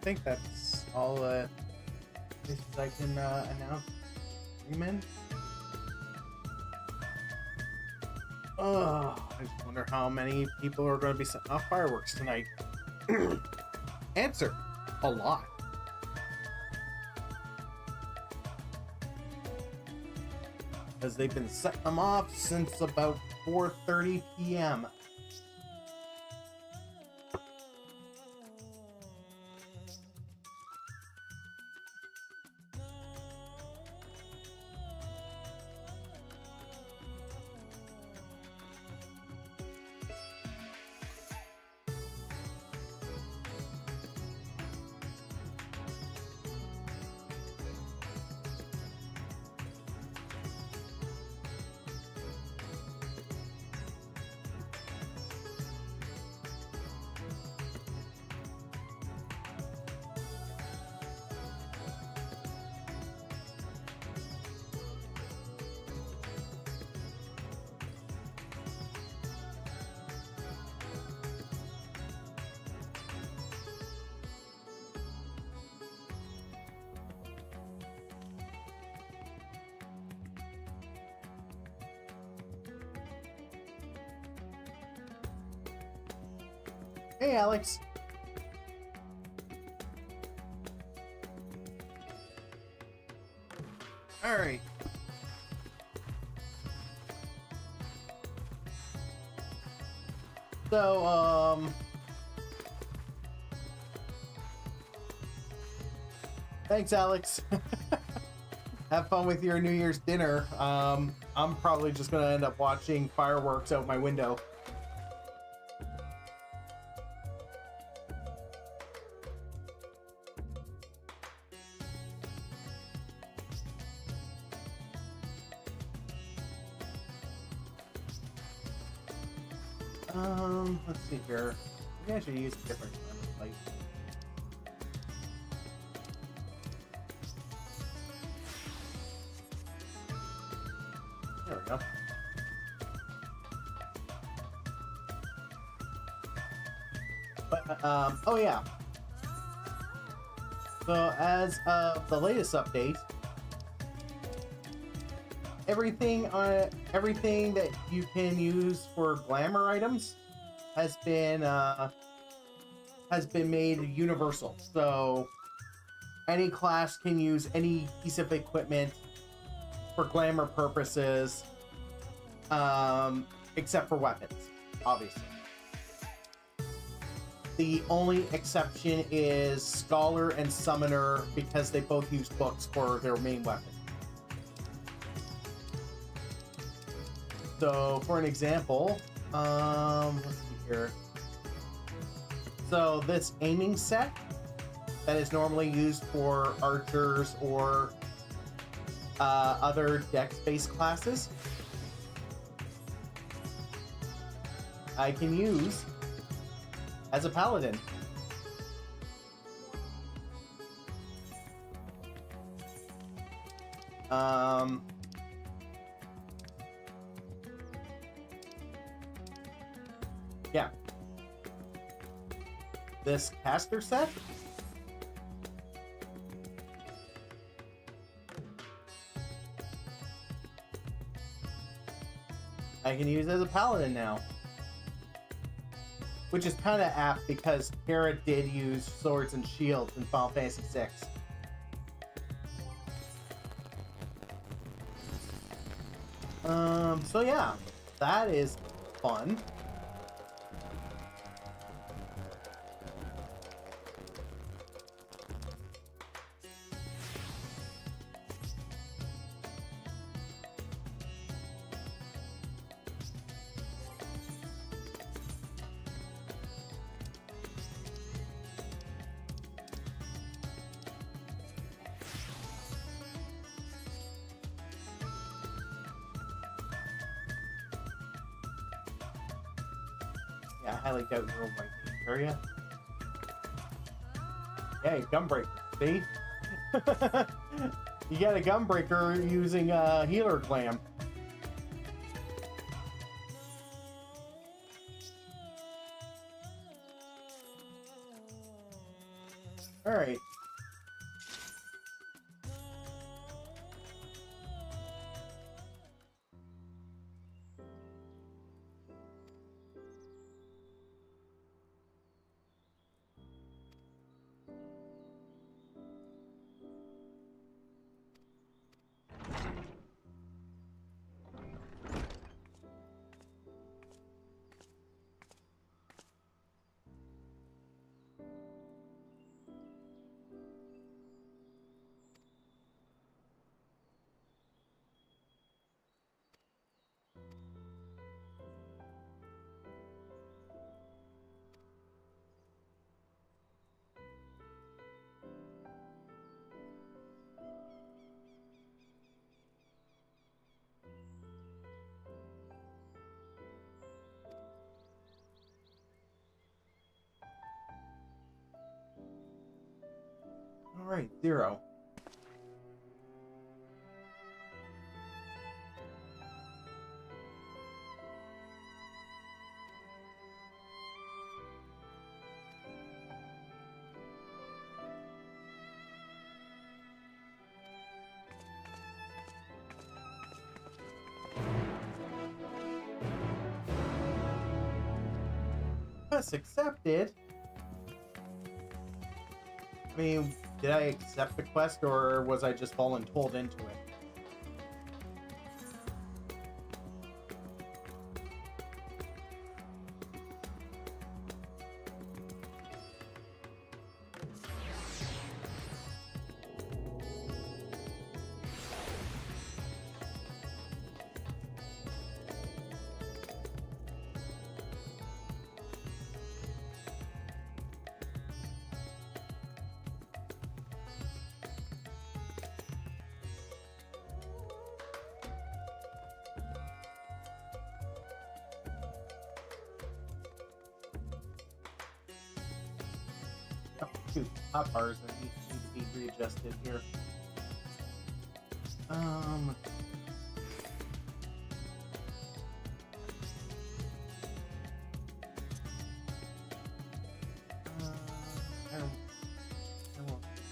think that's all I can announce. Agreement. Oh, I just wonder how many people are going to be setting off fireworks tonight. Answer: a lot. Because they've been setting them off since about 4:30 p.m. Hey, Alex. All right. So, thanks, Alex. Have fun with your New Year's dinner. I'm probably just gonna end up watching fireworks out my window. Let's see here. Maybe I should use a different kind of light. There we go. But, oh yeah. So as of the latest update, everything that you can use for glamour items has been made universal. So any class can use any piece of equipment for glamour purposes, except for weapons, obviously. The only exception is Scholar and Summoner, because they both use books for their main weapon. So, for an example, let's see here. So, this aiming set that is normally used for archers or other dex-based classes, I can use as a paladin. Yeah. This caster set, I can use as a paladin now. Which is kind of apt because Kara did use swords and shields in Final Fantasy VI. So yeah, that is fun. Yeah, I highly doubt you're right area. Yeah, Gunbreaker. See? You get a Gunbreaker using Healer Glam. All right. All right, 0. Quest accepted. I mean, did I accept the quest or was I just voluntold into it? Oh, shoot, hot bars that need to be readjusted here.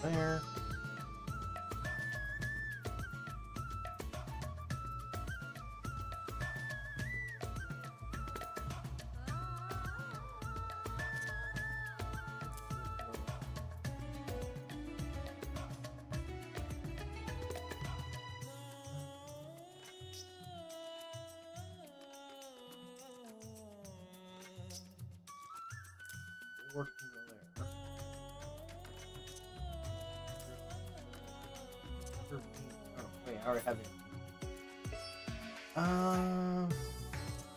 There. Working there. Oh, wait, I already have it.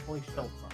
Holy shell farm.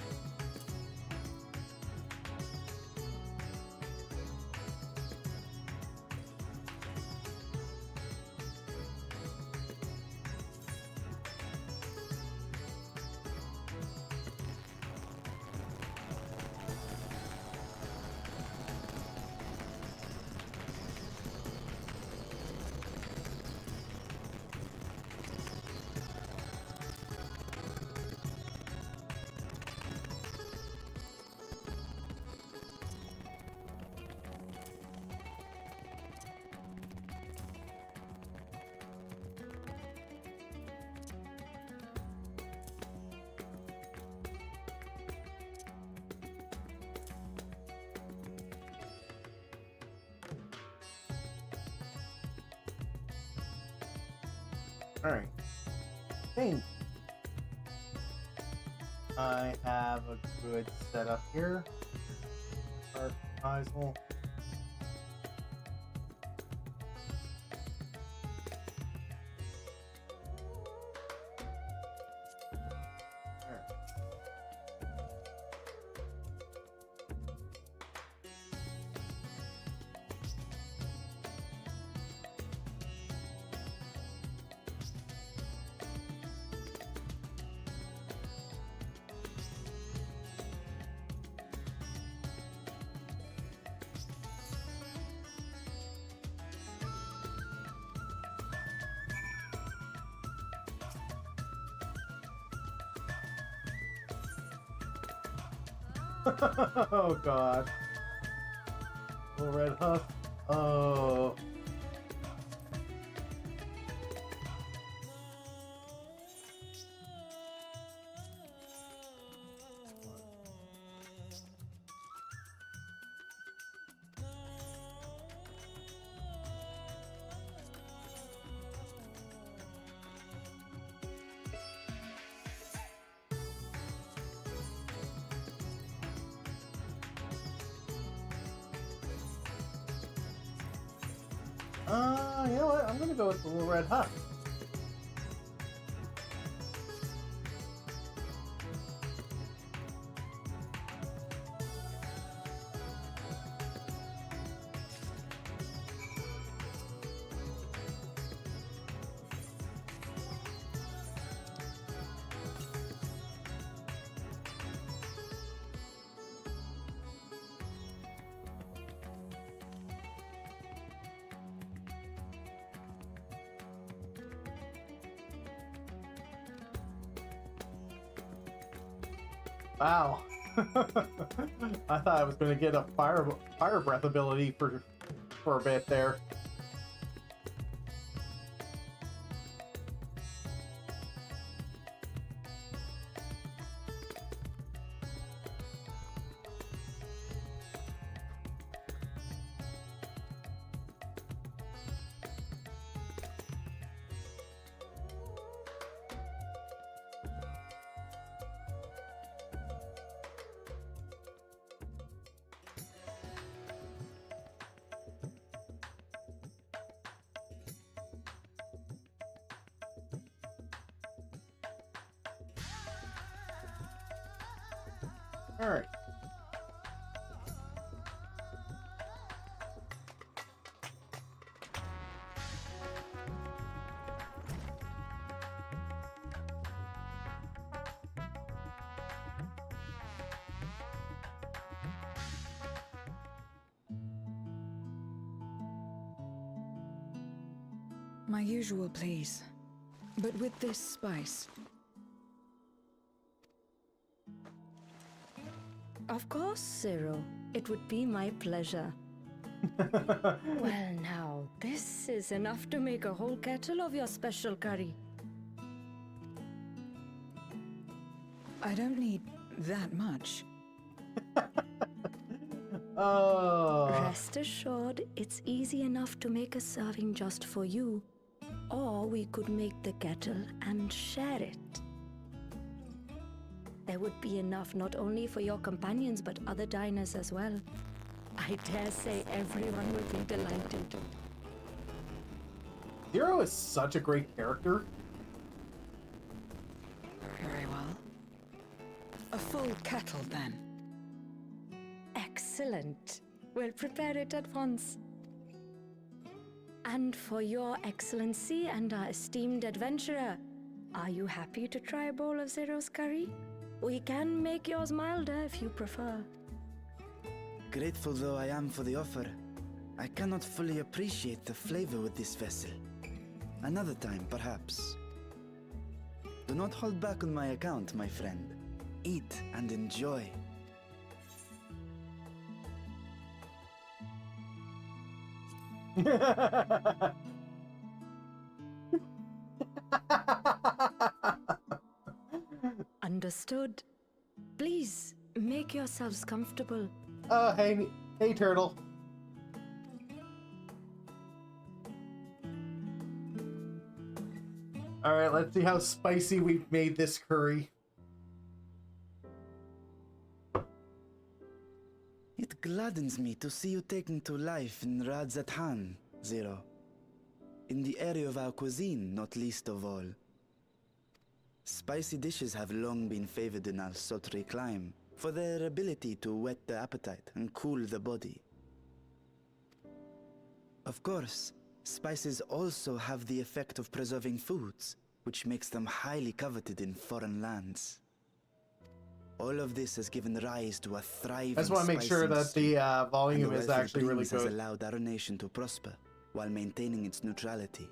Alright. I think I have a good setup here. Archival. Oh god. Little red huff. Oh. You know what? I'm gonna go with the little red hut. Wow. I thought I was going to get a fire breath ability for a bit there. All right. My usual, please. But with this spice. Of course, Zero. It would be my pleasure. Well, now, this is enough to make a whole kettle of your special curry. I don't need that much. Oh. Rest assured, it's easy enough to make a serving just for you. Or we could make the kettle and share it. There would be enough not only for your companions but other diners as well. I dare say everyone would be delighted. Zero is such a great character. Very well. A full kettle, then. Excellent. We'll prepare it at once. And for your excellency and our esteemed adventurer, are you happy to try a bowl of Zero's curry? We can make yours milder if you prefer. Grateful though I am for the offer, I cannot fully appreciate the flavor with this vessel. Another time, perhaps. Do not hold back on my account, my friend. Eat and enjoy. Understood. Please, make yourselves comfortable. Oh, hey, turtle. All right, let's see how spicy we've made this curry. It gladdens me to see you taking to life in Radzatan, Zero. In the area of our cuisine, not least of all. Spicy dishes have long been favored in our sultry clime for their ability to whet the appetite and cool the body. Of course, spices also have the effect of preserving foods, which makes them highly coveted in foreign lands. All of this has given rise to a thriving I just want to make sure that the volume is actually really good. Has allowed our nation to prosper while maintaining its neutrality.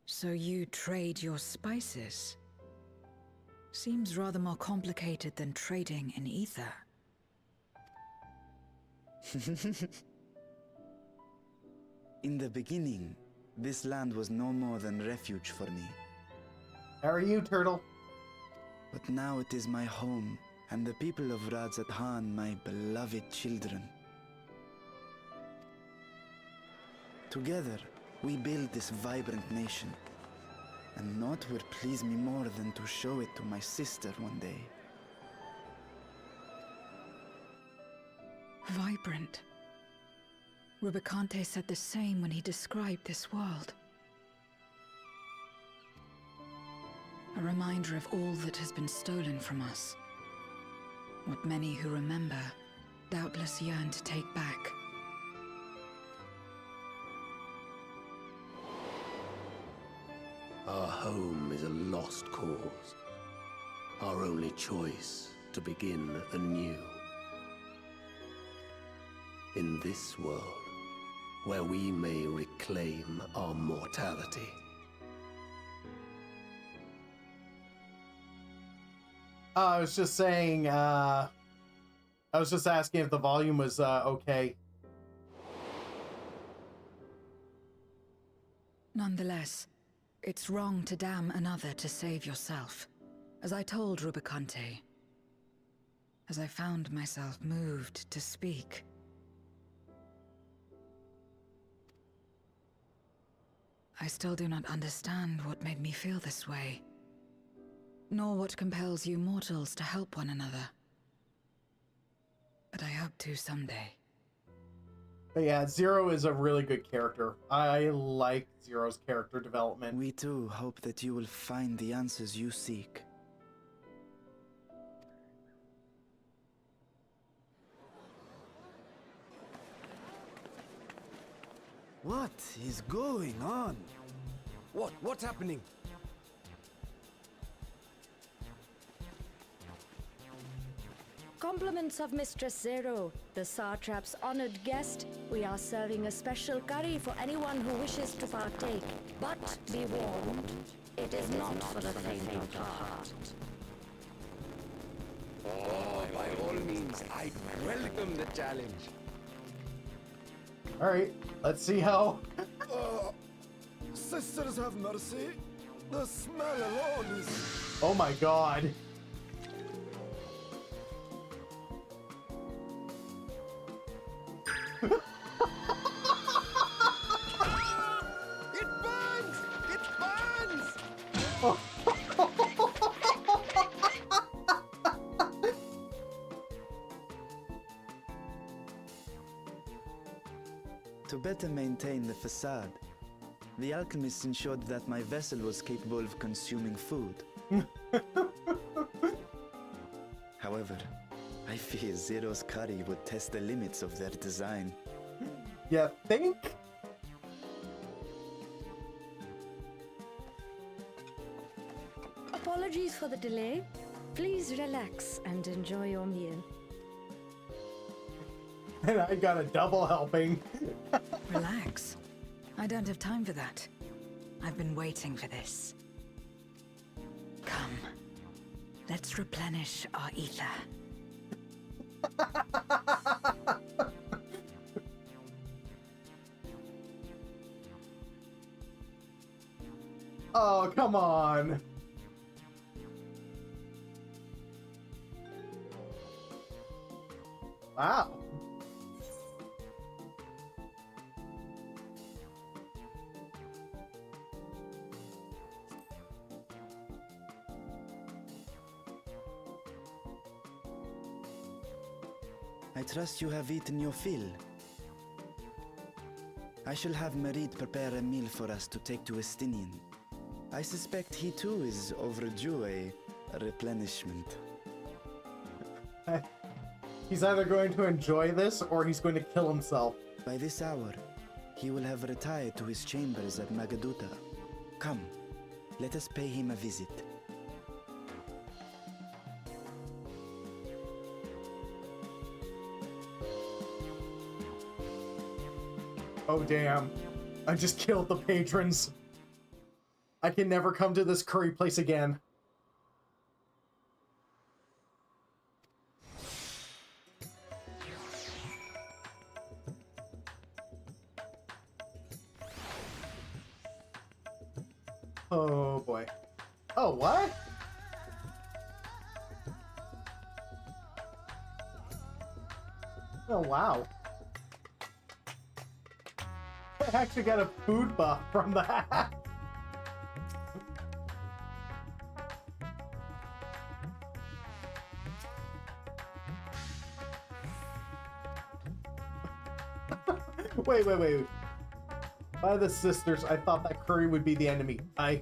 So you trade your spices? Seems rather more complicated than trading in ether. In the beginning, this land was no more than refuge for me. How are you, Turtle? But now it is my home, and the people of Radzat Han my beloved children. Together, we build this vibrant nation. And naught would please me more than to show it to my sister one day. Vibrant. Rubicante said the same when he described this world. A reminder of all that has been stolen from us. What many who remember doubtless yearn to take back. Our home is a lost cause. Our only choice to begin anew. In this world, where we may reclaim our mortality. I was just saying, I was just asking if the volume was okay. Nonetheless, it's wrong to damn another to save yourself. As I told Rubicante, as I found myself moved to speak. I still do not understand what made me feel this way, nor what compels you mortals to help one another. But I hope to someday. But yeah, Zero is a really good character. I like Zero's character development. We too hope that you will find the answers you seek. What is going on? What's happening? Compliments of Mistress Zero, the Satrap's honored guest. We are serving a special curry for anyone who wishes to partake. But be warned, it is not for the faint of heart. Oh, by all means, I welcome the challenge. Alright, let's see how... Sisters have mercy. The smell alone is... Oh my god. It burns! It burns! To better maintain the facade, the alchemists ensured that my vessel was capable of consuming food. However, I fear Zero's curry would test the limits of their design. You think? Apologies for the delay. Please relax and enjoy your meal. And I got a double helping. Relax. I don't have time for that. I've been waiting for this. Come. Let's replenish our ether. Oh, come on. Wow. I trust you have eaten your fill. I shall have Merit prepare a meal for us to take to Estinian. I suspect he too is overdue a replenishment. He's either going to enjoy this or he's going to kill himself. By this hour, he will have retired to his chambers at Magaduta. Come, let us pay him a visit. Oh damn. I just killed the patrons. I can never come to this curry place again. Oh boy. Oh, what? Oh, wow. I actually got a food buff from that. Wait. By the sisters, I thought that curry would be the enemy. I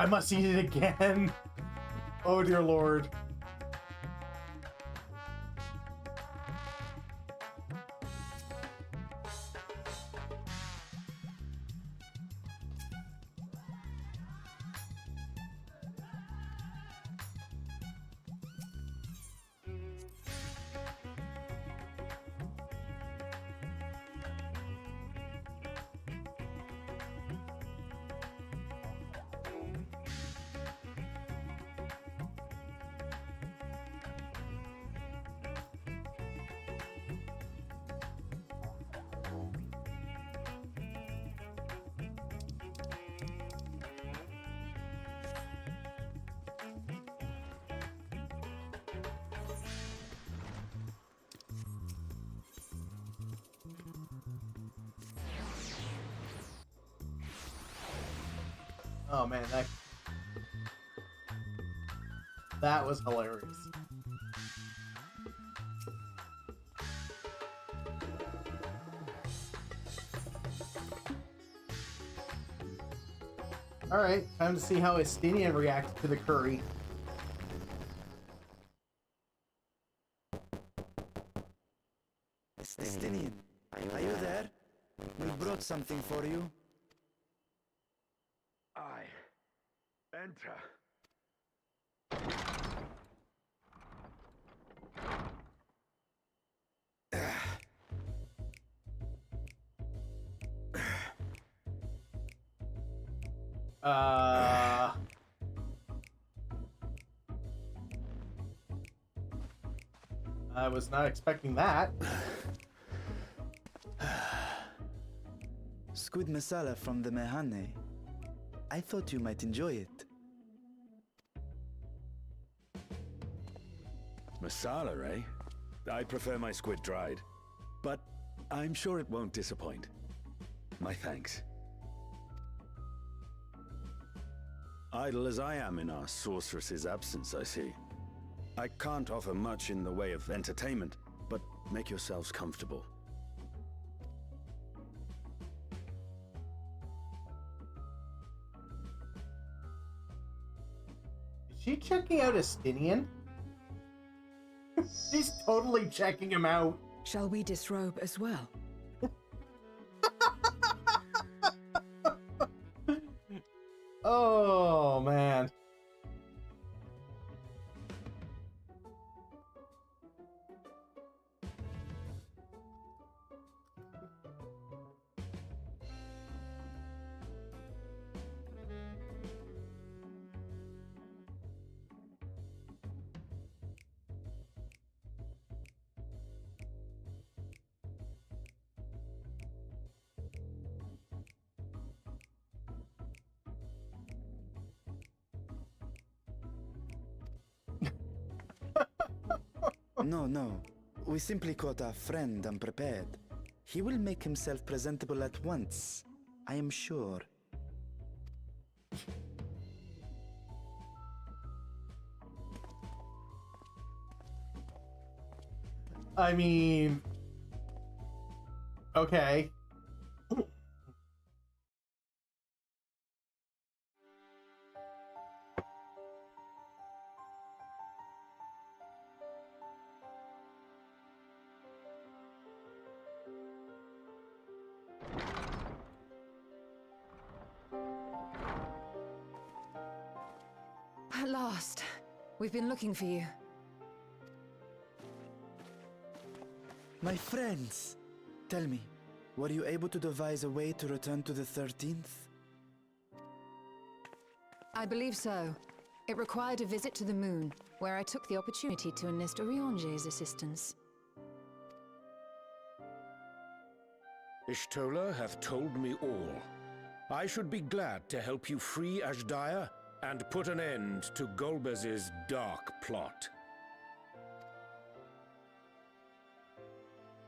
must eat it again. Oh dear lord. Oh man, that was hilarious. Alright, time to see how Estinian reacts to the curry. Estinian, are you there? We brought something for you. I enter. I was not expecting that. Squid masala from the Mehane. I thought you might enjoy it. Masala, eh? I prefer my squid dried. But I'm sure it won't disappoint. My thanks. Idle as I am in our sorceress's absence, I see. I can't offer much in the way of entertainment, but make yourselves comfortable. Is she checking out Estinian? She's totally checking him out. Shall we disrobe as well? Oh man. No. We simply caught our friend unprepared. He will make himself presentable at once, I am sure. I mean, okay. At last. We've been looking for you. My friends, tell me, were you able to devise a way to return to the 13th? I believe so. It required a visit to the moon, where I took the opportunity to enlist Orionge's assistance. Ishtola hath told me all. I should be glad to help you free Ashdaya and put an end to Golbez's dark plot.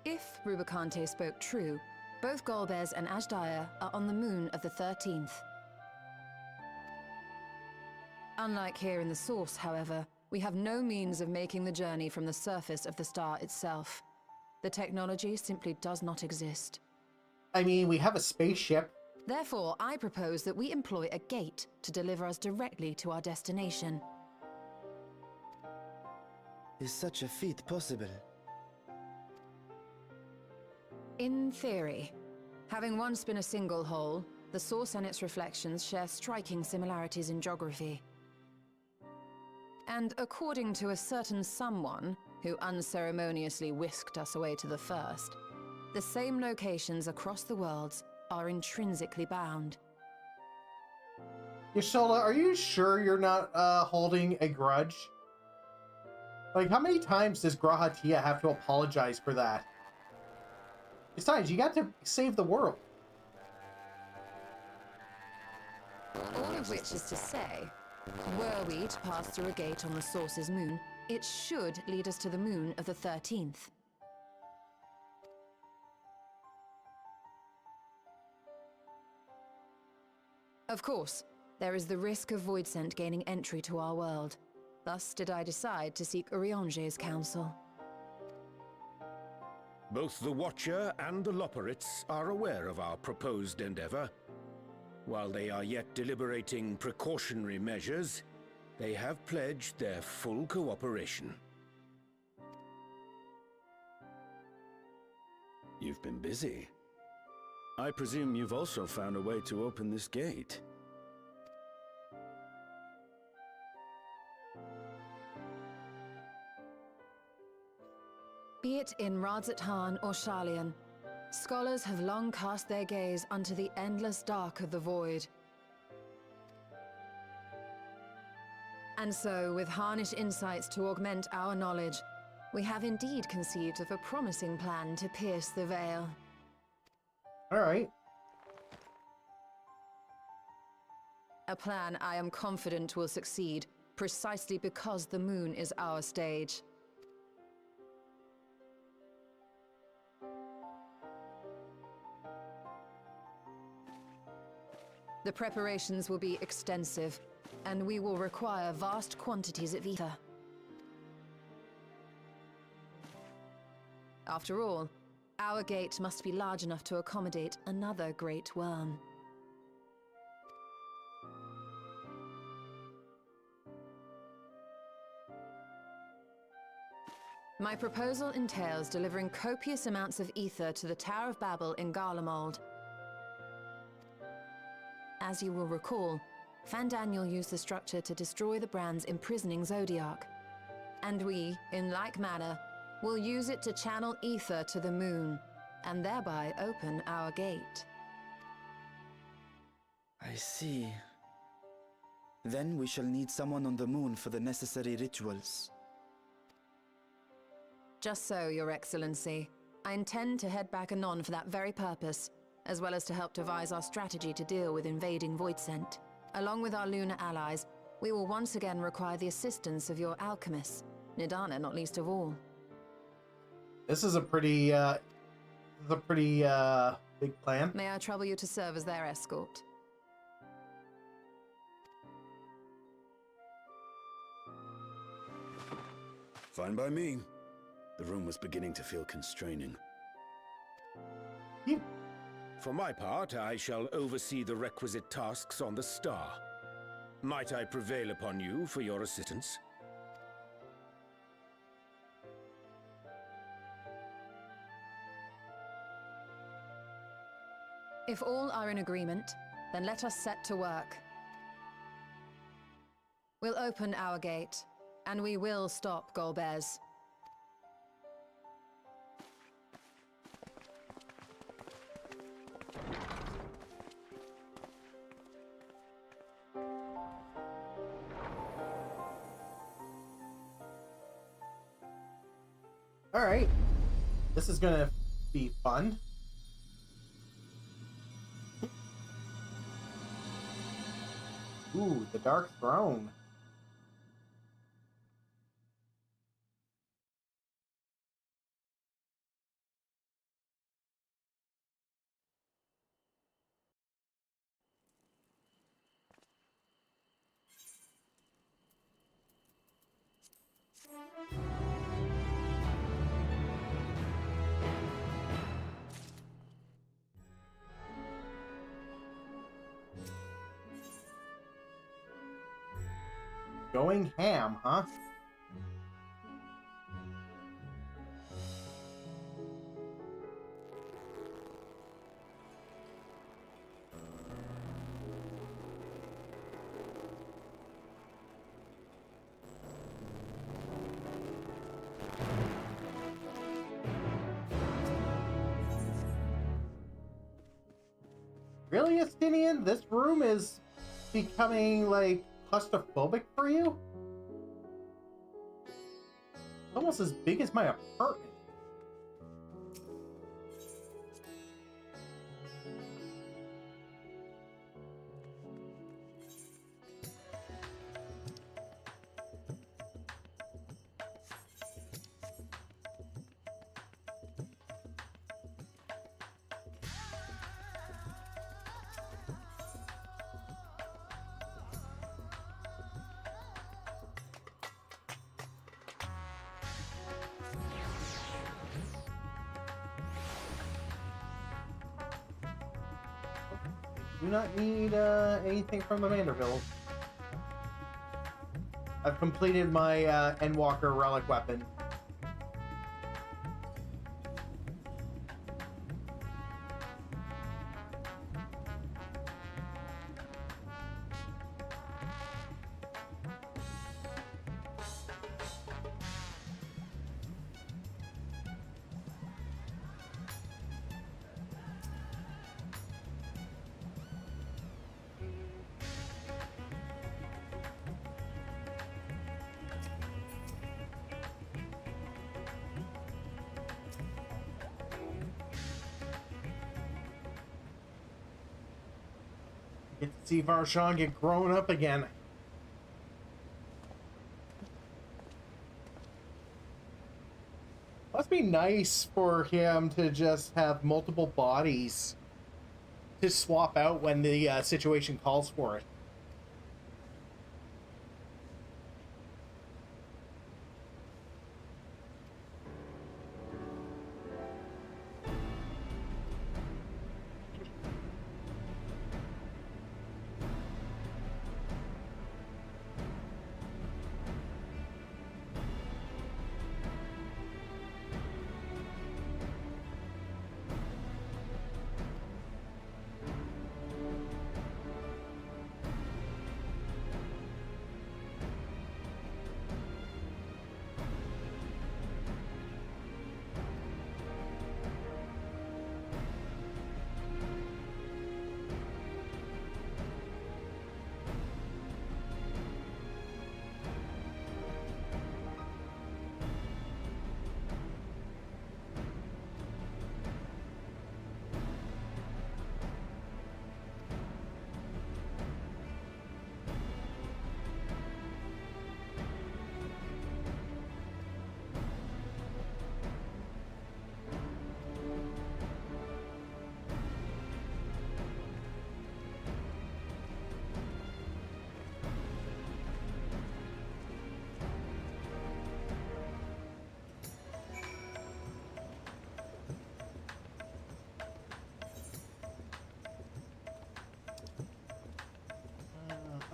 If Rubicante spoke true, both Golbez and Ashdaya are on the moon of the 13th. Unlike here in the Source, however, we have no means of making the journey from the surface of the star itself. The technology simply does not exist. I mean, we have a spaceship. Therefore, I propose that we employ a gate to deliver us directly to our destination. Is such a feat possible? In theory. Having once been a single hole, the Source and its reflections share striking similarities in geography. And according to a certain someone who unceremoniously whisked us away to the first, the same locations across the worlds are intrinsically bound. Yashola, are you sure you're not holding a grudge? Like, how many times does Grahatia have to apologize for that? Besides, you got to save the world. All of which is to say, were we to pass through a gate on the Source's moon, it should lead us to the moon of the 13th. Of course, there is the risk of Voidsent gaining entry to our world. Thus did I decide to seek Urianger's counsel. Both the Watcher and the Loporrits are aware of our proposed endeavor. While they are yet deliberating precautionary measures, they have pledged their full cooperation. You've been busy. I presume you've also found a way to open this gate. Be it in Radzat-Han or Sharlayan, scholars have long cast their gaze unto the endless dark of the void. And so, with Harnish insights to augment our knowledge, we have indeed conceived of a promising plan to pierce the veil. All right. A plan I am confident will succeed, precisely because the moon is our stage. The preparations will be extensive, and we will require vast quantities of ether. After all, our gate must be large enough to accommodate another great worm. My proposal entails delivering copious amounts of ether to the Tower of Babel in Garlemald. As you will recall, Fandaniel used the structure to destroy the Brand's imprisoning Zodiac. And we, in like manner, will use it to channel ether to the moon, and thereby open our gate. I see. Then we shall need someone on the moon for the necessary rituals. Just so, Your Excellency. I intend to head back anon for that very purpose, as well as to help devise our strategy to deal with invading Voidsent. Along with our lunar allies, we will once again require the assistance of your alchemists, Nidana not least of all. This is a pretty, big plan. May I trouble you to serve as their escort? Fine by me. The room was beginning to feel constraining. You. For my part, I shall oversee the requisite tasks on the star. Might I prevail upon you for your assistance? If all are in agreement, then let us set to work. We'll open our gate, and we will stop Golbez. All right. This is gonna be fun. Ooh, the Dark Throne. Going ham, huh? Really, Estinian? This room is becoming, like, claustrophobic for you? Almost as big as my apartment. Do not need anything from the Manderville. I've completed my Endwalker relic weapon. Get to see Varshan get grown up again. Must be nice for him to just have multiple bodies to swap out when the situation calls for it.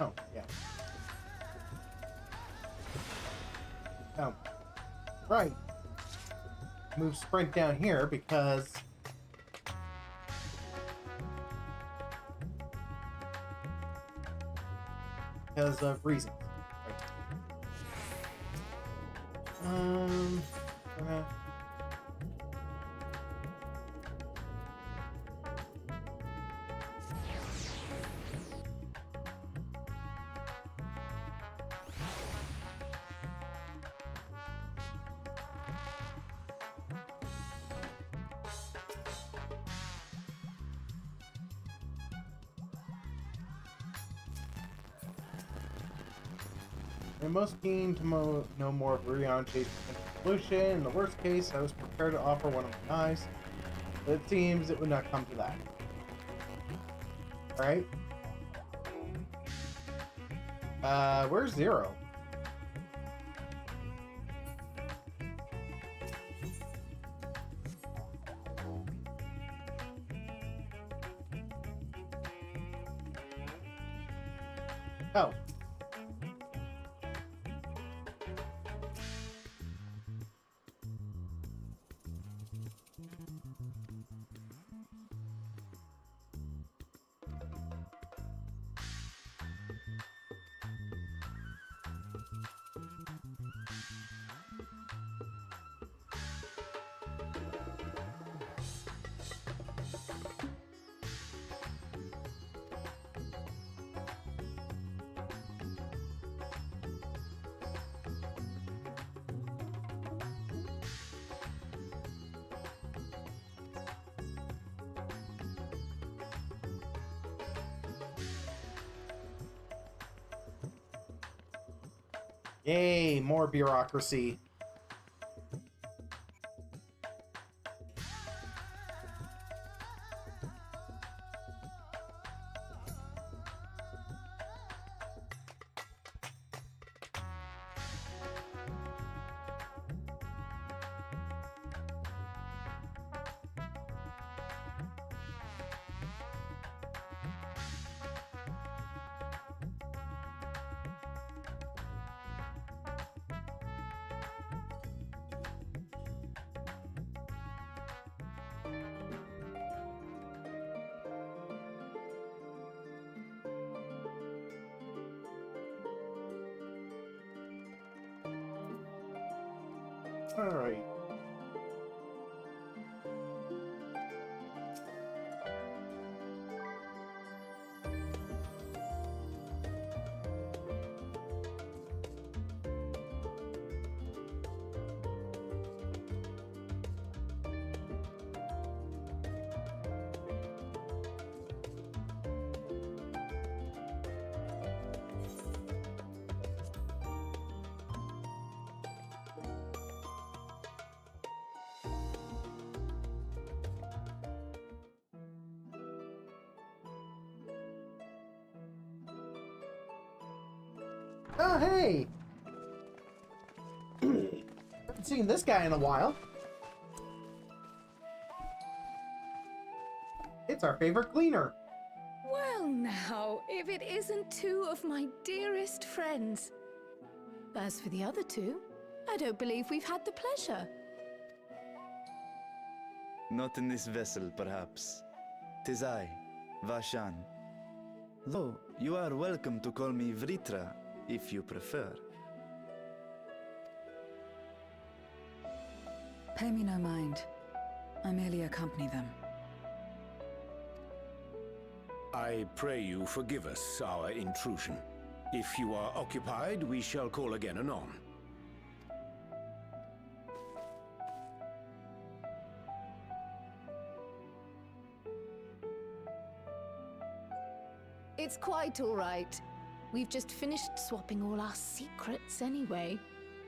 Oh, yeah. Oh. Right. Move sprint down here because of reasons. Right. I'm most keen to know more of Rion's solution. In the worst case, I was prepared to offer one of my knives, but it seems it would not come to that. Alright. Where's Zero? Oh. Yay, more bureaucracy. All right. Oh, hey! Haven't seen this guy in a while. It's our favorite gleaner. Well now, if it isn't two of my dearest friends. As for the other two, I don't believe we've had the pleasure. Not in this vessel, perhaps. 'Tis I, Vashan. Though you are welcome to call me Vritra, if you prefer. Pay me no mind. I merely accompany them. I pray you forgive us our intrusion. If you are occupied, we shall call again anon. It's quite all right. We've just finished swapping all our secrets anyway.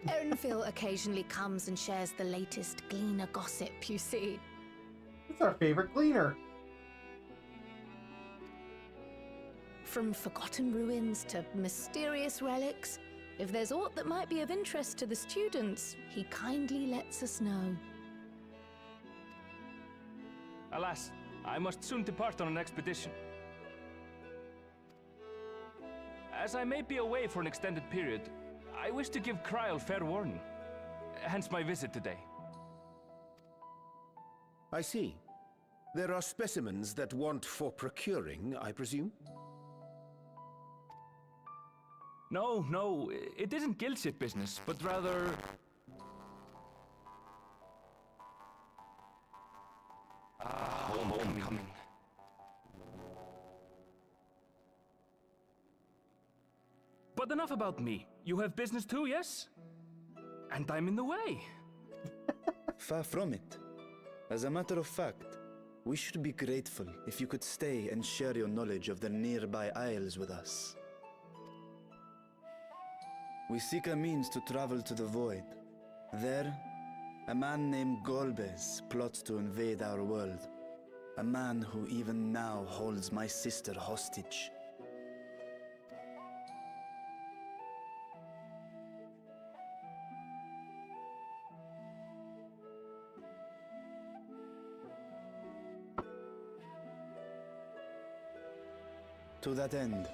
Erinfil occasionally comes and shares the latest gleaner gossip, you see. It's our favorite gleaner. From forgotten ruins to mysterious relics, if there's aught that might be of interest to the students, he kindly lets us know. Alas, I must soon depart on an expedition. As I may be away for an extended period, I wish to give Kryl fair warning. Hence my visit today. I see. There are specimens that want for procuring, I presume? No, it isn't guild ship business, but rather... homecoming. But enough about me. You have business too, yes? And I'm in the way. Far from it. As a matter of fact, we should be grateful if you could stay and share your knowledge of the nearby isles with us. We seek a means to travel to the Void. There, a man named Golbez plots to invade our world. A man who even now holds my sister hostage. To that end,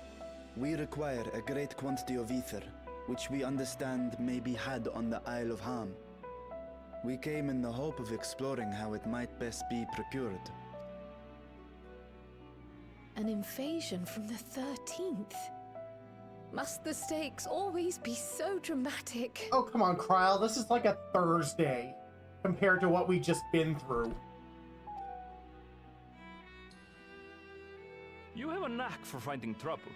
we require a great quantity of ether, which we understand may be had on the Isle of Ham. We came in the hope of exploring how it might best be procured. An invasion from the 13th? Must the stakes always be so dramatic? Oh, come on, Kryle. This is like a Thursday compared to what we just been through. You have a knack for finding trouble.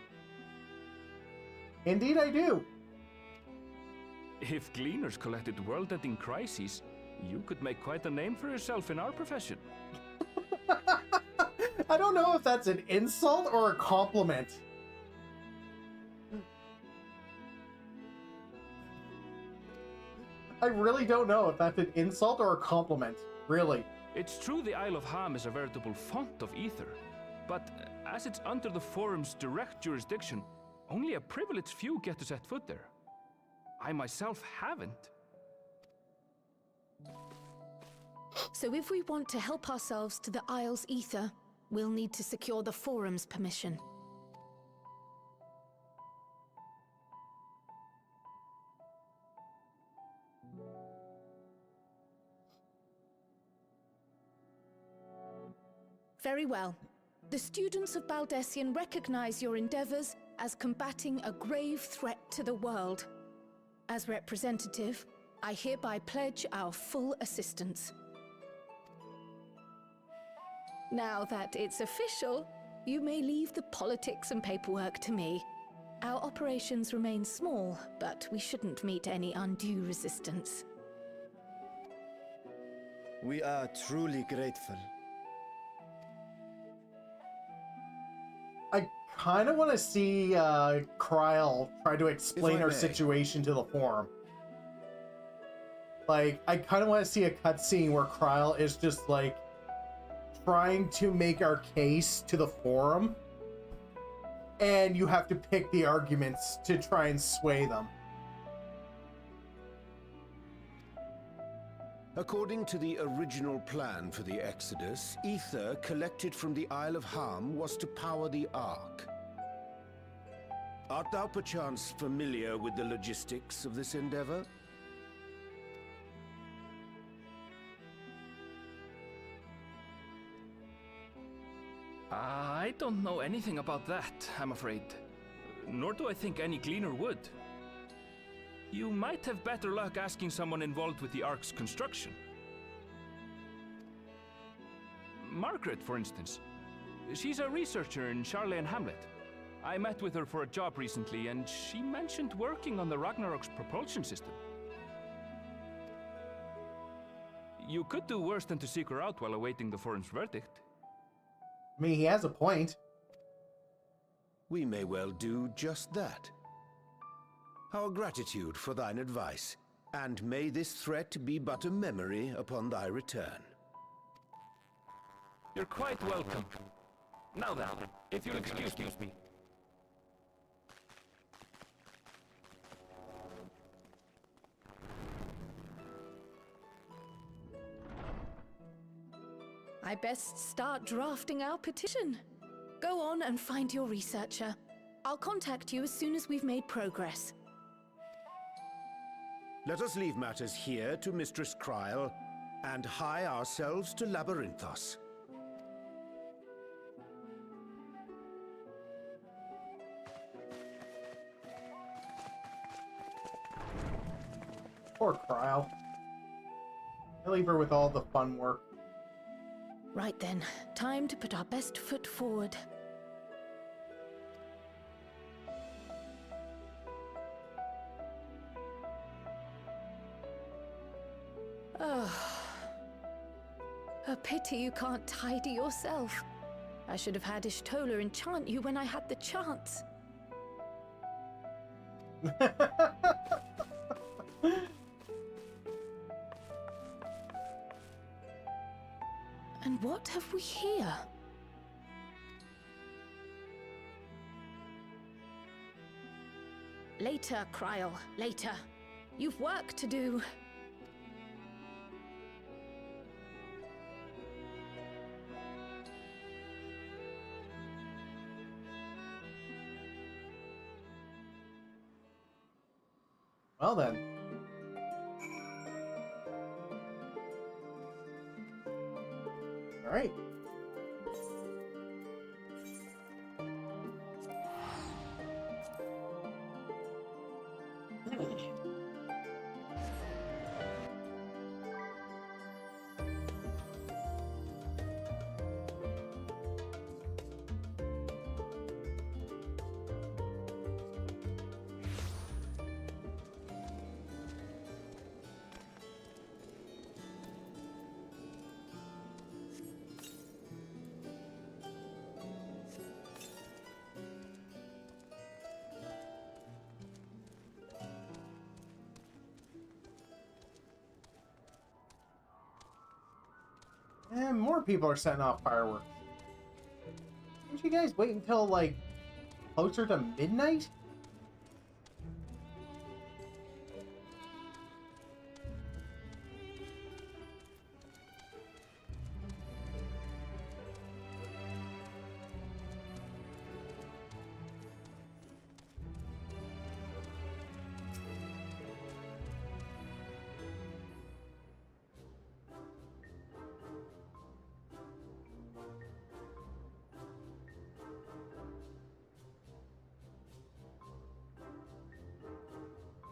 Indeed I do. If Gleaners collected world-ending crises, you could make quite a name for yourself in our profession. I don't know if that's an insult or a compliment. I really don't know if that's an insult or a compliment. Really. It's true the Isle of Ham is a veritable font of ether, but as it's under the Forum's direct jurisdiction, only a privileged few get to set foot there. I myself haven't. So if we want to help ourselves to the Isle's ether, we'll need to secure the Forum's permission. Very well. The students of Baldessian recognize your endeavors as combating a grave threat to the world. As representative, I hereby pledge our full assistance. Now that it's official, you may leave the politics and paperwork to me. Our operations remain small, but we shouldn't meet any undue resistance. We are truly grateful. I kind of want to see Kryle try to explain our situation to the Forum. Like, I kind of want to see a cutscene where Kryle is just like trying to make our case to the Forum, and you have to pick the arguments to try and sway them. According to the original plan for the Exodus, ether collected from the Isle of Ham was to power the Ark. Art thou perchance familiar with the logistics of this endeavor? I don't know anything about that, I'm afraid. Nor do I think any Gleaner would. You might have better luck asking someone involved with the Ark's construction. Margaret, for instance. She's a researcher in Charley and Hamlet. I met with her for a job recently, and she mentioned working on the Ragnarok's propulsion system. You could do worse than to seek her out while awaiting the Forum's verdict. I mean, he has a point. We may well do just that. Our gratitude for thine advice, and may this threat be but a memory upon thy return. You're quite welcome. Now then, if you'll excuse me. I best start drafting our petition. Go on and find your researcher. I'll contact you as soon as we've made progress. Let us leave matters here to Mistress Kryle, and hie ourselves to Labyrinthos. Poor Kryle. I leave her with all the fun work. Right then, time to put our best foot forward. Oh, a pity you can't tidy yourself. I should have had Ishtola enchant you when I had the chance. what have we here? Later, Kryl, later. You've work to do. Well then. All right. And more people are setting off fireworks. Didn't you guys wait until, like, closer to midnight?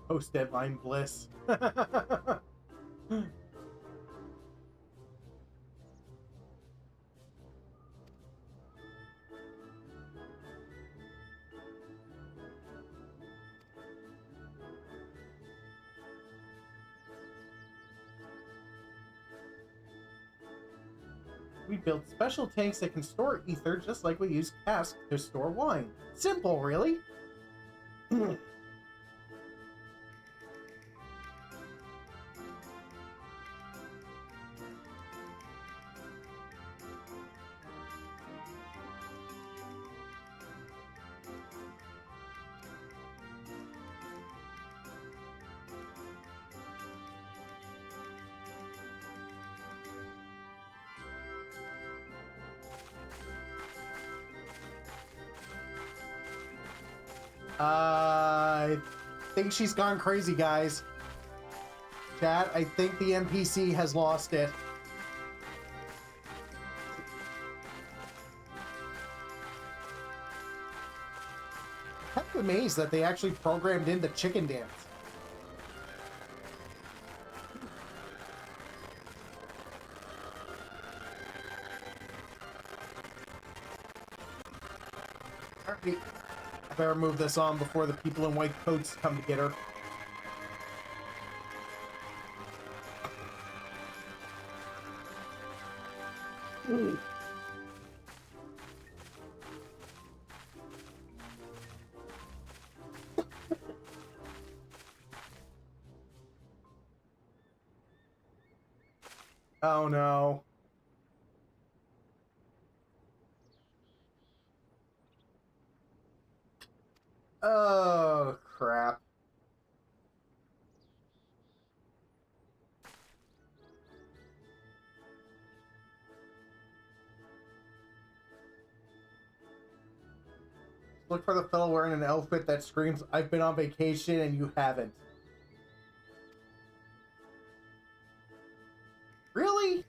Post-deadline bliss. We built special tanks that can store ether just like we use casks to store wine. Simple, really? I think she's gone crazy, guys. Chat, I think the NPC has lost it. I'm amazed that they actually programmed in the chicken dance. Alright. I better move this on before the people in white coats come to get her. Oh no. Oh, crap. Look for the fellow wearing an outfit that screams, "I've been on vacation," and you haven't. Really?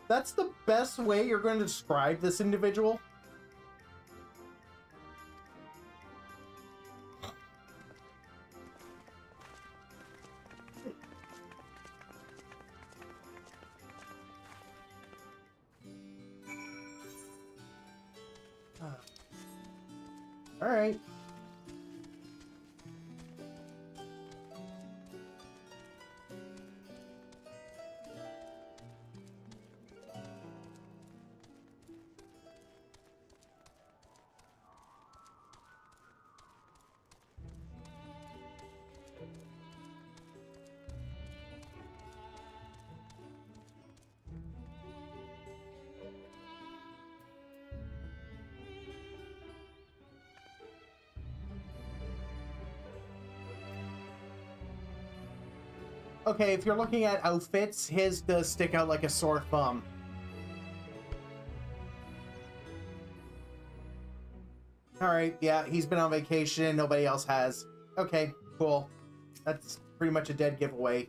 That's the best way you're going to describe this individual? All right. Okay, if you're looking at outfits, his does stick out like a sore thumb. Alright, yeah, he's been on vacation, nobody else has. Okay, cool. That's pretty much a dead giveaway.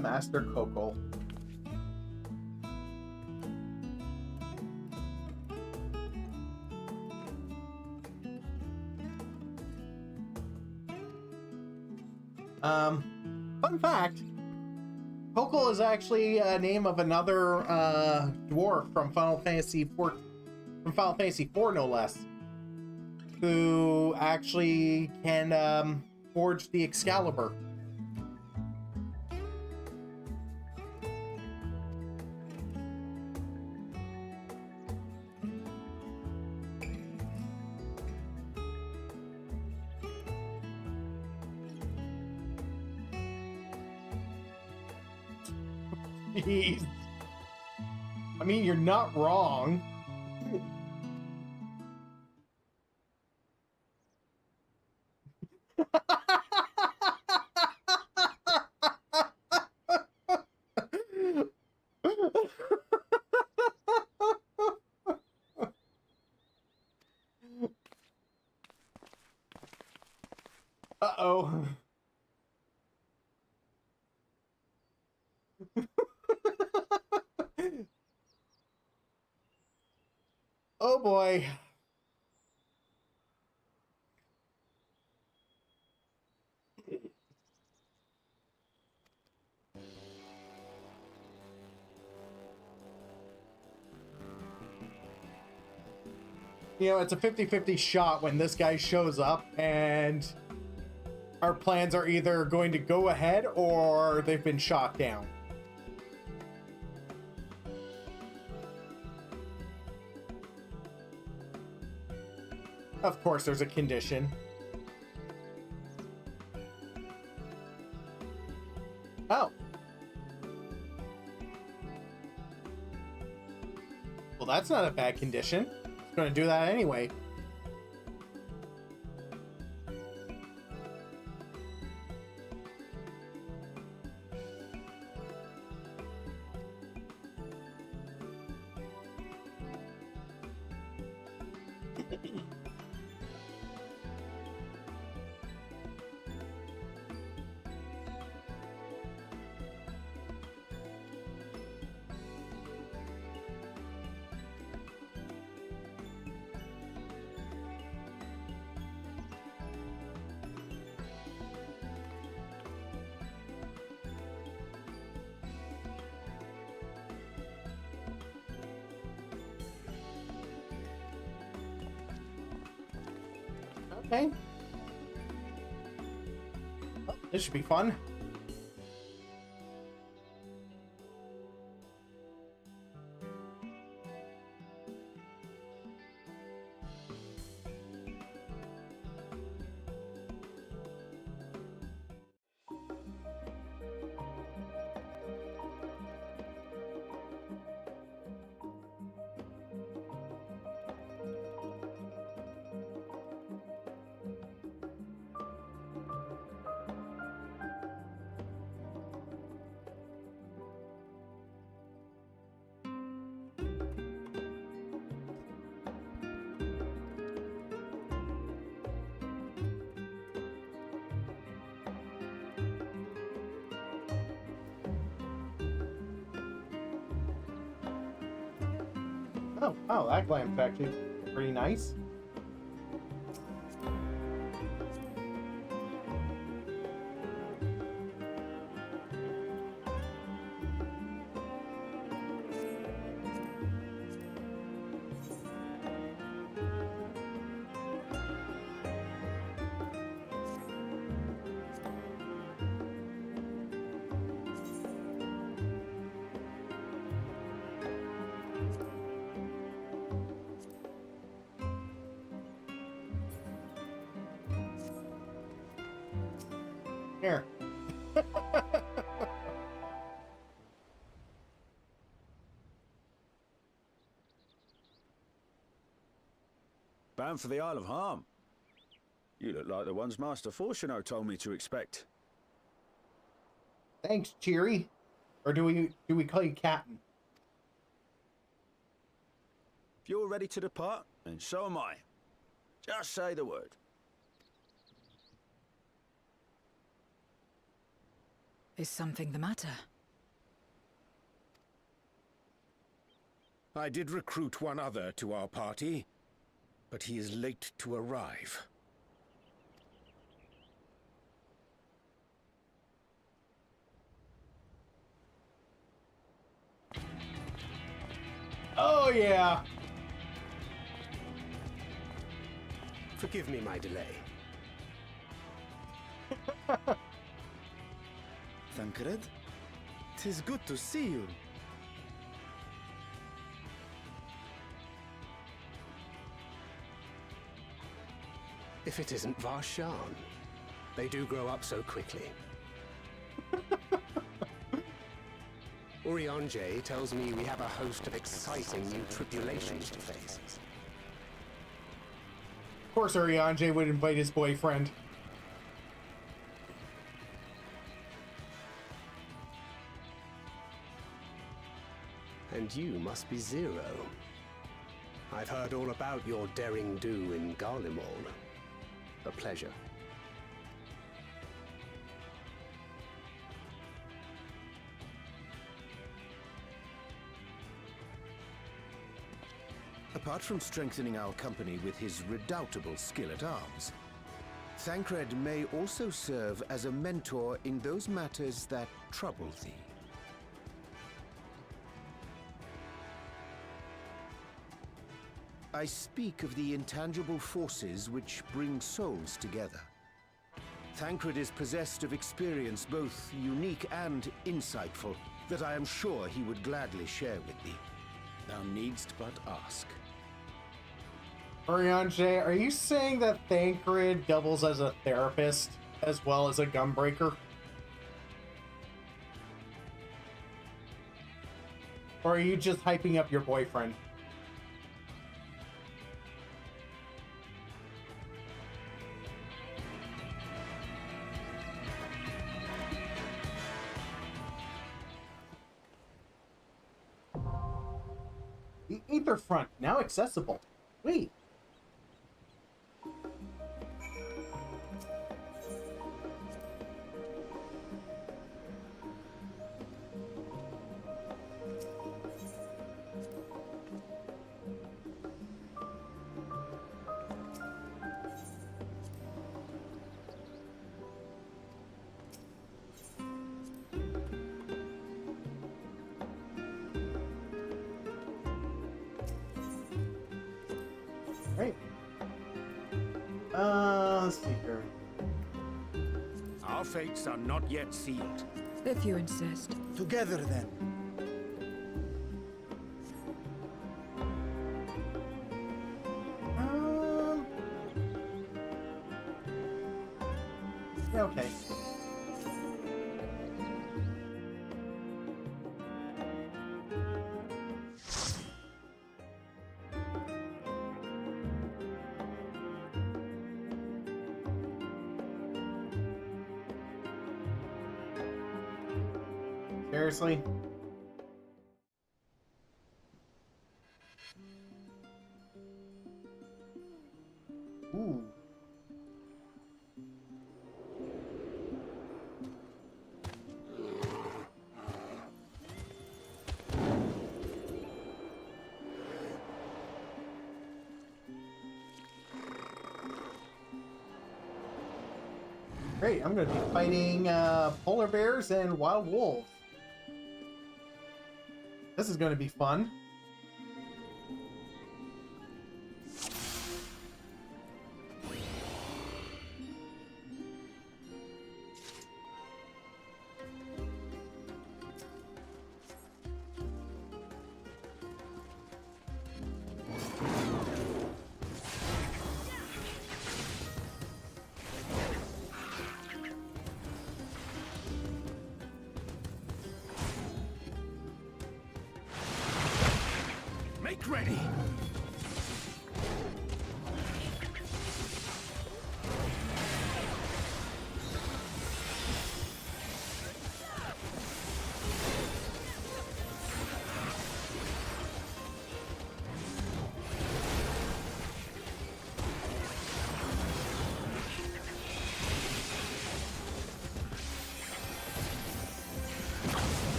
Master Coco. Fun fact, Coco is actually a name of another dwarf from Final Fantasy IV, no less, who actually can forge the Excalibur. Jeez. I mean, you're not wrong. Uh-oh. Oh boy. You know, it's a 50-50 shot when this guy shows up and our plans are either going to go ahead or they've been shot down. Of course, there's a condition. Oh. Well, that's not a bad condition. I'm going to do that anyway. Okay. Well, this should be fun. Oh, that glamp's actually pretty nice. Here. Bound for the Isle of Harm. You look like the ones Master Fortuno told me to expect. Thanks, Cheery. Or do we call you Captain? If you're ready to depart, then so am I. Just say the word. Is something the matter? I did recruit one other to our party, but he is late to arrive. Oh, yeah. Forgive me my delay. Thancred? 'Tis good to see you. If it isn't Varshan. They do grow up so quickly. Urianger tells me we have a host of exciting new tribulations to face. Of course, Urianger would invite his boyfriend. And you must be Zero. I've heard all about your daring do in Garlemald. A pleasure. Apart from strengthening our company with his redoubtable skill at arms, Thancred may also serve as a mentor in those matters that trouble thee. I speak of the intangible forces which bring souls together. Thancred is possessed of experience both unique and insightful that I am sure he would gladly share with thee. Thou needst but ask. Urianger, are you saying that Thancred doubles as a therapist as well as a gunbreaker? Or are you just hyping up your boyfriend? The Aetherfront, now accessible. Wait. Right. Let's see here. Our fates are not yet sealed. If you insist. Together then. Yeah, okay. Seriously? Ooh. Great, I'm going to be fighting polar bears and wild wolves. This is going to be fun. already.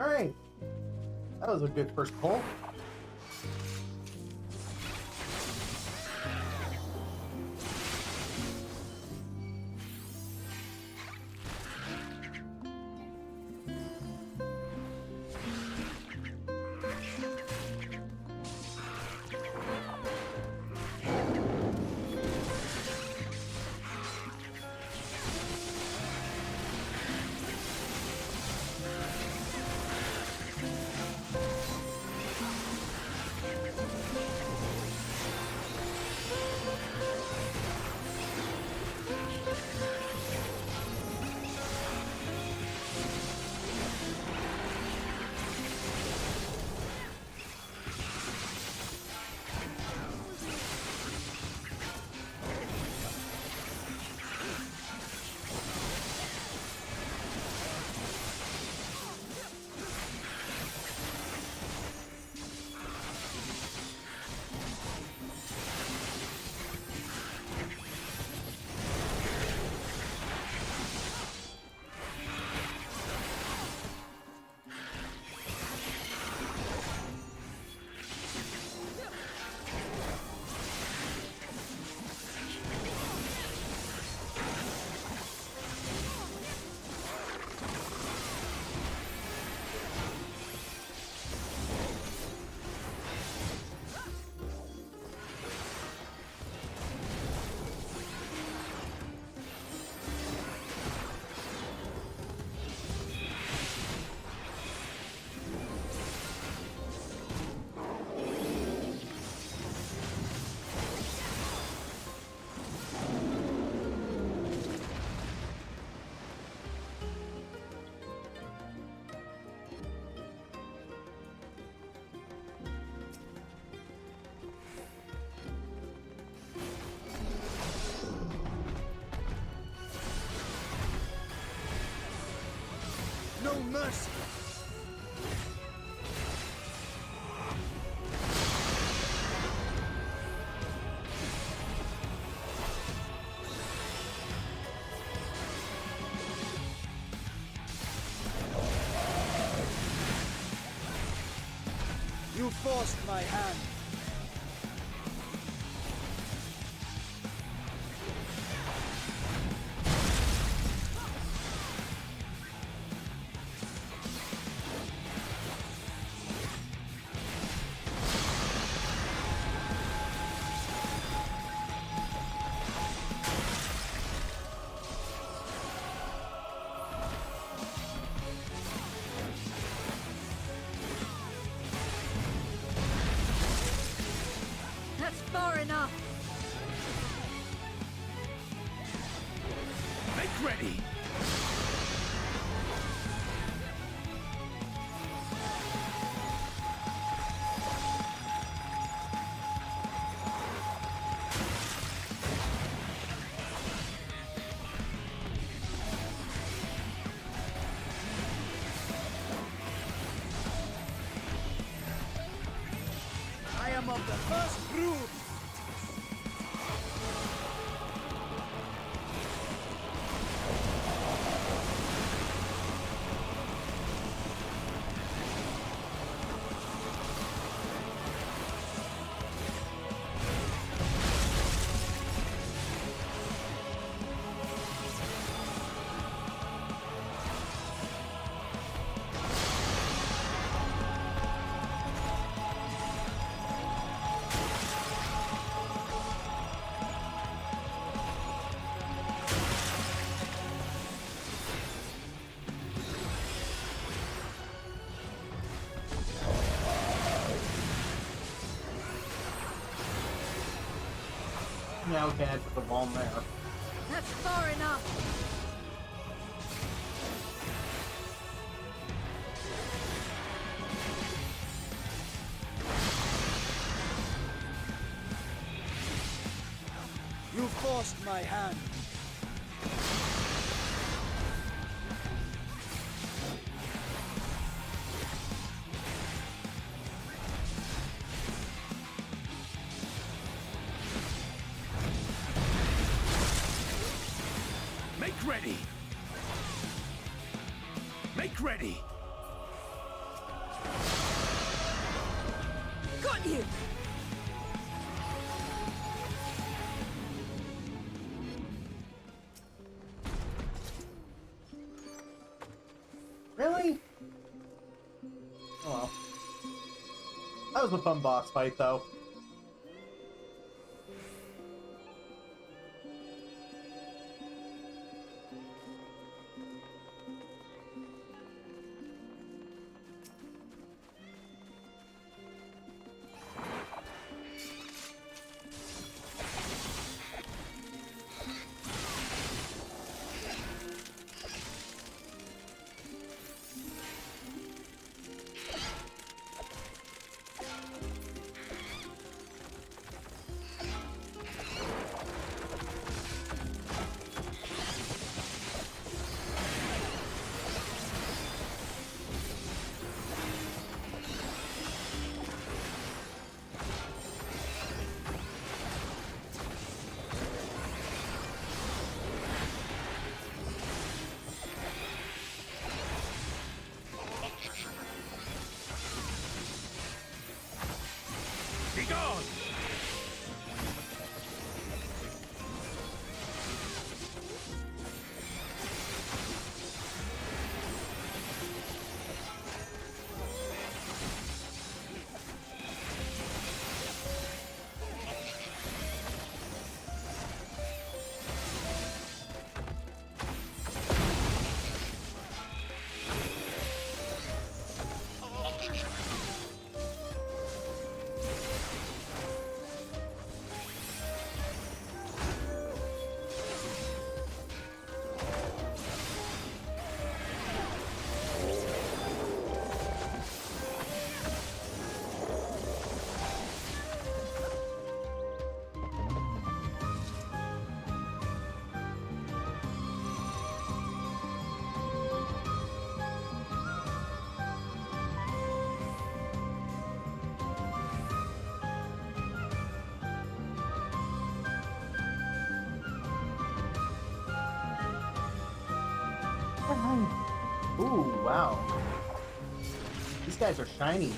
Alright. That was a good first pull. No mercy! You forced my hand. Okay, I took a bomb there. That's far enough. You forced my hand. Make ready! Make ready! Got you! Really? Oh well. That was a fun boss fight, though. Be gone! Ooh, wow. These guys are shiny.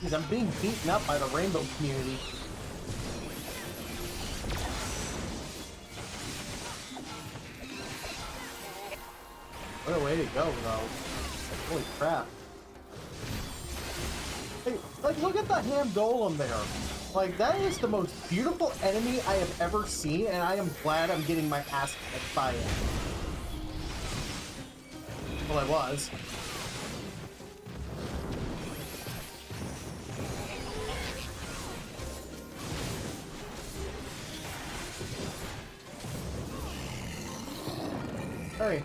Jeez, I'm being beaten up by the rainbow community. What a way to go, though. Holy crap. Hey, like, look at the ham golem there. Like, that is the most beautiful enemy I have ever seen, and I am glad I'm getting my ass kicked by it. Well, I was. Alright.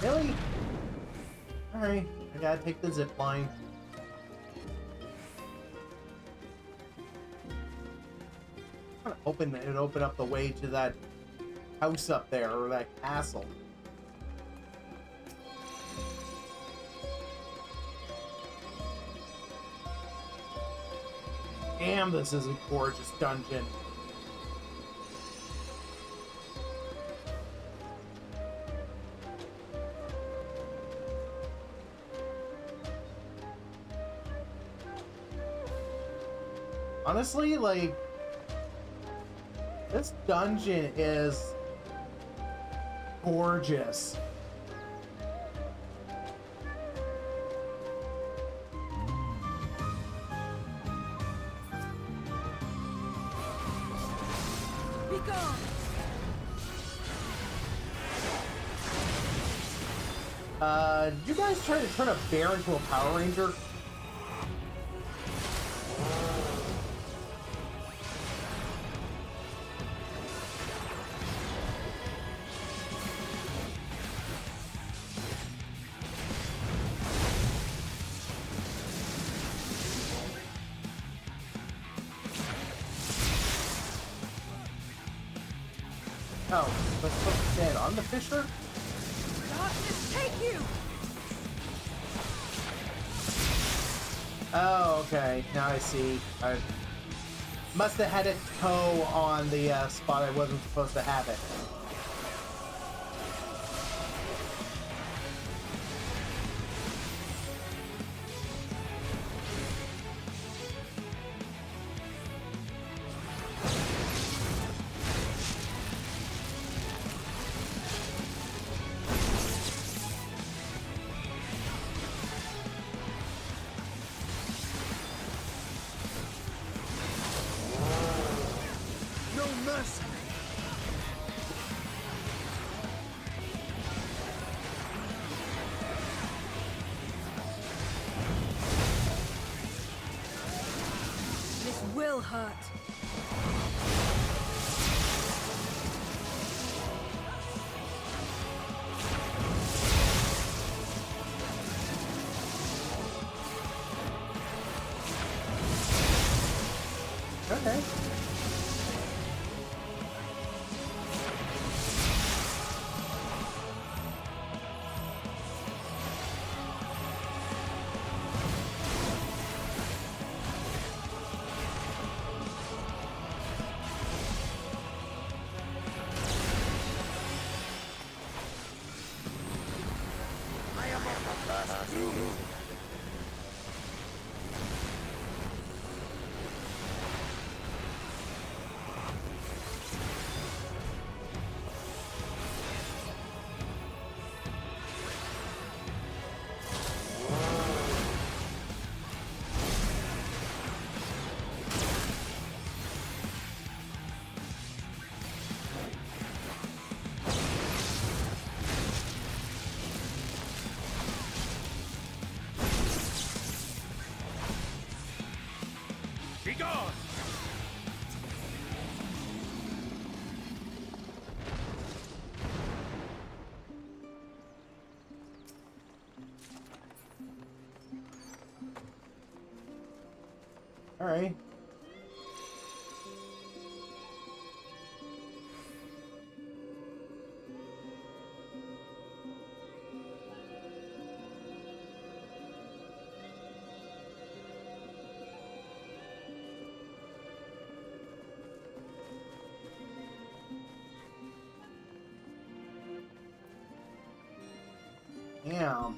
Really? Alright. I gotta take the zip line. I'm gonna open up the way to that house up there, or that castle. Damn, this is a gorgeous dungeon. Honestly, like, this dungeon is gorgeous. Be gone! Did you guys try to turn a bear into a Power Ranger? Oh, let's put dead on the Fisher? Darkness, take you! Oh, okay. Now I see. I must have had a toe on the spot I wasn't supposed to have it. This will hurt. Okay. Be gone! All right. Damn.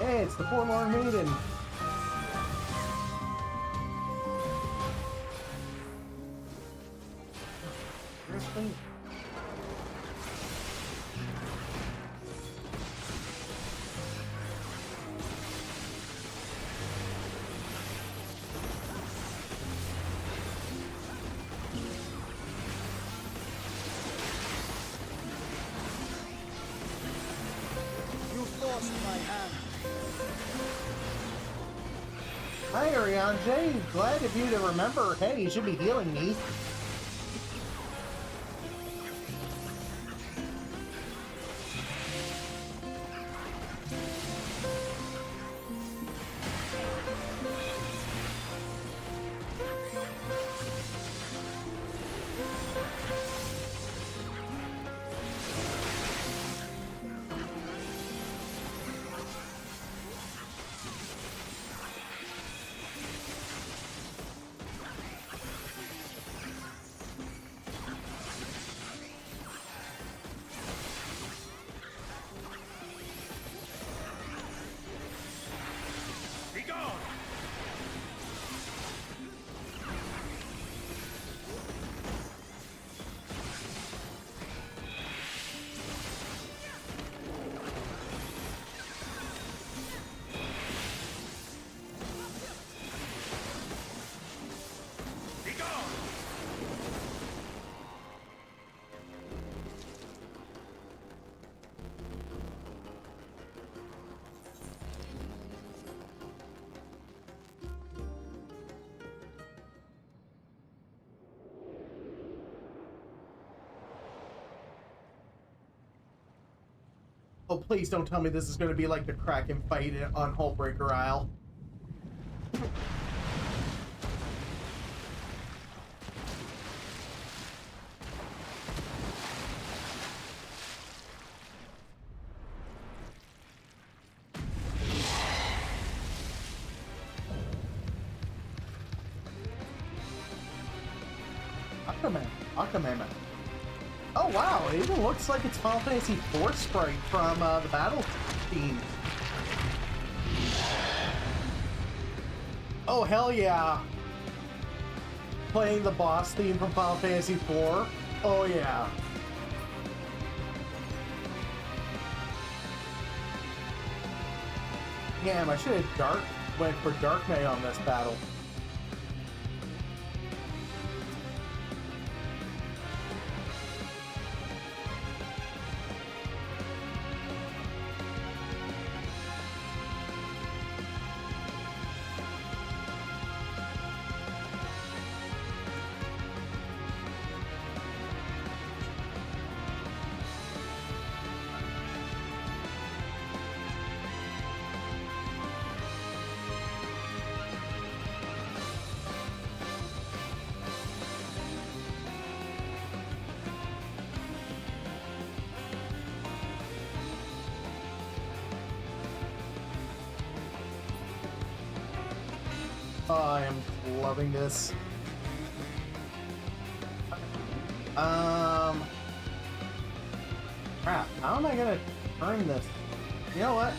Hey, it's the Forlorn Maiden. Seriously? You forced my hand. Hi, Ariane J. Glad of you to remember. Hey, you should be healing me. Oh, please don't tell me this is going to be like the Kraken fight on Hullbreaker Isle. Aquaman. Oh wow, it even looks like it's Final Fantasy IV sprite from the battle theme. Oh hell yeah. Playing the boss theme from Final Fantasy IV. Oh yeah. Damn, I should have went for Dark Knight on this battle. Oh, I am loving this. Crap, how am I gonna turn this? You know what?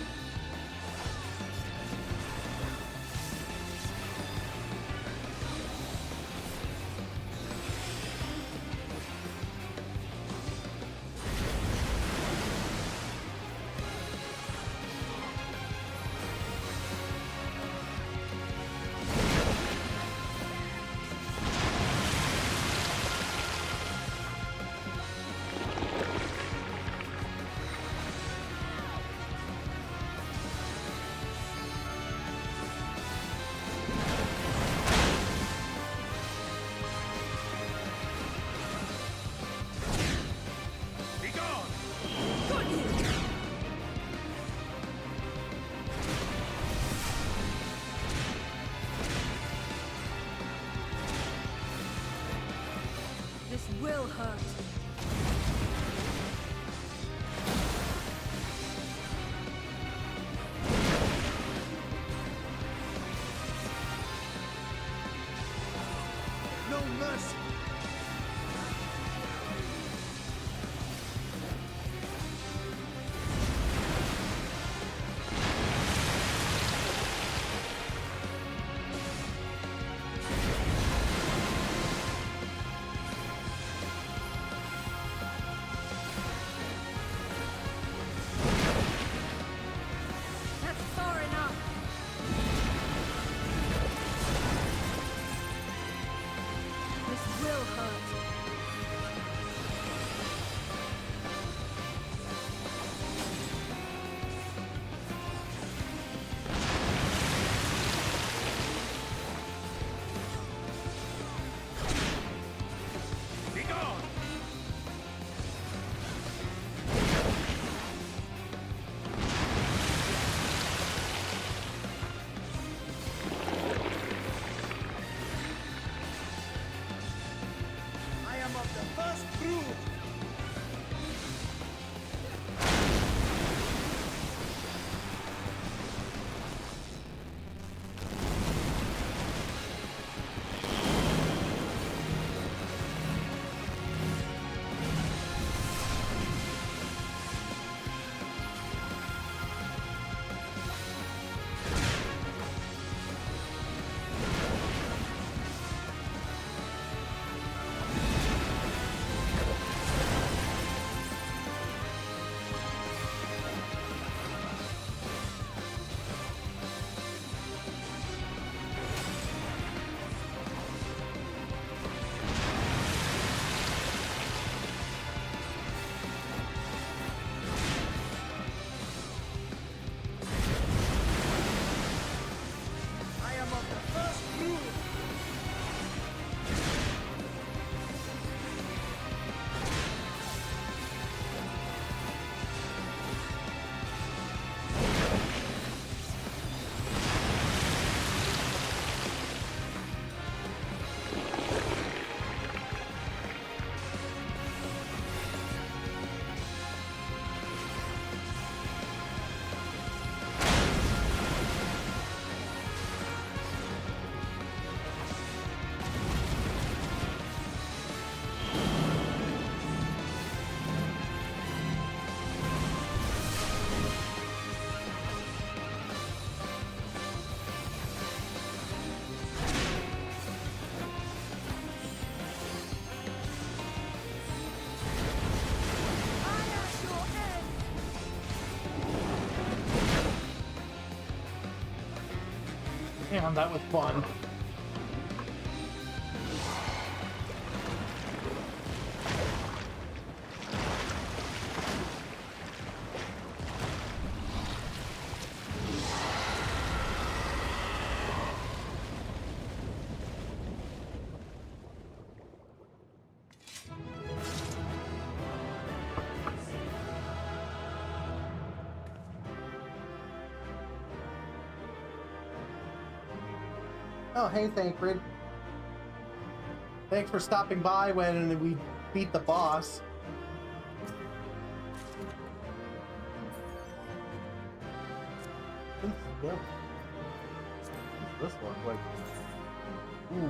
Will hurt. No mercy. Damn, that was fun. Oh, hey, Thancred. Thanks for stopping by when we beat the boss. Yeah. What's this one like? Ooh.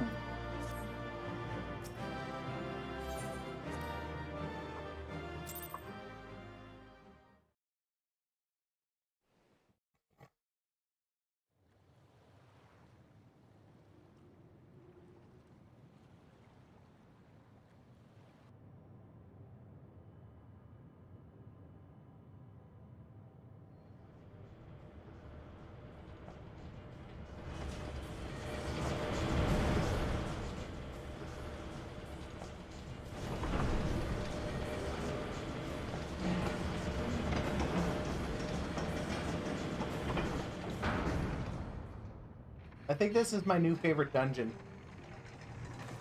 I think this is my new favorite dungeon.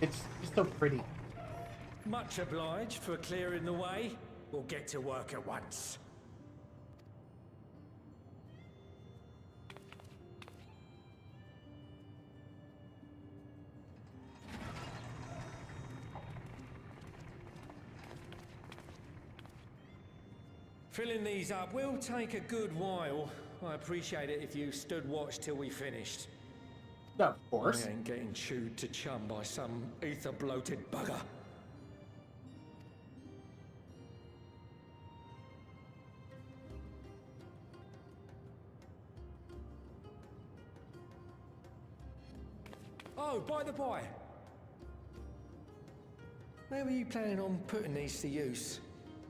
It's just so pretty. Much obliged for clearing the way. We'll get to work at once. Filling these up will take a good while. I appreciate it if you stood watch till we finished. Of course. I ain't getting chewed to chum by some ether-bloated bugger. Oh, by the by. Where were you planning on putting these to use?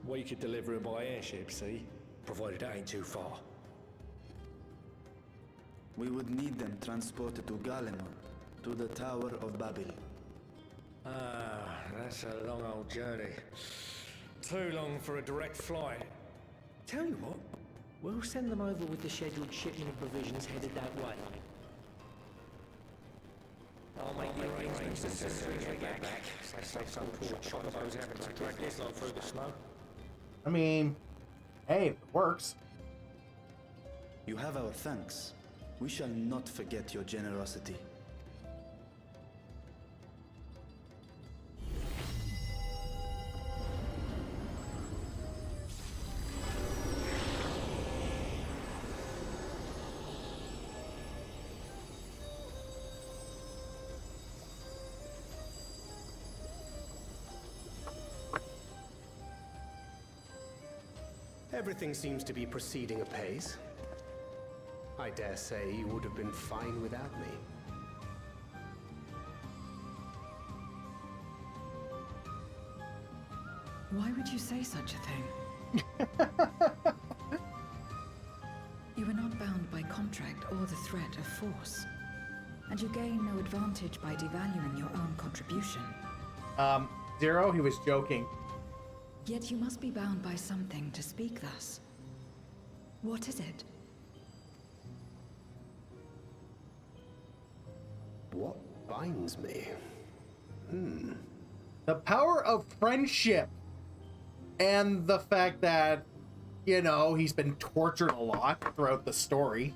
We could deliver them by airship, see? Provided it ain't too far. We would need them transported to Garlemald, to the Tower of Babel. Ah, that's a long old journey. Too long for a direct flight. Tell you what, we'll send them over with the scheduled shipping of provisions headed that way. I'll make the arrangements as soon as we get back. Say some poor chocobos having to drag this lot through the snow. I mean, hey, it works. You have our thanks. We shall not forget your generosity. Everything seems to be proceeding apace. I dare say you would have been fine without me. Why would you say such a thing? You are not bound by contract or the threat of force. And you gain no advantage by devaluing your own contribution. Zero, he was joking. Yet you must be bound by something to speak thus. What is it? What binds me? The power of friendship. And the fact that, you know, he's been tortured a lot throughout the story.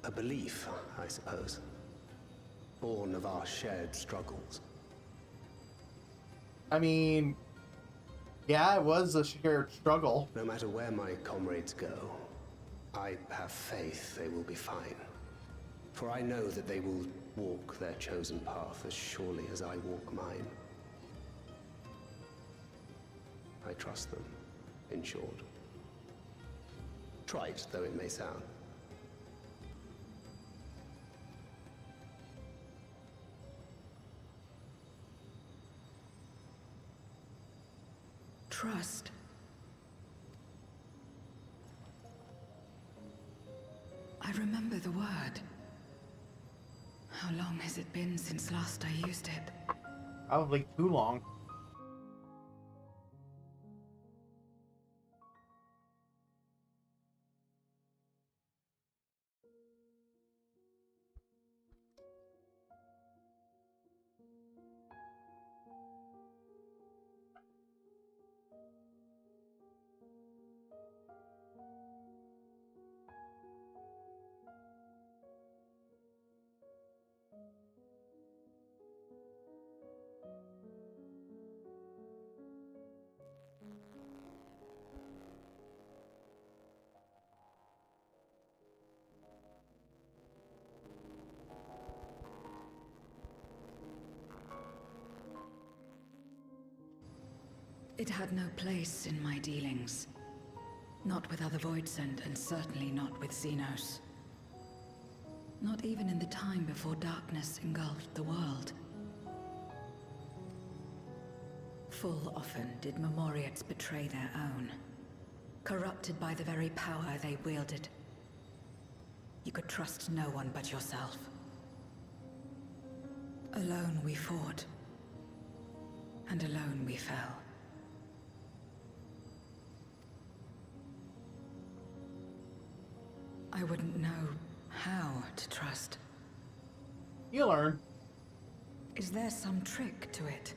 A belief, I suppose. Born of our shared struggles. I mean, yeah, it was a shared struggle. No matter where my comrades go, I have faith they will be fine. For I know that they will walk their chosen path as surely as I walk mine. I trust them, in short. Trite though it may sound. Trust. I remember the word. How long has it been since last I used it? Probably too long. It had no place in my dealings. Not with other Voidsent, and certainly not with Xenos. Not even in the time before darkness engulfed the world. Full often did Memoriates betray their own, corrupted by the very power they wielded. You could trust no one but yourself. Alone we fought, and alone we fell. I wouldn't know how to trust. You learn. Is there some trick to it?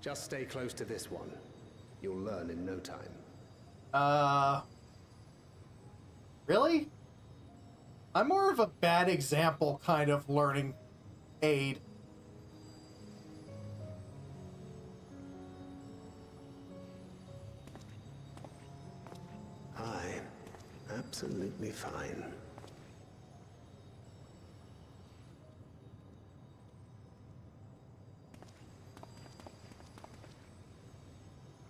Just stay close to this one. You'll learn in no time. Really? I'm more of a bad example kind of learning aid. Absolutely fine.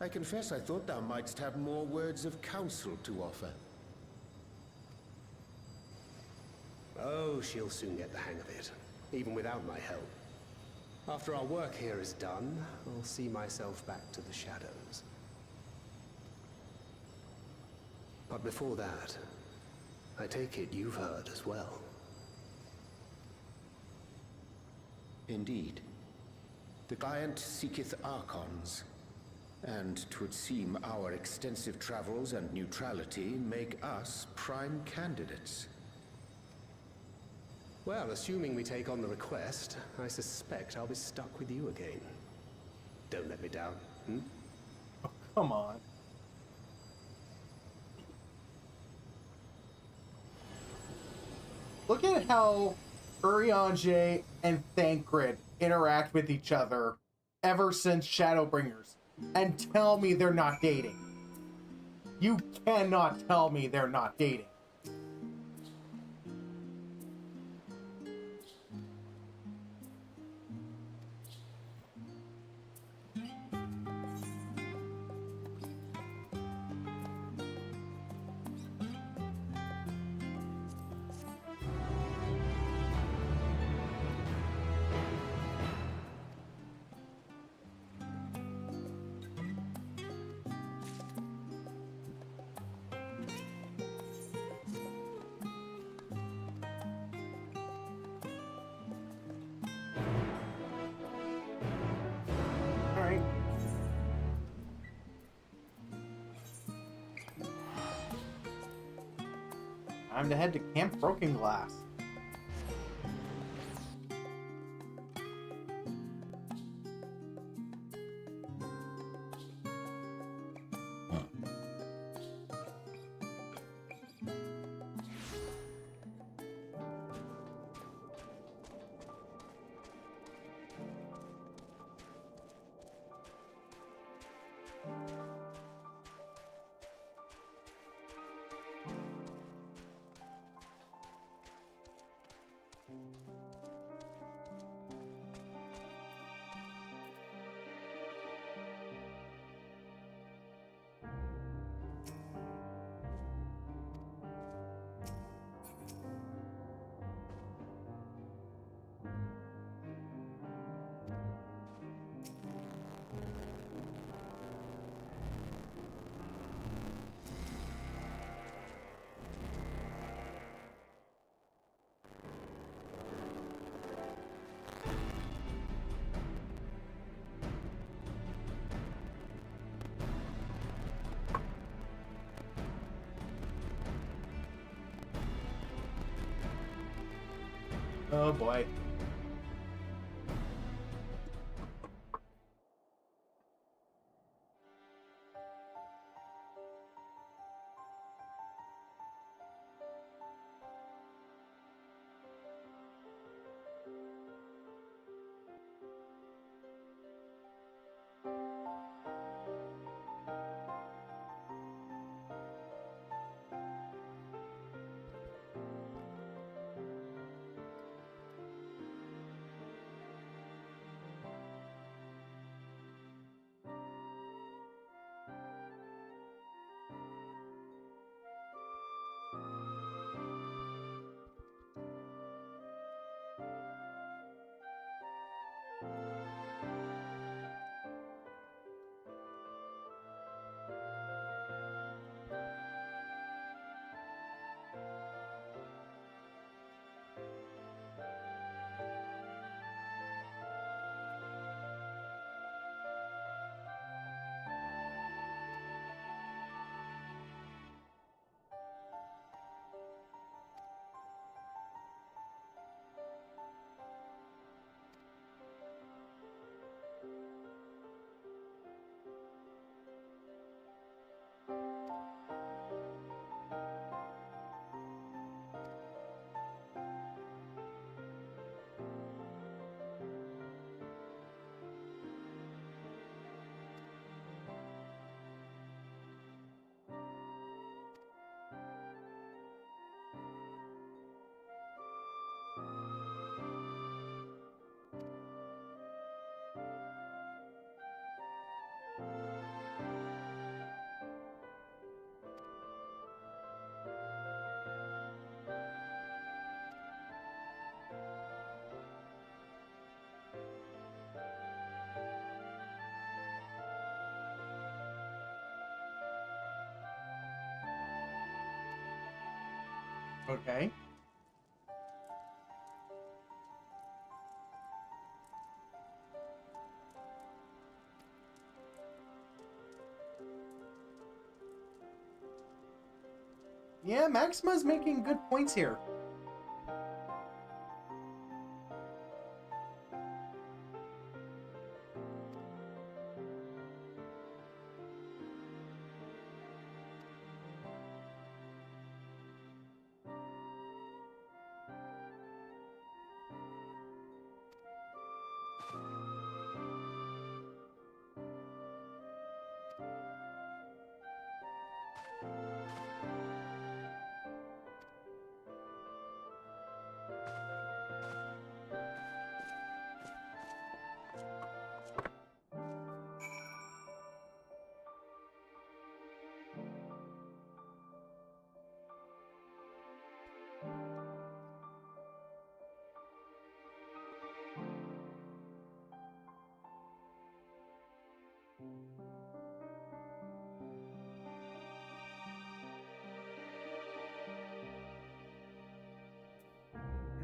I confess I thought thou mightst have more words of counsel to offer. Oh, she'll soon get the hang of it, even without my help. After our work here is done, I'll see myself back to the shadows. But before that, I take it you've heard as well. Indeed. The Giant seeketh Archons, and 'twould seem our extensive travels and neutrality make us prime candidates. Well, assuming we take on the request, I suspect I'll be stuck with you again. Don't let me down, hmm? Oh, come on. Look at how Urianger and Thancred interact with each other ever since Shadowbringers, and tell me they're not dating. You cannot tell me they're not dating. Time to head to Camp Broken Glass. Oh boy. Okay. Yeah, Maxima's making good points here.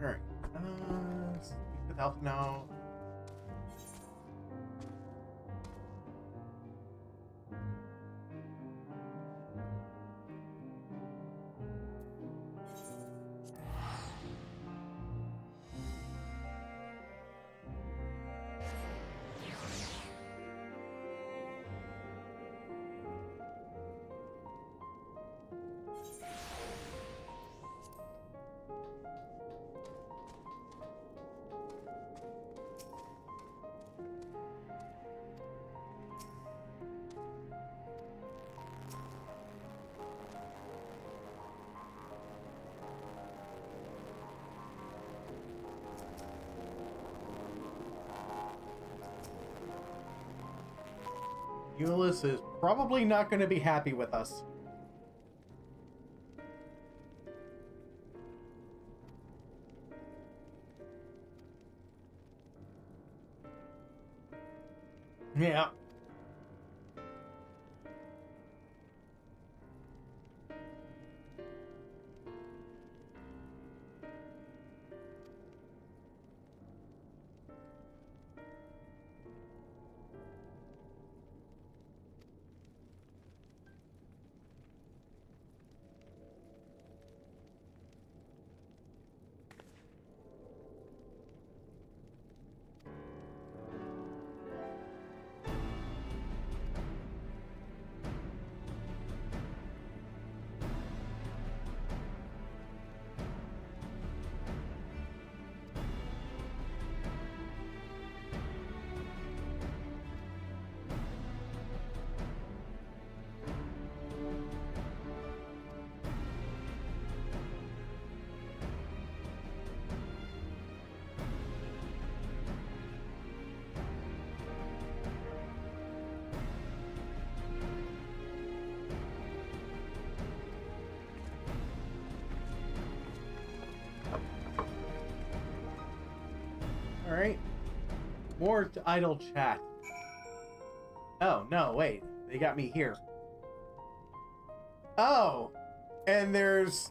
Alright. Speak with Elf now. Euless is probably not going to be happy with us. Yeah. Alright. More idle chat. Oh, no, wait. They got me here. Oh! And there's...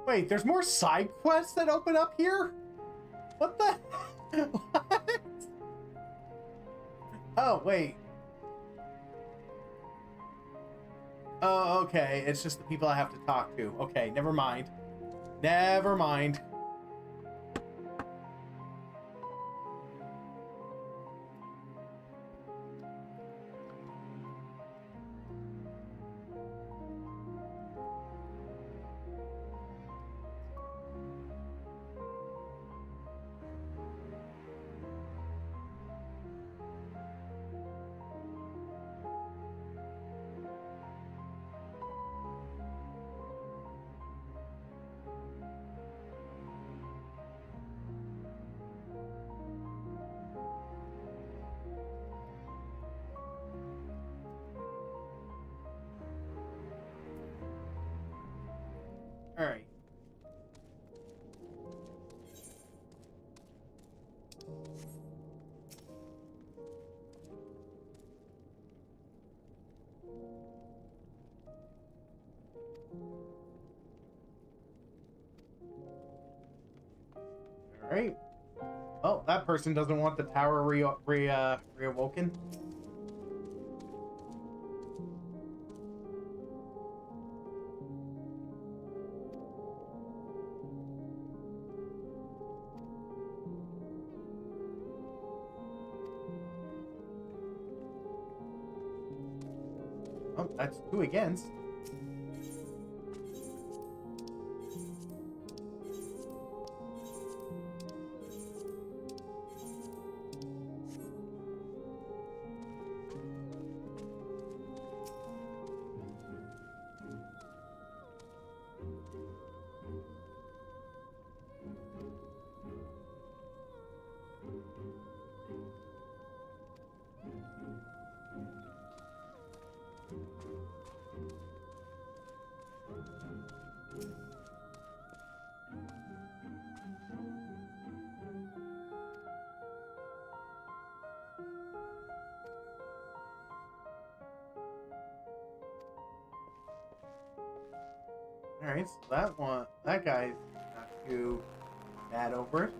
Wait, there's more side quests that open up here? What the... What? Oh, wait. Oh, okay. It's just the people I have to talk to. Okay, never mind. Never mind. All right. All right. Oh, that person doesn't want the tower reawoken. Oh, that's 2 against. Alright, so that guy's not too bad over it.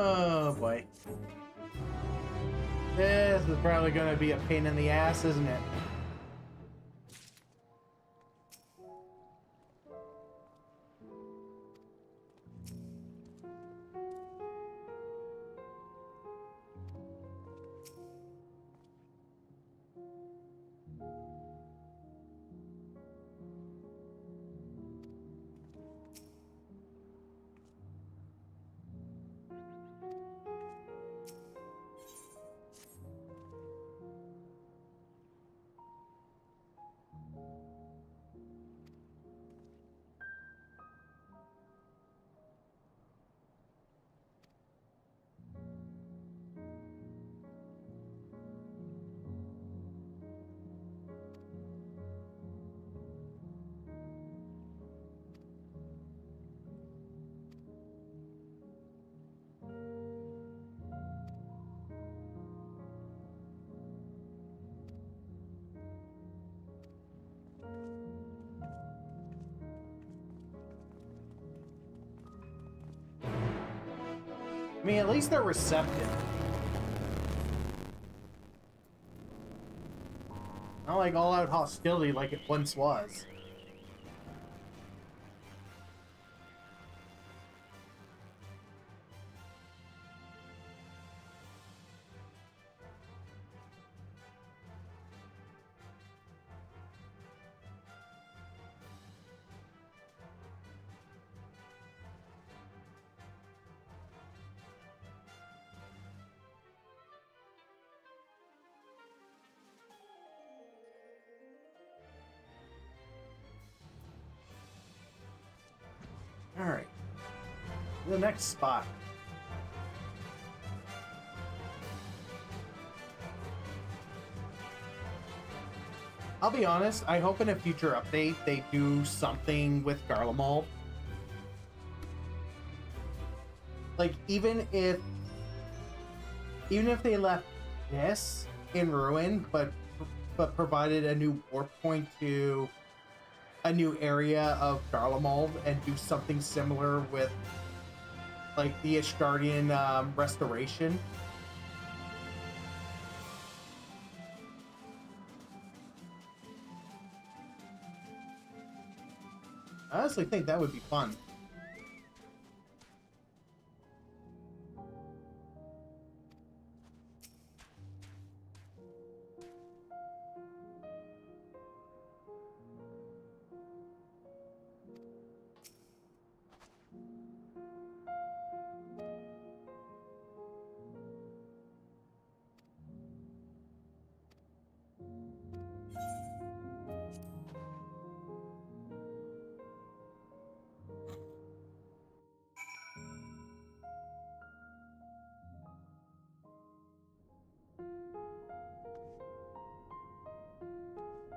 Oh boy. This is probably going to be a pain in the ass, isn't it? I mean, at least they're receptive. Not like all-out hostility like it once was. Alright. The next spot. I'll be honest, I hope in a future update they do something with Garlemald. Like, even if they left this in ruin, but provided a new warp point to a new area of Garlemald and do something similar with like the Ishgardian restoration. I honestly think that would be fun.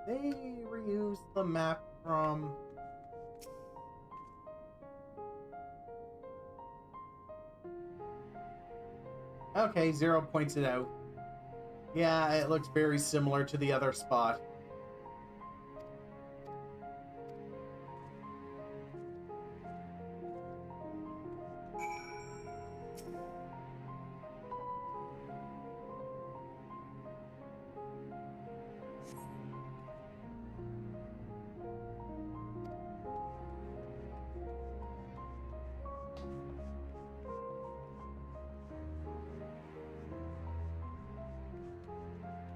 They reused the map from... Okay, Zero points it out. Yeah, it looks very similar to the other spot.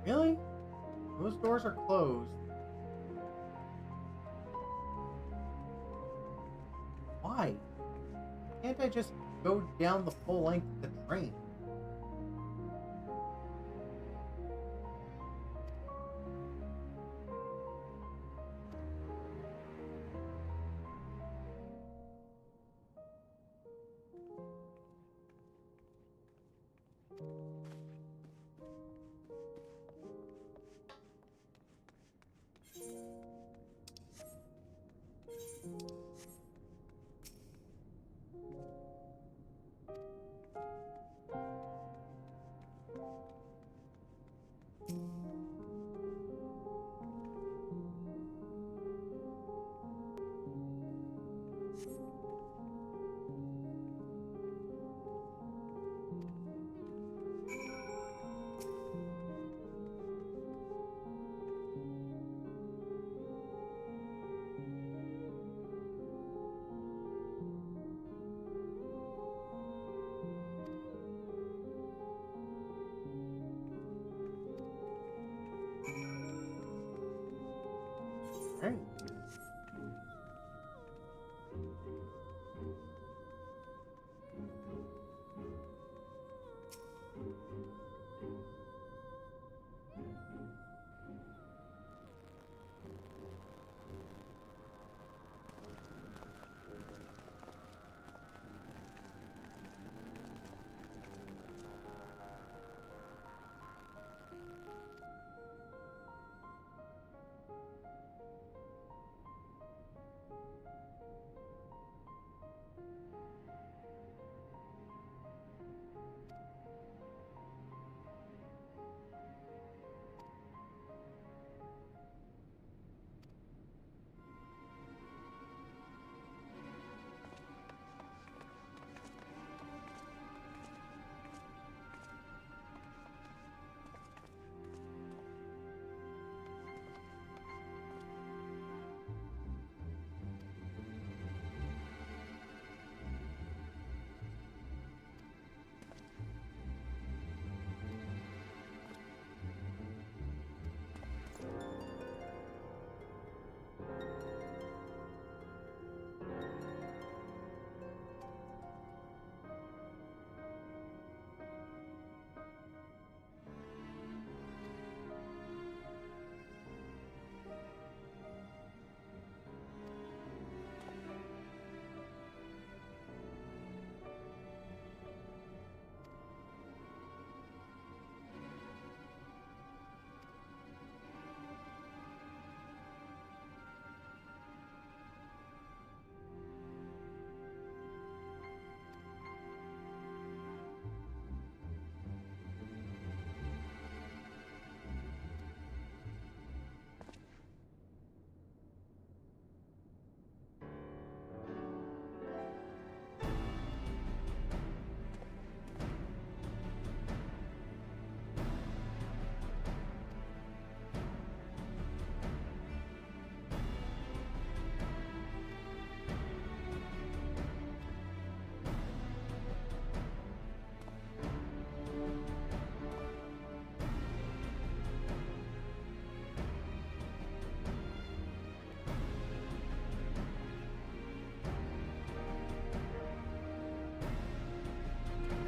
Really? Those doors are closed. Why? Can't I just go down the full length of the train? Right.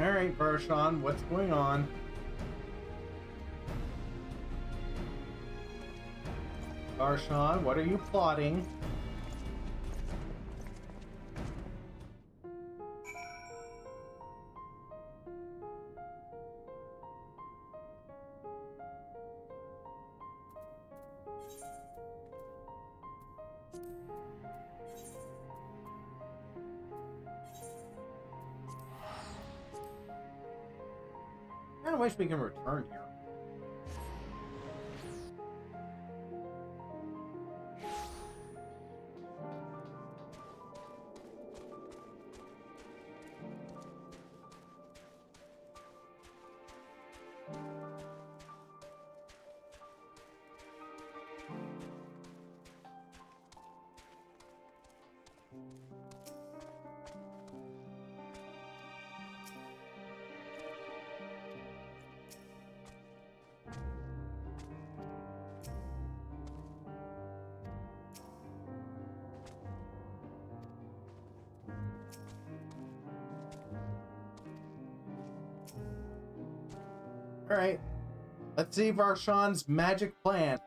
All right, Varshan, what's going on? Varshan, what are you plotting? I wish we can return here. All right, let's see Varshan's magic plan.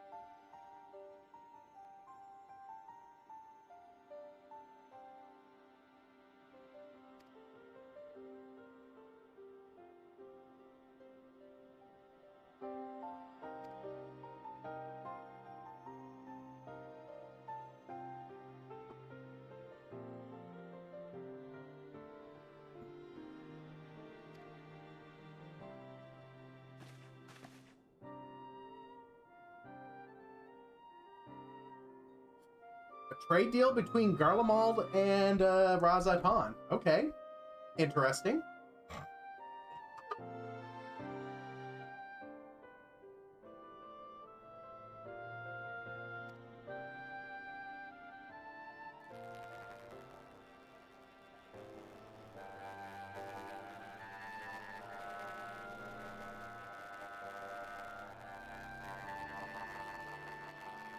A trade deal between Garlemald and Razaipan. Okay, interesting.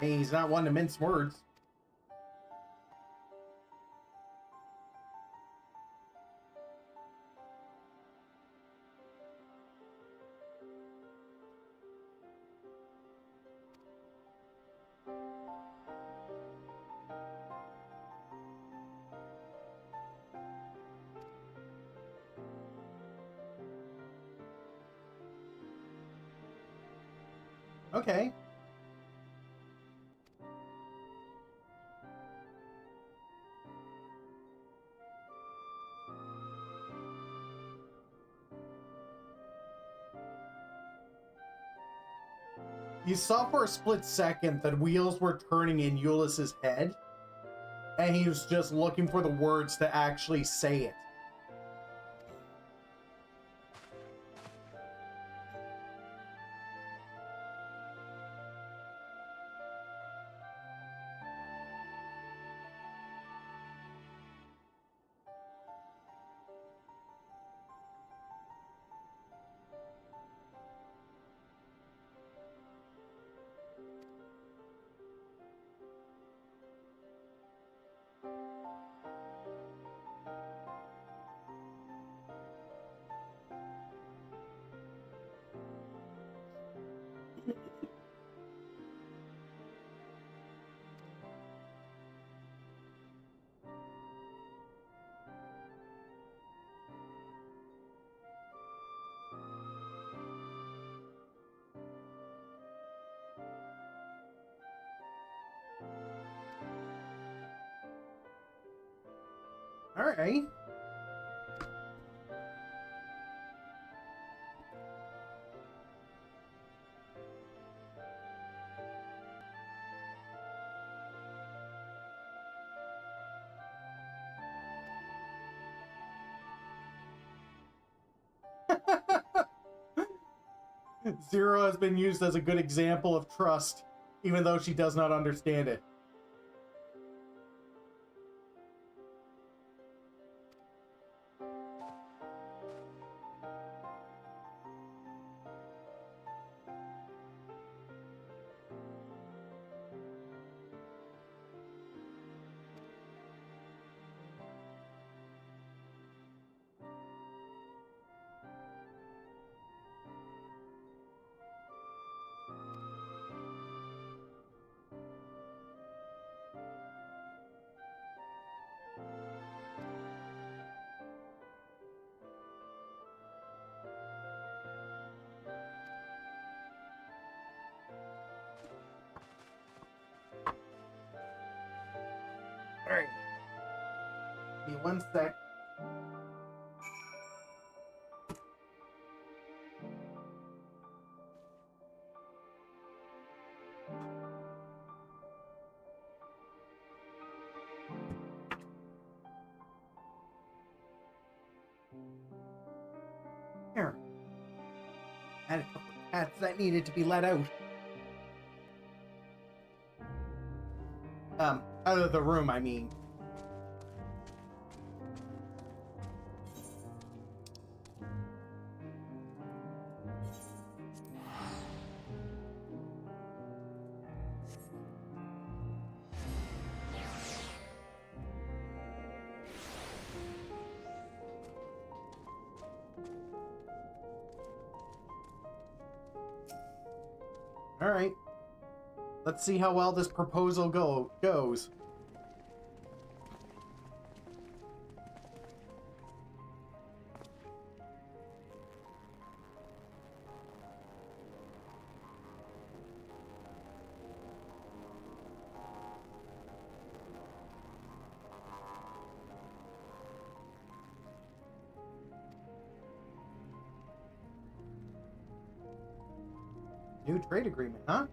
Hey, he's not one to mince words. Okay. You saw for a split second that wheels were turning in Eulis's head, and he was just looking for the words to actually say it. All right. Zero has been used as a good example of trust, even though she does not understand it. All right. Give me 1 sec. Here. I had a couple of cats that needed to be let out. Out of the room, I mean. All right. Let's see how well this proposal goes. New trade agreement, huh?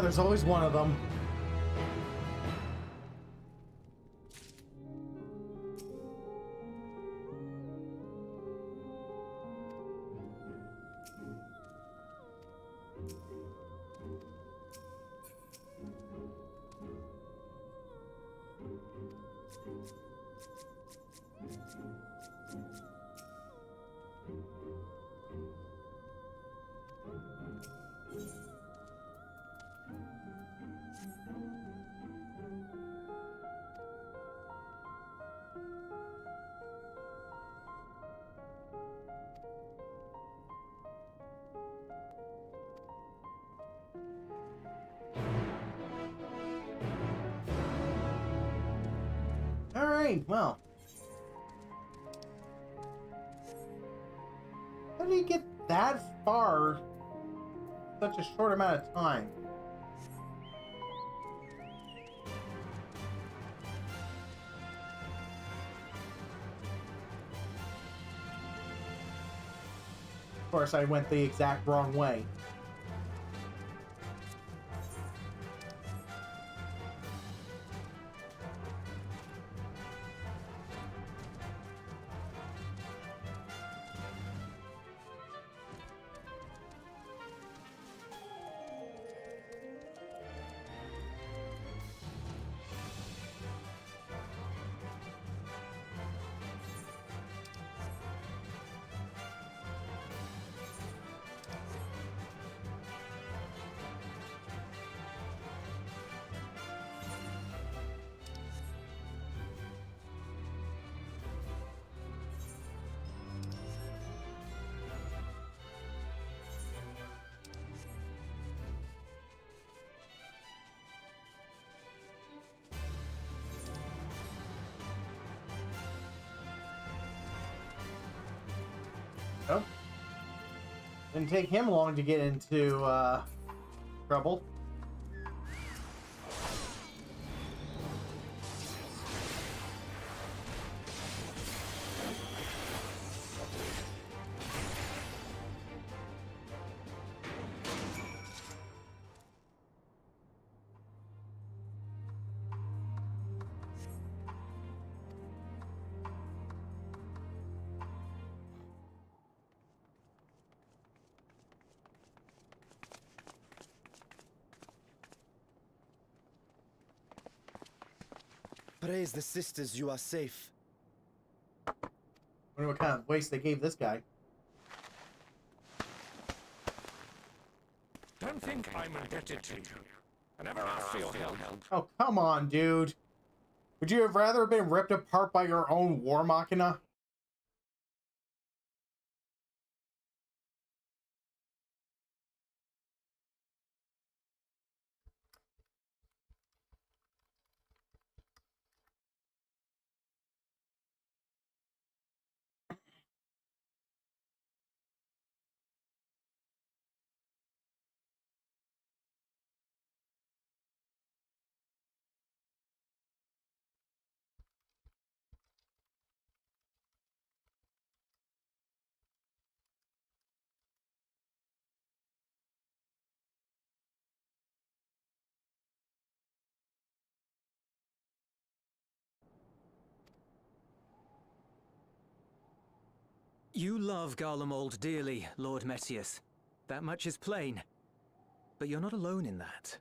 There's always one of them. Alright, well. How did he get that far in such a short amount of time? Of course, I went the exact wrong way. Oh. Didn't take him long to get into trouble. Praise the sisters, you are safe. Wonder what kind of waste they gave this guy. Don't think I'm indebted to you. I never asked for your help. Oh, come on, dude. Would you have rather been ripped apart by your own war machina? You love Garlemald dearly, Lord Metius. That much is plain. But you're not alone in that.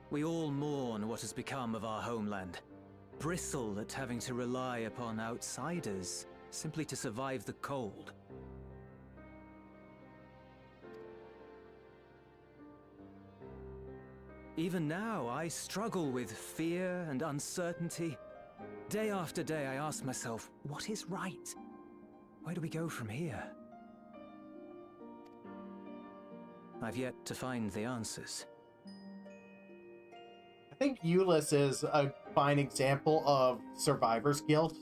We all mourn what has become of our homeland. Bristle at having to rely upon outsiders simply to survive the cold. Even now, I struggle with fear and uncertainty. Day after day, I ask myself, what is right? Where do we go from here? I've yet to find the answers. I think Euless is a fine example of survivor's guilt.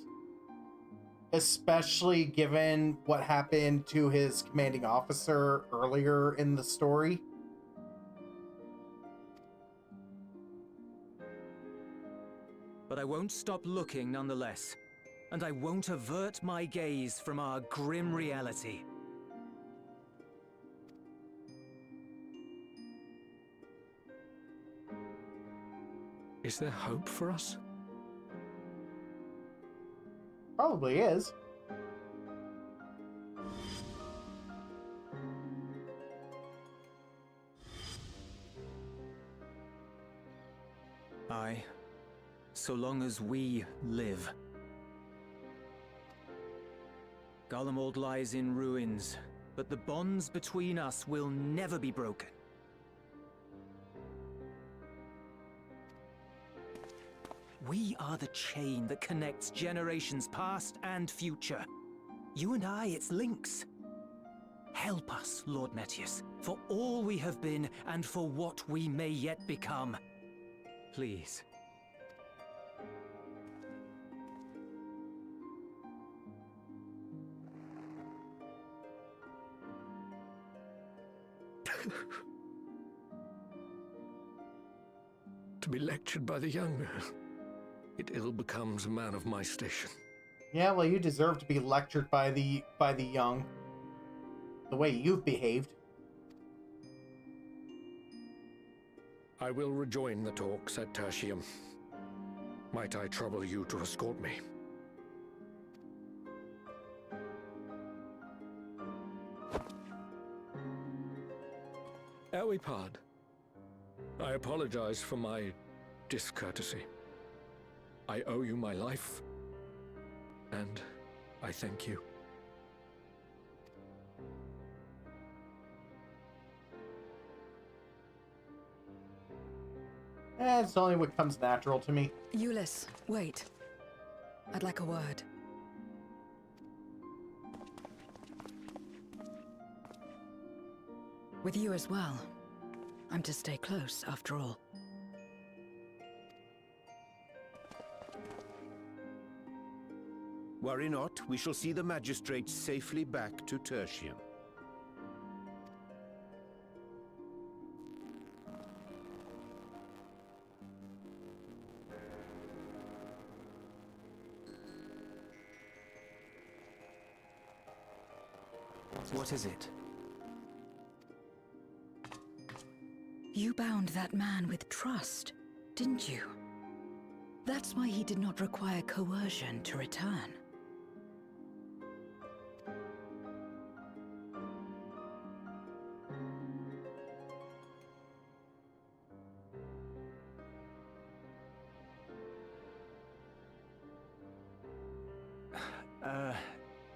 Especially given what happened to his commanding officer earlier in the story. But I won't stop looking nonetheless. And I won't avert my gaze from our grim reality. Is there hope for us? Probably is. Aye. So long as we live. Garlemald lies in ruins, but the bonds between us will never be broken. We are the chain that connects generations past and future. You and I, it's links. Help us, Lord Metius, for all we have been and for what we may yet become. Please. To be lectured by the young, it ill becomes a man of my station. Yeah, well, you deserve to be lectured by the young. The way you've behaved. I will rejoin the talks at Tertium. Might I trouble you to escort me? Ere we part, I apologize for my discourtesy. I owe you my life, and I thank you. It's only what comes natural to me. Euless, wait. I'd like a word. With you as well. I'm to stay close, after all. Worry not, we shall see the magistrate safely back to Tertium. What is it? You bound that man with trust, didn't you? That's why he did not require coercion to return.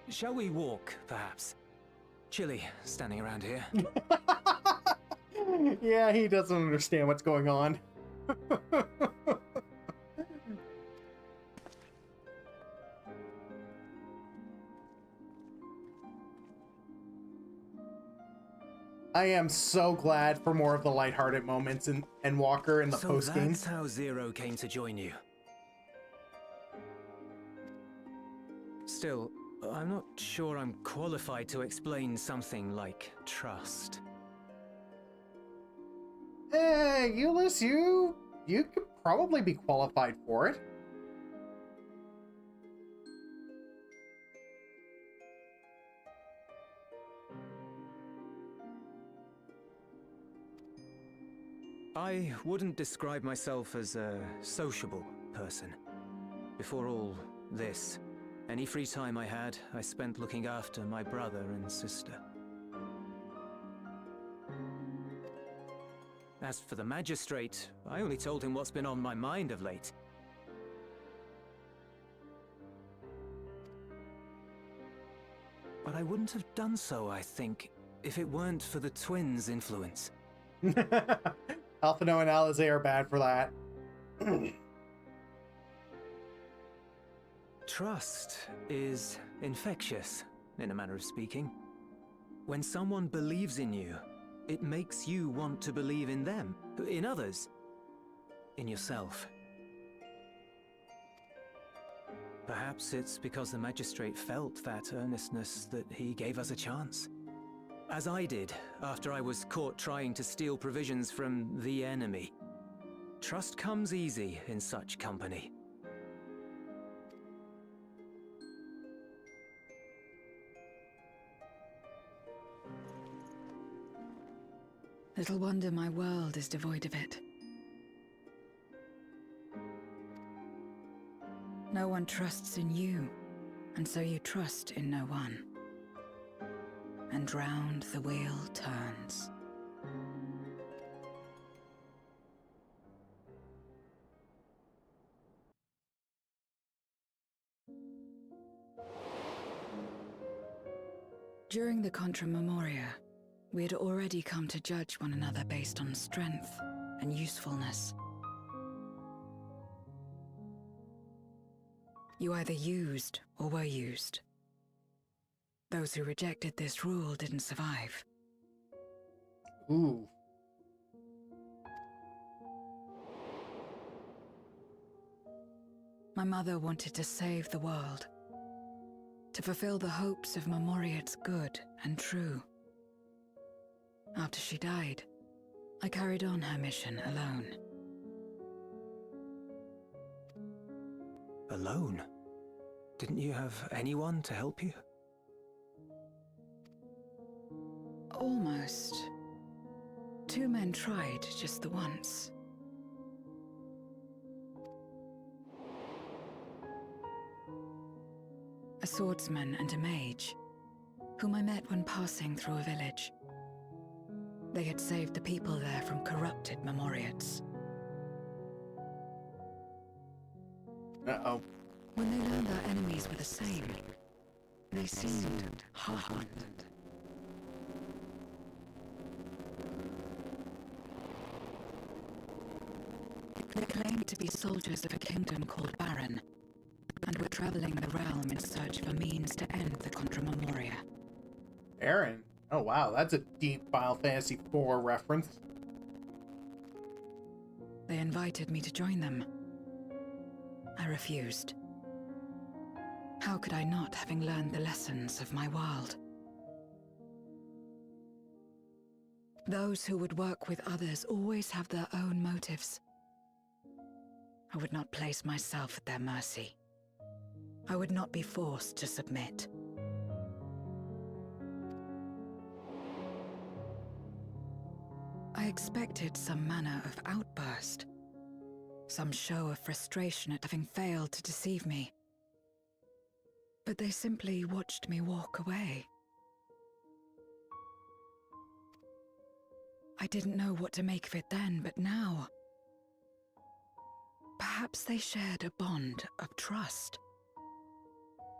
Shall we walk, perhaps? Chilly, standing around here. Yeah, he doesn't understand what's going on. I am so glad for more of the lighthearted moments in Endwalker in the postgame. So that's how Zero came to join you. Still, I'm not sure I'm qualified to explain something like trust. Euless, you could probably be qualified for it. I wouldn't describe myself as a sociable person. Before all this, any free time I had, I spent looking after my brother and sister. As for the magistrate, I only told him what's been on my mind of late. But I wouldn't have done so, I think, if it weren't for the twins' influence. Alphino and Alize are bad for that. Trust is infectious, in a manner of speaking. When someone believes in you, it makes you want to believe in them, in others, in yourself. Perhaps it's because the magistrate felt that earnestness that he gave us a chance. As I did, after I was caught trying to steal provisions from the enemy. Trust comes easy in such company. Little wonder my world is devoid of it. No one trusts in you, and so you trust in no one. And round the wheel turns. During the Contra Memoria, we had already come to judge one another based on strength and usefulness. You either used or were used. Those who rejected this rule didn't survive. Ooh. My mother wanted to save the world, to fulfill the hopes of Memoria's good and true. After she died, I carried on her mission alone. Alone? Didn't you have anyone to help you? Almost. 2 men tried just the once. A swordsman and a mage, whom I met when passing through a village. They had saved the people there from corrupted Memoriates. Uh-oh. When they learned our enemies were the same, they seemed heartened. They claimed to be soldiers of a kingdom called Baron, and were traveling the realm in search of a means to end the Contra Memoria. Aaron? Oh wow, that's a deep Final Fantasy IV reference. They invited me to join them. I refused. How could I not, having learned the lessons of my world? Those who would work with others always have their own motives. I would not place myself at their mercy. I would not be forced to submit. I expected some manner of outburst, some show of frustration at having failed to deceive me. But they simply watched me walk away. I didn't know what to make of it then, but now... Perhaps they shared a bond of trust.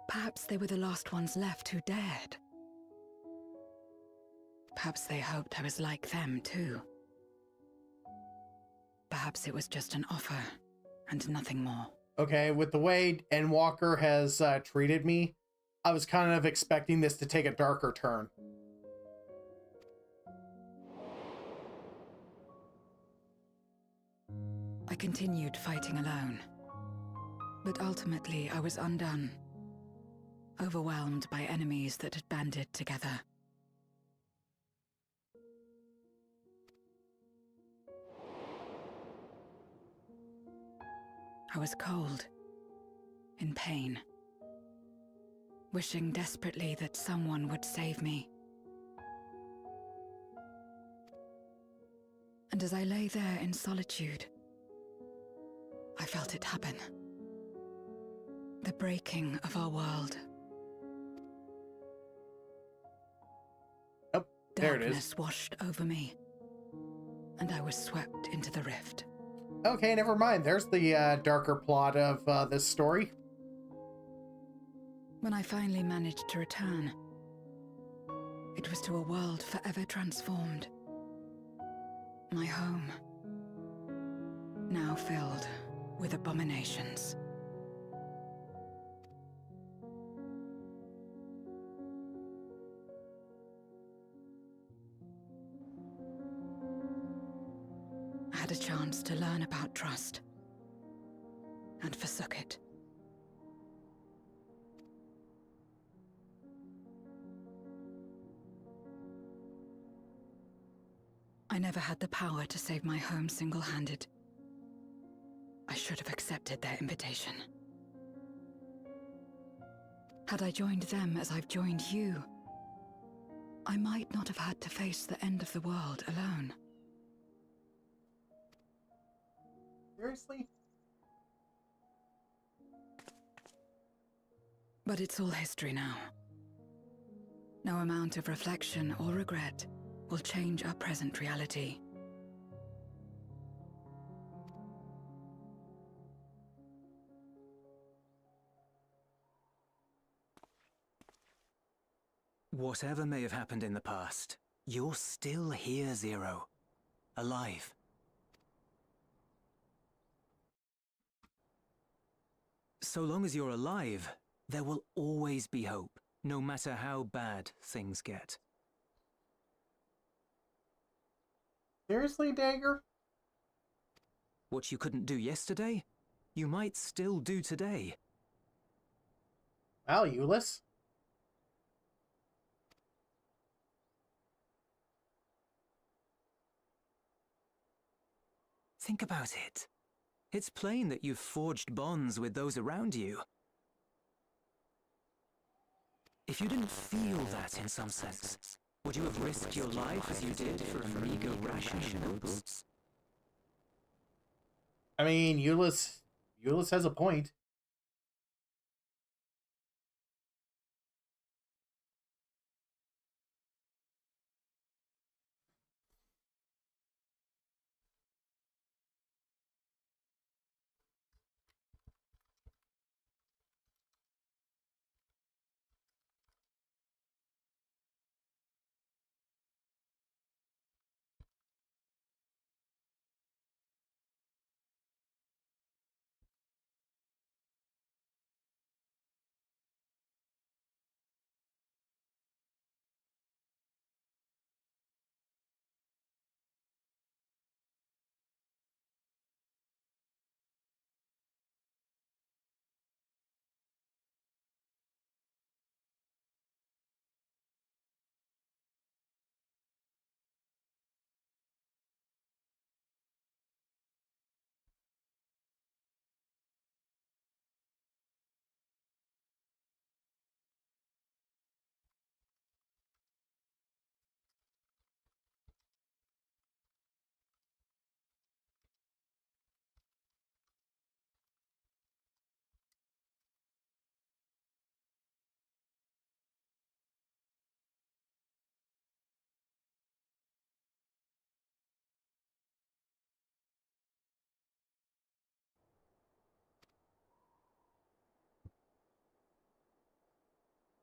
Perhaps they were the last ones left who dared. Perhaps they hoped I was like them, too. Perhaps it was just an offer, and nothing more. Okay, with the way Endwalker has treated me, I was kind of expecting this to take a darker turn. I continued fighting alone. But ultimately, I was undone. Overwhelmed by enemies that had banded together. I was cold, in pain, wishing desperately that someone would save me. And as I lay there in solitude, I felt it happen. The breaking of our world. Oh, there it is. Darkness washed over me, and I was swept into the rift. Okay, never mind. There's the darker plot of this story. When I finally managed to return, it was to a world forever transformed. My home, now filled with abominations. I had a chance to learn about trust, and forsook it. I never had the power to save my home single-handed. I should have accepted their invitation. Had I joined them as I've joined you, I might not have had to face the end of the world alone. Seriously? But it's all history now. No amount of reflection or regret will change our present reality. Whatever may have happened in the past, you're still here, Zero. Alive. So long as you're alive, there will always be hope, no matter how bad things get. Seriously, Dagger? What you couldn't do yesterday, you might still do today. Wow, Euless. Think about it. It's plain that you've forged bonds with those around you. If you didn't feel that in some sense, would you have risked your life as you did for a meager ration of notes? I mean, Euless has a point.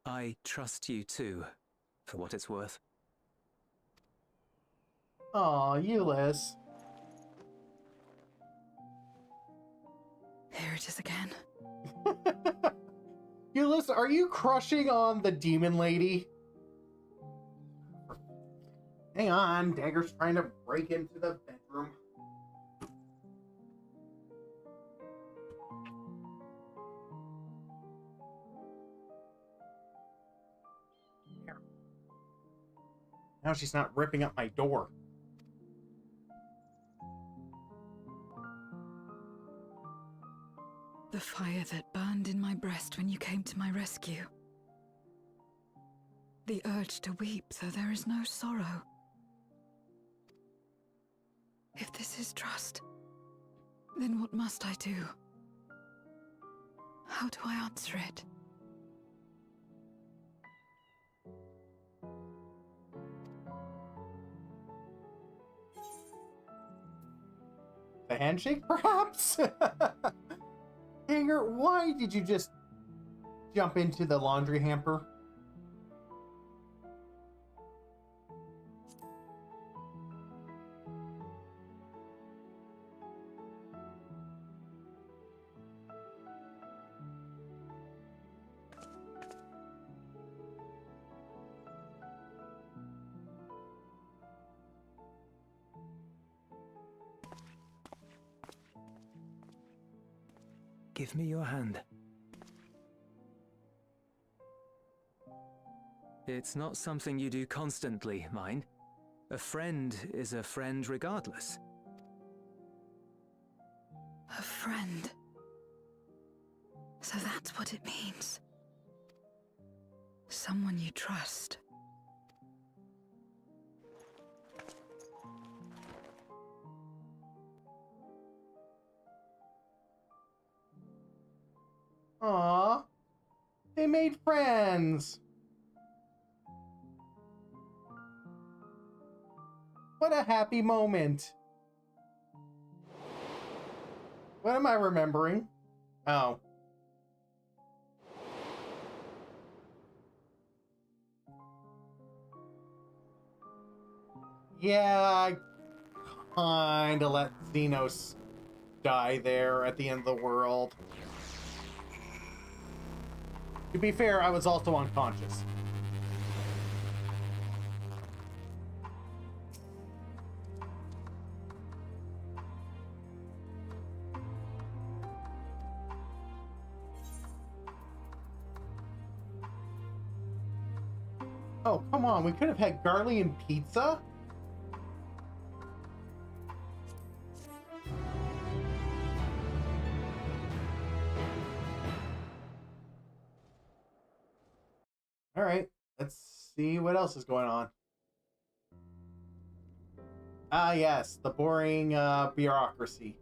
I trust you too, for what it's worth. Aw, Euless. Here it is again. Euless, are you crushing on the demon lady? Hang on, Dagger's trying to break into the bedroom. Now she's not ripping up my door. The fire that burned in my breast when you came to my rescue. The urge to weep though there is no sorrow. If this is trust, then what must I do? How do I answer it? The handshake, perhaps? Hanger, why did you just jump into the laundry hamper? Give me your hand. It's not something you do constantly, mind. A friend is a friend regardless. A friend. So that's what it means. Someone you trust. Aww. They made friends! What a happy moment. What am I remembering? Oh. Yeah, I kinda let Xenos die there at the end of the world. To be fair, I was also unconscious. Oh, come on, we could have had Garlian pizza? Alright, let's see what else is going on. Ah, yes, the boring bureaucracy.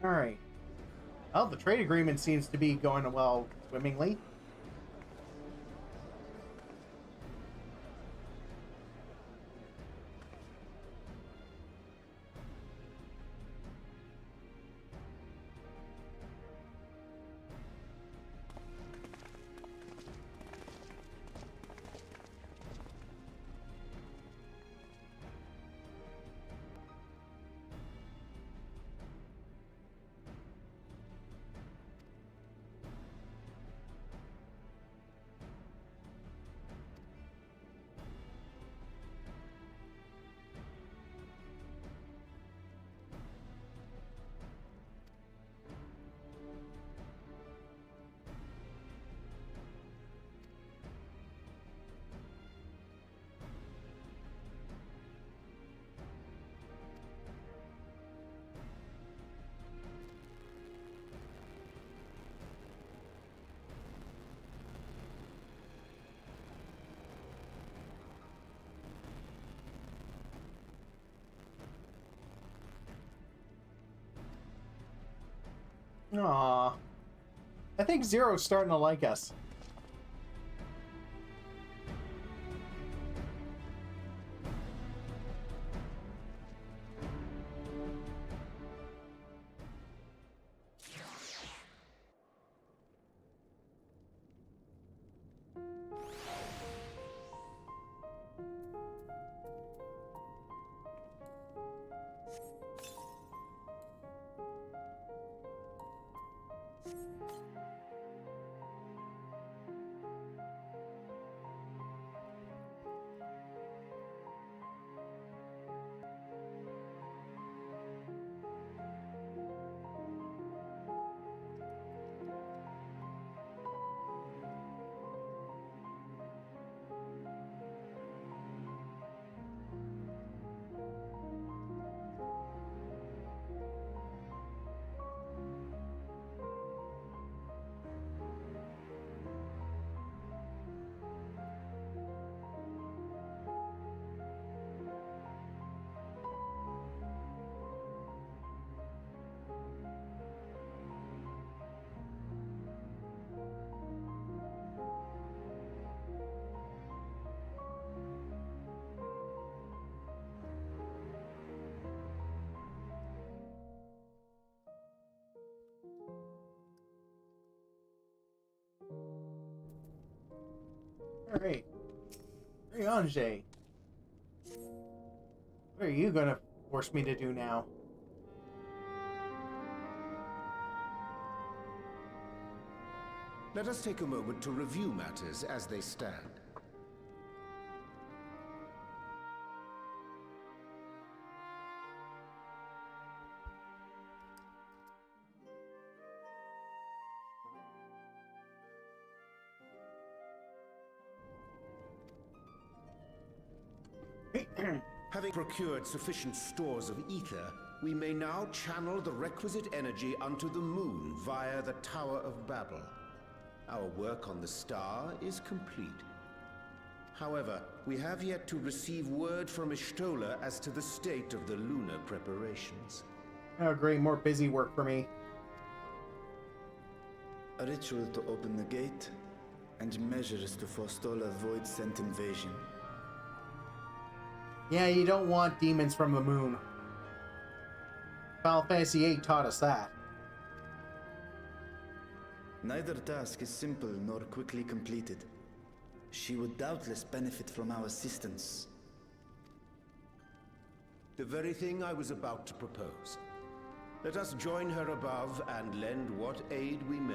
Alright. Well, the trade agreement seems to be going well swimmingly. Aw. I think Zero's starting to like us. Alright. Riange. What are you gonna force me to do now? Let us take a moment to review matters as they stand. Having procured sufficient stores of ether, we may now channel the requisite energy unto the moon via the Tower of Babel. Our work on the star is complete. However, we have yet to receive word from Ishtola as to the state of the lunar preparations. Oh great, more busy work for me. A ritual to open the gate, and measures to forestall a void-sent invasion. Yeah, you don't want demons from the moon. Final Fantasy VIII taught us that. Neither task is simple nor quickly completed. She would doubtless benefit from our assistance. The very thing I was about to propose. Let us join her above and lend what aid we may.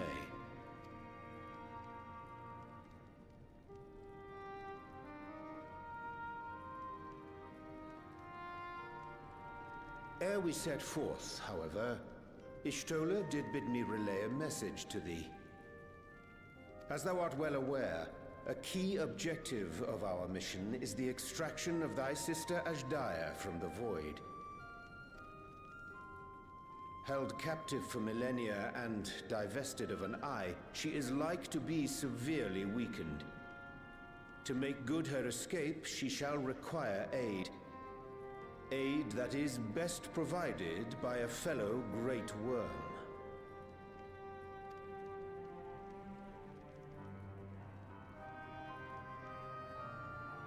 Ere we set forth, however, Ishtola did bid me relay a message to thee. As thou art well aware, a key objective of our mission is the extraction of thy sister Ashdaya from the Void. Held captive for millennia and divested of an eye, she is like to be severely weakened. To make good her escape, she shall require aid. Aid that is best provided by a fellow Great Worm.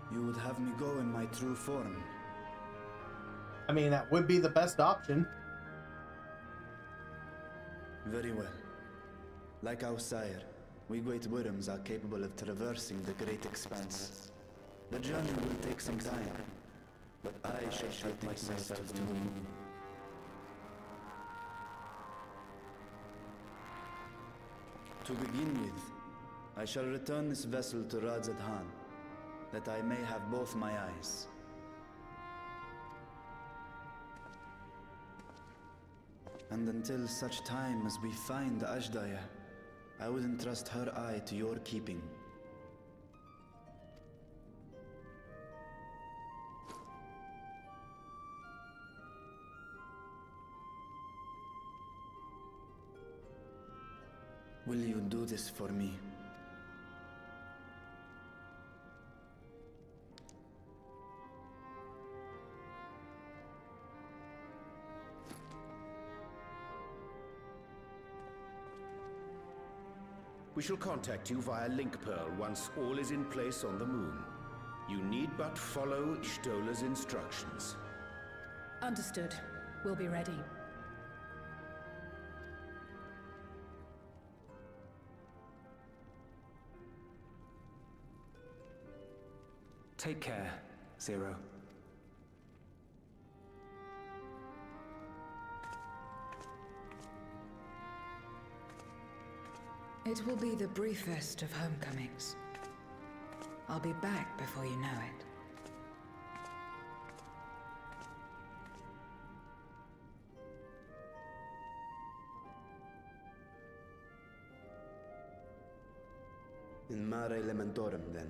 You would have me go in my true form. I mean, that would be the best option. Very well. Like our sire, we Great Worms are capable of traversing the great expanse. The journey will take some time, but I shall take myself to the moon. To begin with, I shall return this vessel to Radzadhan, that I may have both my eyes. And until such time as we find Ashdaya, I would entrust her eye to your keeping. Will you do this for me? We shall contact you via Link Pearl once all is in place on the moon. You need but follow Stola's instructions. Understood. We'll be ready. Take care, Zero. It will be the briefest of homecomings. I'll be back before you know it. In mare elementorum, then.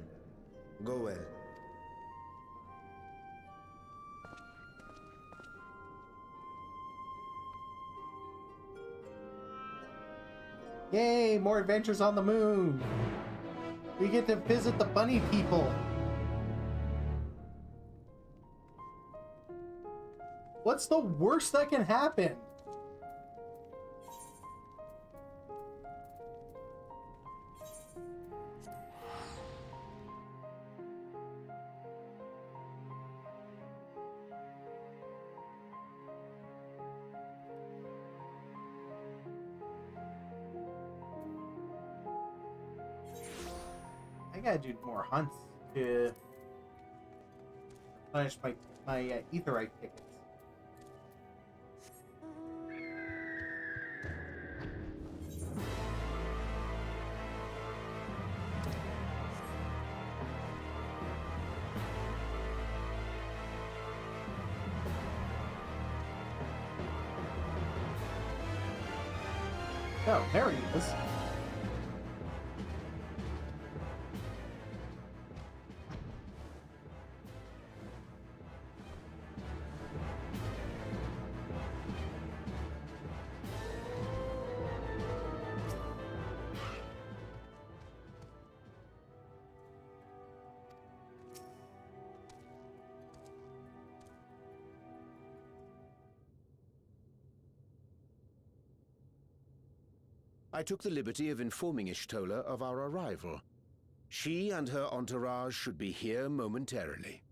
Go well. Yay, more adventures on the moon. We get to visit the bunny people. What's the worst that can happen? I gotta do more hunts to replenish my etherite tickets. Oh, there he is. I took the liberty of informing Ishtola of our arrival. She and her entourage should be here momentarily.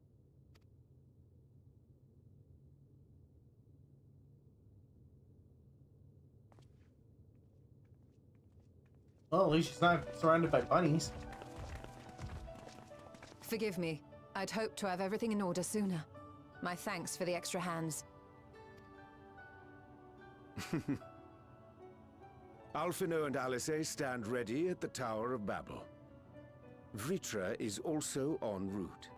Well, at least she's not surrounded by bunnies. Forgive me. I'd hoped to have everything in order sooner. My thanks for the extra hands. Alphino and Alice stand ready at the Tower of Babel. Vritra is also en route.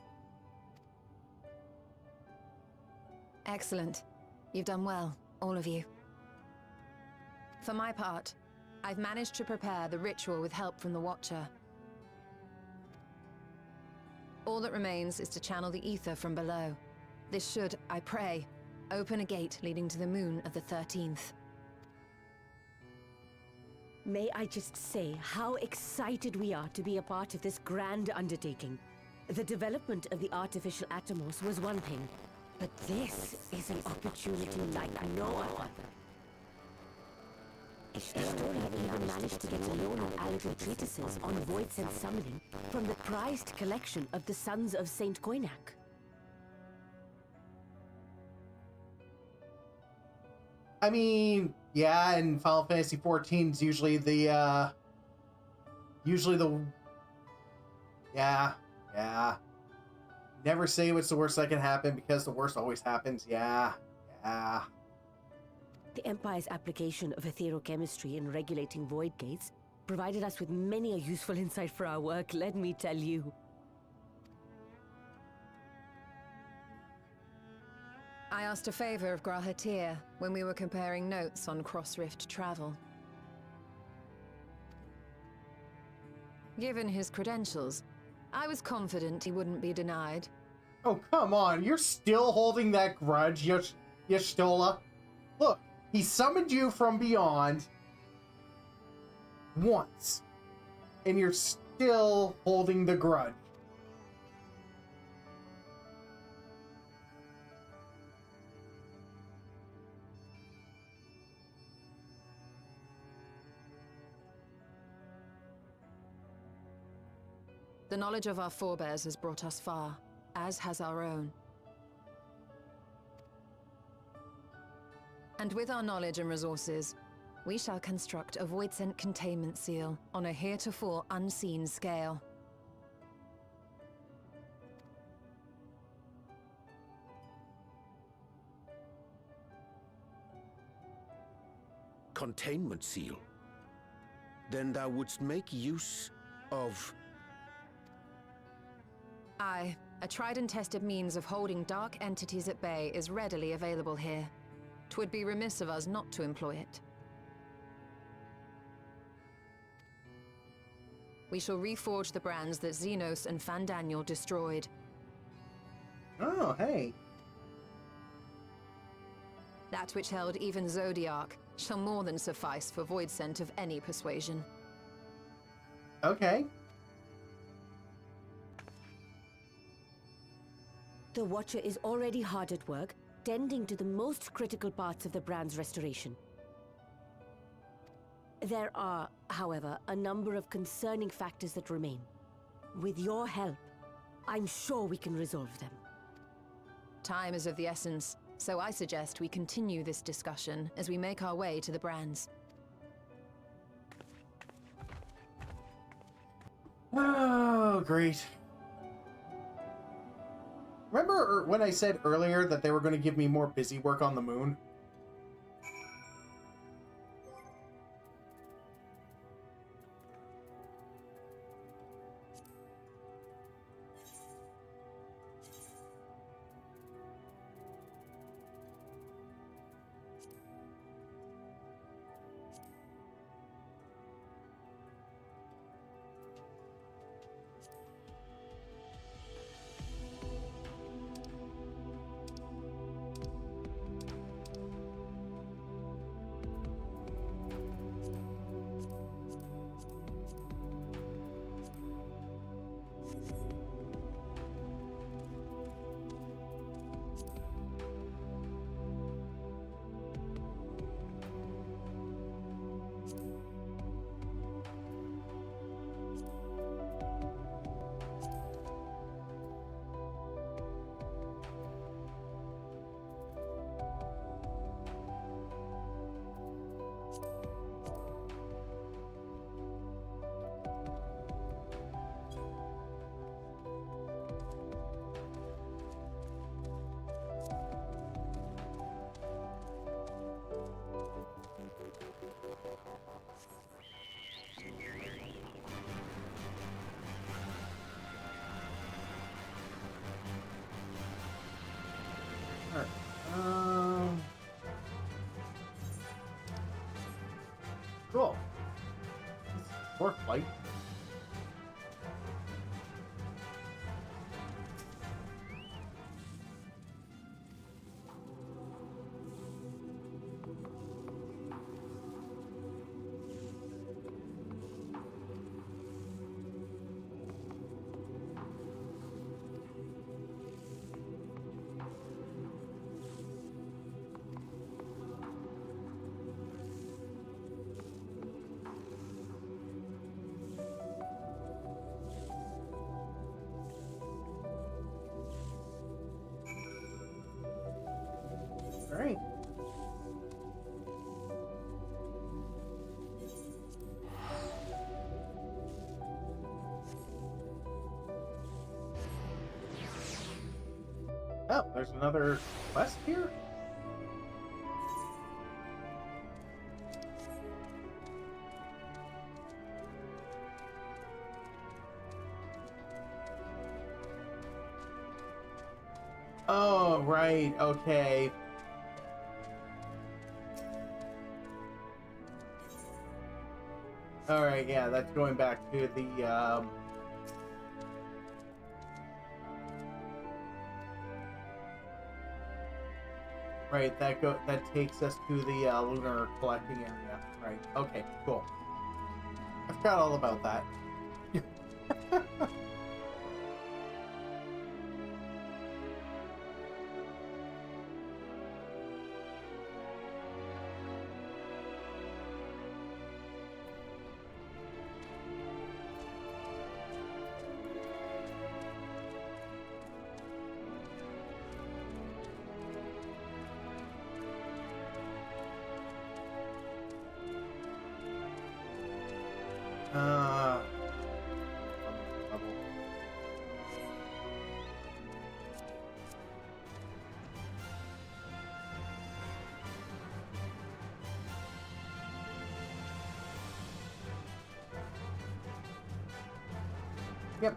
Excellent. You've done well, all of you. For my part, I've managed to prepare the ritual with help from the Watcher. All that remains is to channel the ether from below. This should, I pray, open a gate leading to the moon of the 13th. May I just say how excited we are to be a part of this grand undertaking. The development of the artificial Atomos was one thing, but this is an opportunity like no other. Ishtola even managed to get a loan of Aldrin treatises on void sense summoning from the prized collection of the Sons of Saint Koinak. I mean, yeah, in Final Fantasy XIV is usually the yeah. Never say what's the worst that can happen because the worst always happens. Yeah. The Empire's application of etherochemistry in regulating void gates provided us with many a useful insight for our work, let me tell you. I asked a favor of Grahatir when we were comparing notes on cross-rift travel. Given his credentials, I was confident he wouldn't be denied. Oh, come on. You're still holding that grudge, Y'shtola. Look, he summoned you from beyond once, and you're still holding the grudge. The knowledge of our forebears has brought us far, as has our own. And with our knowledge and resources, we shall construct a Voidsent containment seal on a heretofore unseen scale. Containment seal? Then thou wouldst make use of... Aye, a tried and tested means of holding dark entities at bay is readily available here. 'Twould be remiss of us not to employ it. We shall reforge the brands that Xenos and Fandaniel destroyed. Oh, hey. That which held even Zodiac shall more than suffice for Voidsent of any persuasion. Okay. The Watcher is already hard at work, tending to the most critical parts of the brand's restoration. There are, however, a number of concerning factors that remain. With your help, I'm sure we can resolve them. Time is of the essence, so I suggest we continue this discussion as we make our way to the brands. Oh, great. Remember when I said earlier that they were going to give me more busy work on the moon? Cool. Work light. Great. Oh, there's another quest here? Oh, right, okay. Alright, yeah, that's going back to the, Right, that takes us to the, lunar collecting area. Right, okay, cool. I forgot all about that. Yep.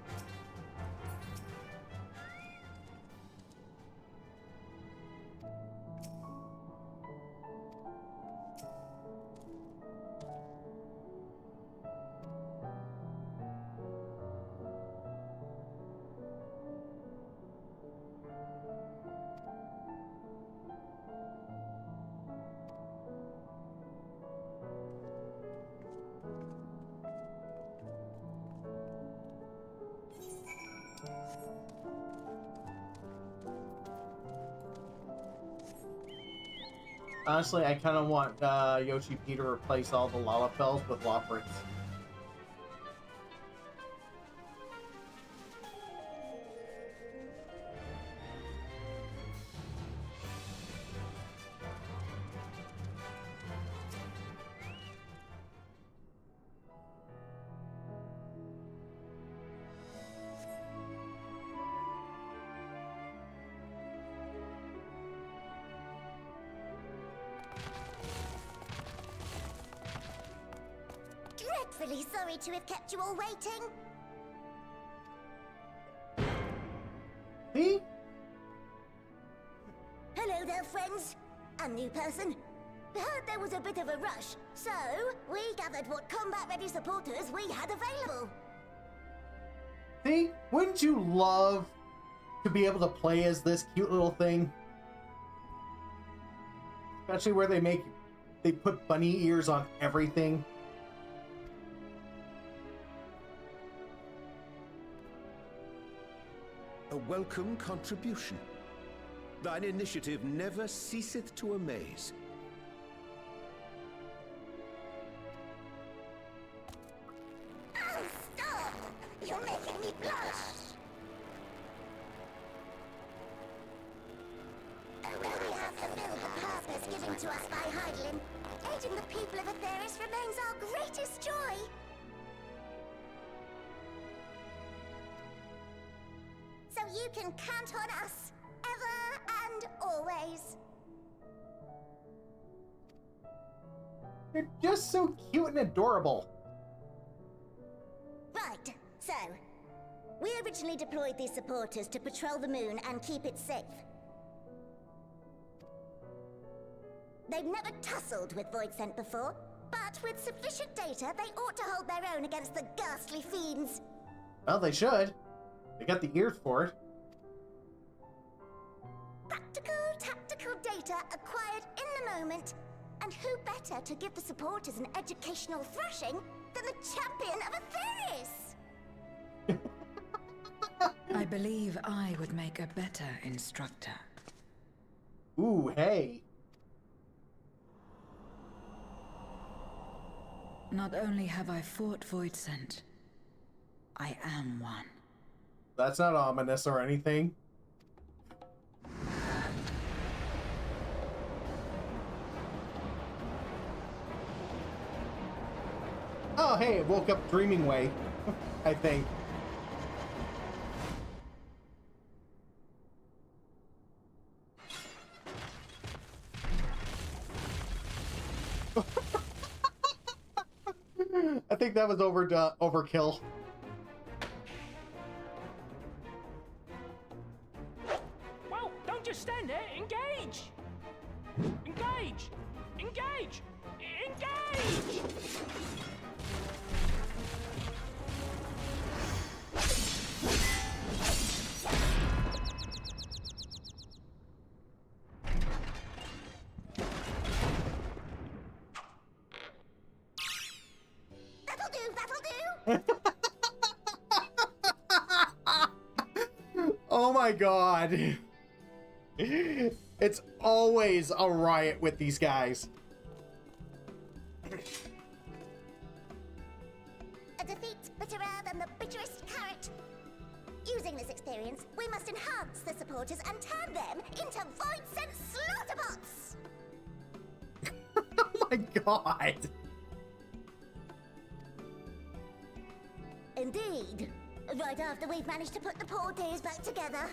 Honestly, I kind of want Yoshi P to replace all the Lalafels with Loporits. Dreadfully sorry to have kept you all waiting. Me? Hello there, friends. A new person. Heard there was a bit of a rush, so we gathered what combat-ready supporters we had available. See? Wouldn't you love to be able to play as this cute little thing? Especially where they put bunny ears on everything. A welcome contribution. Thine initiative never ceaseth to amaze. Oh, stop! You're making me blush! Oh, well, we have fulfilled the purpose given to us by Heidelin. Aiding the people of Atheris remains our greatest joy. So you can count on us, ever and always. They're just so cute and adorable. Right, so we originally deployed these supporters to patrol the moon and keep it safe. They've never tussled with Voidsent before, but with sufficient data, they ought to hold their own against the ghastly fiends. Well, they should. They got the ears for it. Practical, tactical data acquired in the moment. And who better to give the supporters an educational thrashing than the champion of Atheris? I believe I would make a better instructor. Ooh, hey. Not only have I fought Voidsent, I am one. That's not ominous or anything. Oh, hey, it woke up Dreaming Way, I think. I think that was overkill. Whoa, don't just stand there. Engage! Engage! Engage! Engage! That'll do, that'll do! Oh my god. It's always a riot with these guys. A defeat bitterer than the bitterest carrot. Using this experience, we must enhance the supporters and turn them into Voidsent slaughterbots! Oh my god. Indeed. Right after we've managed to put the porters back together.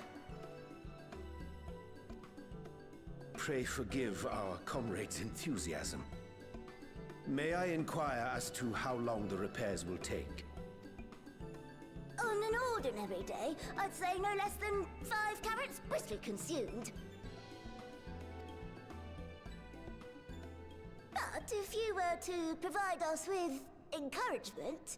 Pray forgive our comrade's enthusiasm. May I inquire as to how long the repairs will take? On an ordinary day, I'd say no less than 5 carrots briskly consumed. But if you were to provide us with encouragement...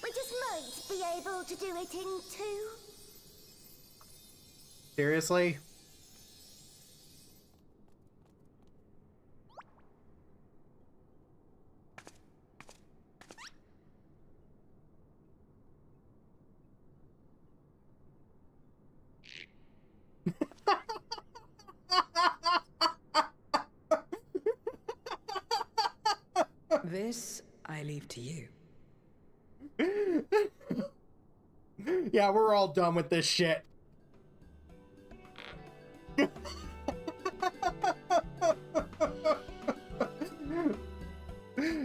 We just might be able to do it in 2. Seriously? This I leave to you. Yeah, we're all done with this shit.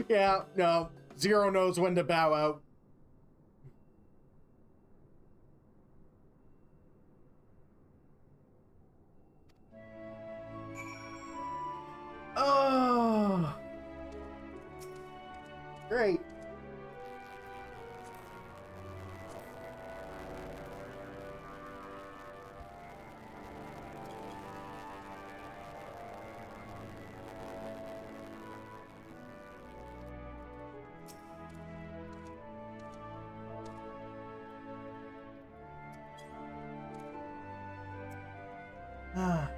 Yeah, no. Zero knows when to bow out. Oh. Great. Ah.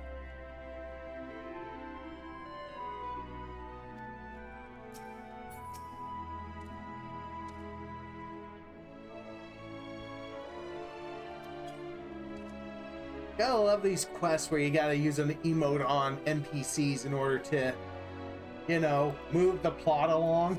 Gotta love these quests where you gotta use an emote on NPCs in order to, you know, move the plot along.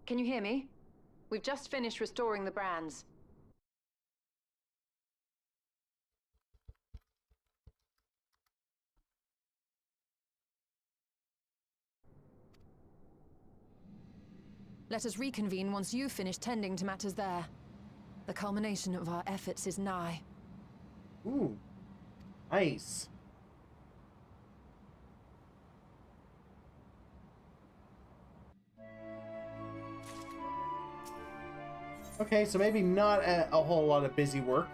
Can you hear me? We've just finished restoring the brands. Let us reconvene once you've finished tending to matters there. The culmination of our efforts is nigh. Ooh, nice. Okay, so maybe not a whole lot of busy work.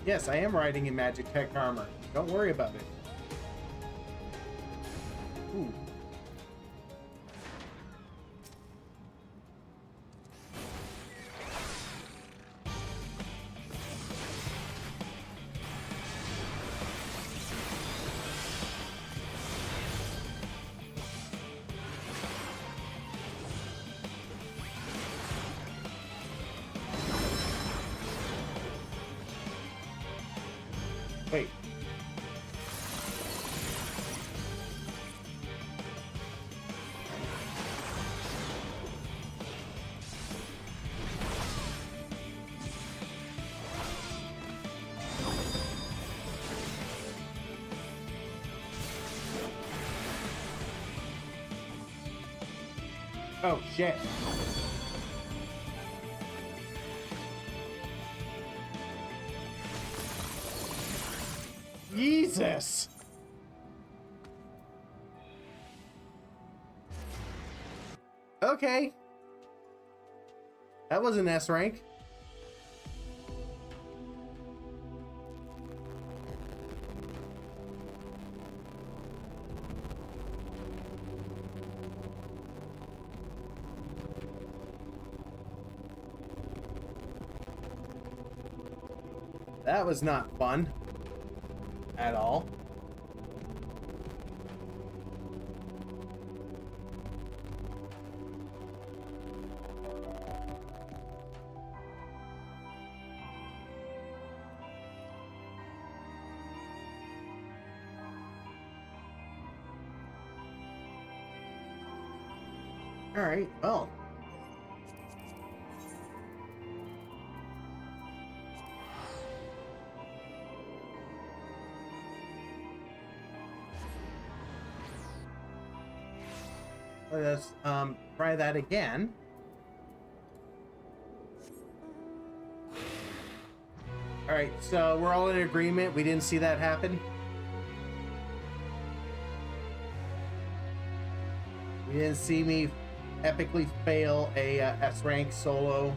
Yes, I am riding in magic tech armor. Don't worry about it. Ooh. Wait. Oh, shit. Jesus! Okay. That was an S rank. That was not fun at all. All right, well. Let's try that again. All right, so we're all in agreement. We didn't see that happen. You didn't see me epically fail a S rank solo.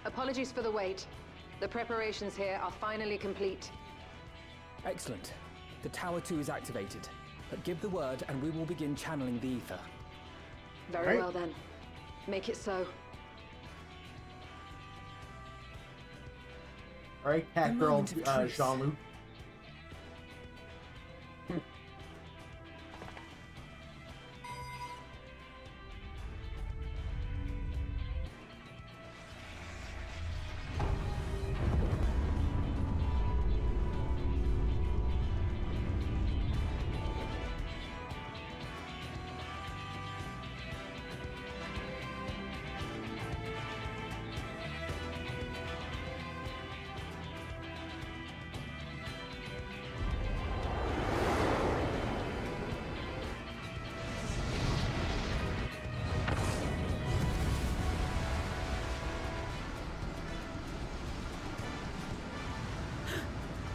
Apologies for the wait. The preparations here are finally complete. Excellent. The Tower 2 is activated. But give the word and we will begin channeling the ether. Very well then. Make it so. All right, cat girl, Jean-Luc.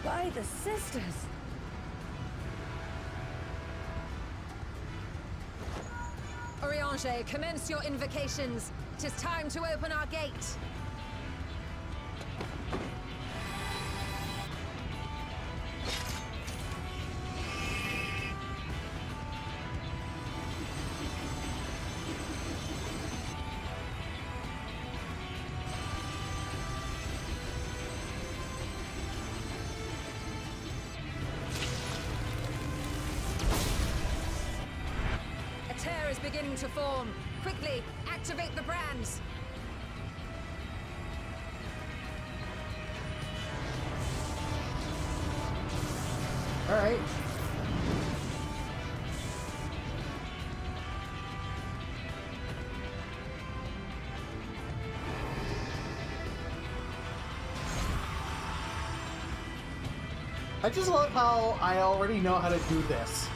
By the sisters! Oriange, commence your invocations. 'Tis time to open our gate. Beginning to form. Quickly, activate the brands. All right. I just love how I already know how to do this.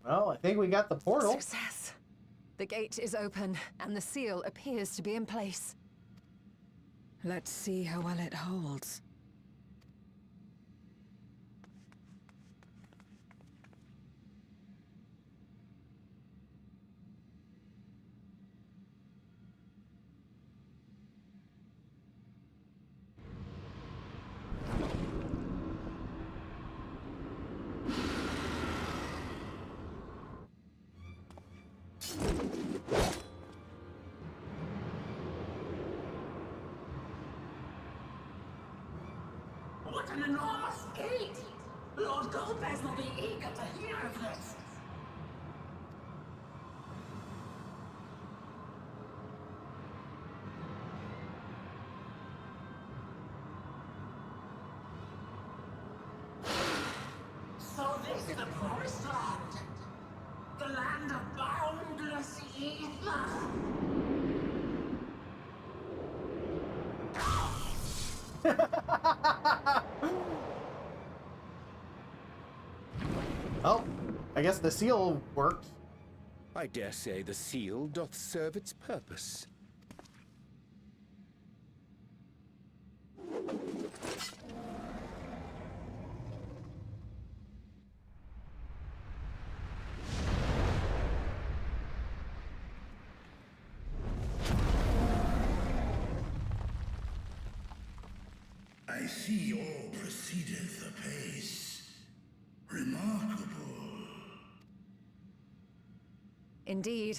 Well, I think we got the portal. Success! The gate is open, and the seal appears to be in place. Let's see how well it holds. What an enormous gate! Lord Goldbears will be eager to hear of this. So this is the promised land. The land of boundless ether. Oh, I guess the seal worked. I dare say the seal doth serve its purpose. I see all proceedeth apace. Remarkable. Indeed.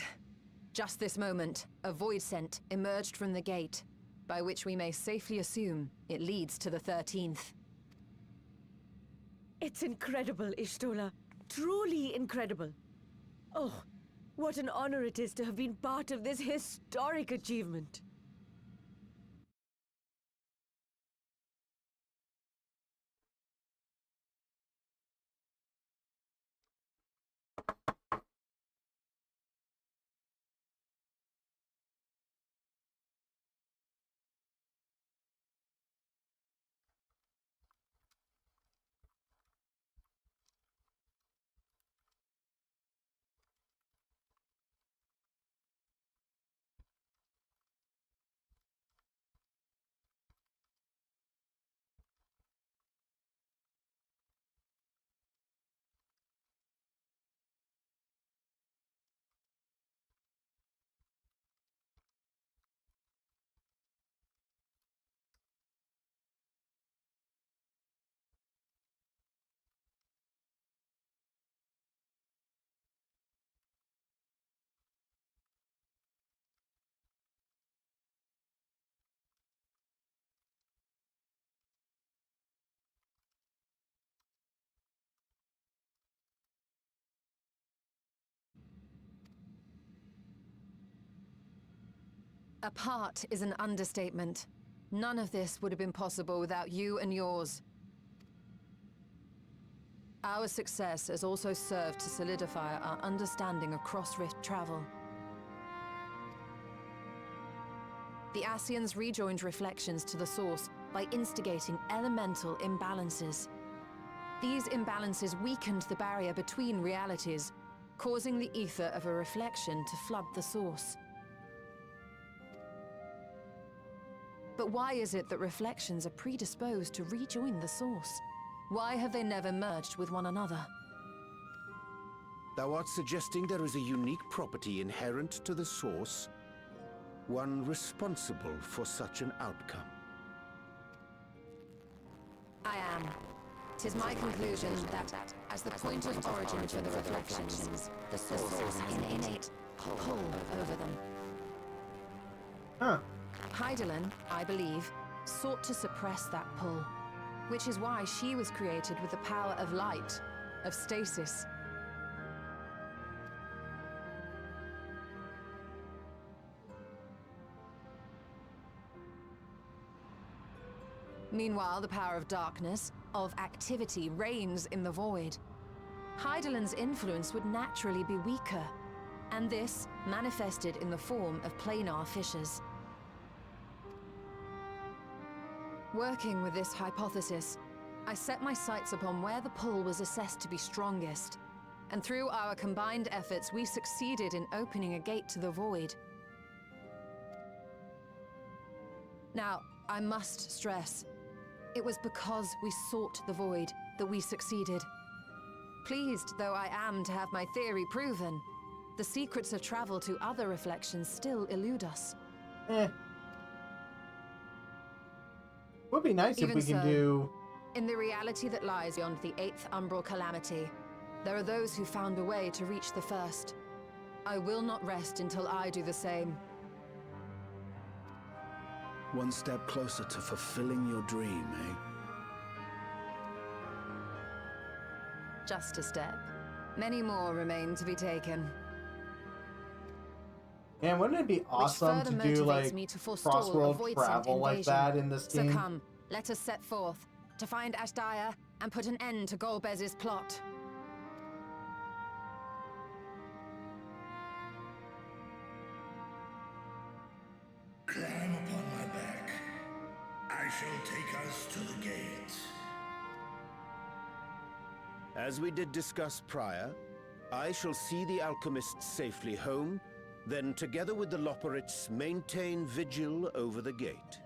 Just this moment, a void scent emerged from the gate, by which we may safely assume it leads to the 13th. It's incredible, Ishtola. Truly incredible. Oh, what an honor it is to have been part of this historic achievement. Apart is an understatement. None of this would have been possible without you and yours. Our success has also served to solidify our understanding of cross-rift travel. The Ascians rejoined reflections to the source by instigating elemental imbalances. These imbalances weakened the barrier between realities, causing the ether of a reflection to flood the source. But why is it that reflections are predisposed to rejoin the source? Why have they never merged with one another? Thou art suggesting there is a unique property inherent to the source, one responsible for such an outcome. I am. 'Tis my conclusion that, as the point of origin for the reflections, the source has an innate pull over them. Huh. Hydaelyn, I believe, sought to suppress that pull, which is why she was created with the power of light, of stasis. Meanwhile, the power of darkness, of activity, reigns in the void. Hydaelyn's influence would naturally be weaker, and this manifested in the form of planar fissures. Working with this hypothesis, I set my sights upon where the pull was assessed to be strongest, And through our combined efforts, we succeeded in opening a gate to the void. Now, I must stress, it was because we sought the void that we succeeded. Pleased though I am to have my theory proven, the secrets of travel to other reflections still elude us. Would be nice if we can do... In the reality that lies beyond the 8th umbral calamity, there are those who found a way to reach the first. I will not rest until I do the same. One step closer to fulfilling your dream, eh? Just a step. Many more remain to be taken. Man, wouldn't it be awesome to do, like, cross-world travel like that in this game? So come, let us set forth, to find Ashdaya and put an end to Golbez's plot. Climb upon my back. I shall take us to the gate. As we did discuss prior, I shall see the alchemists safely home, then together with the Loporits maintain vigil over the gate.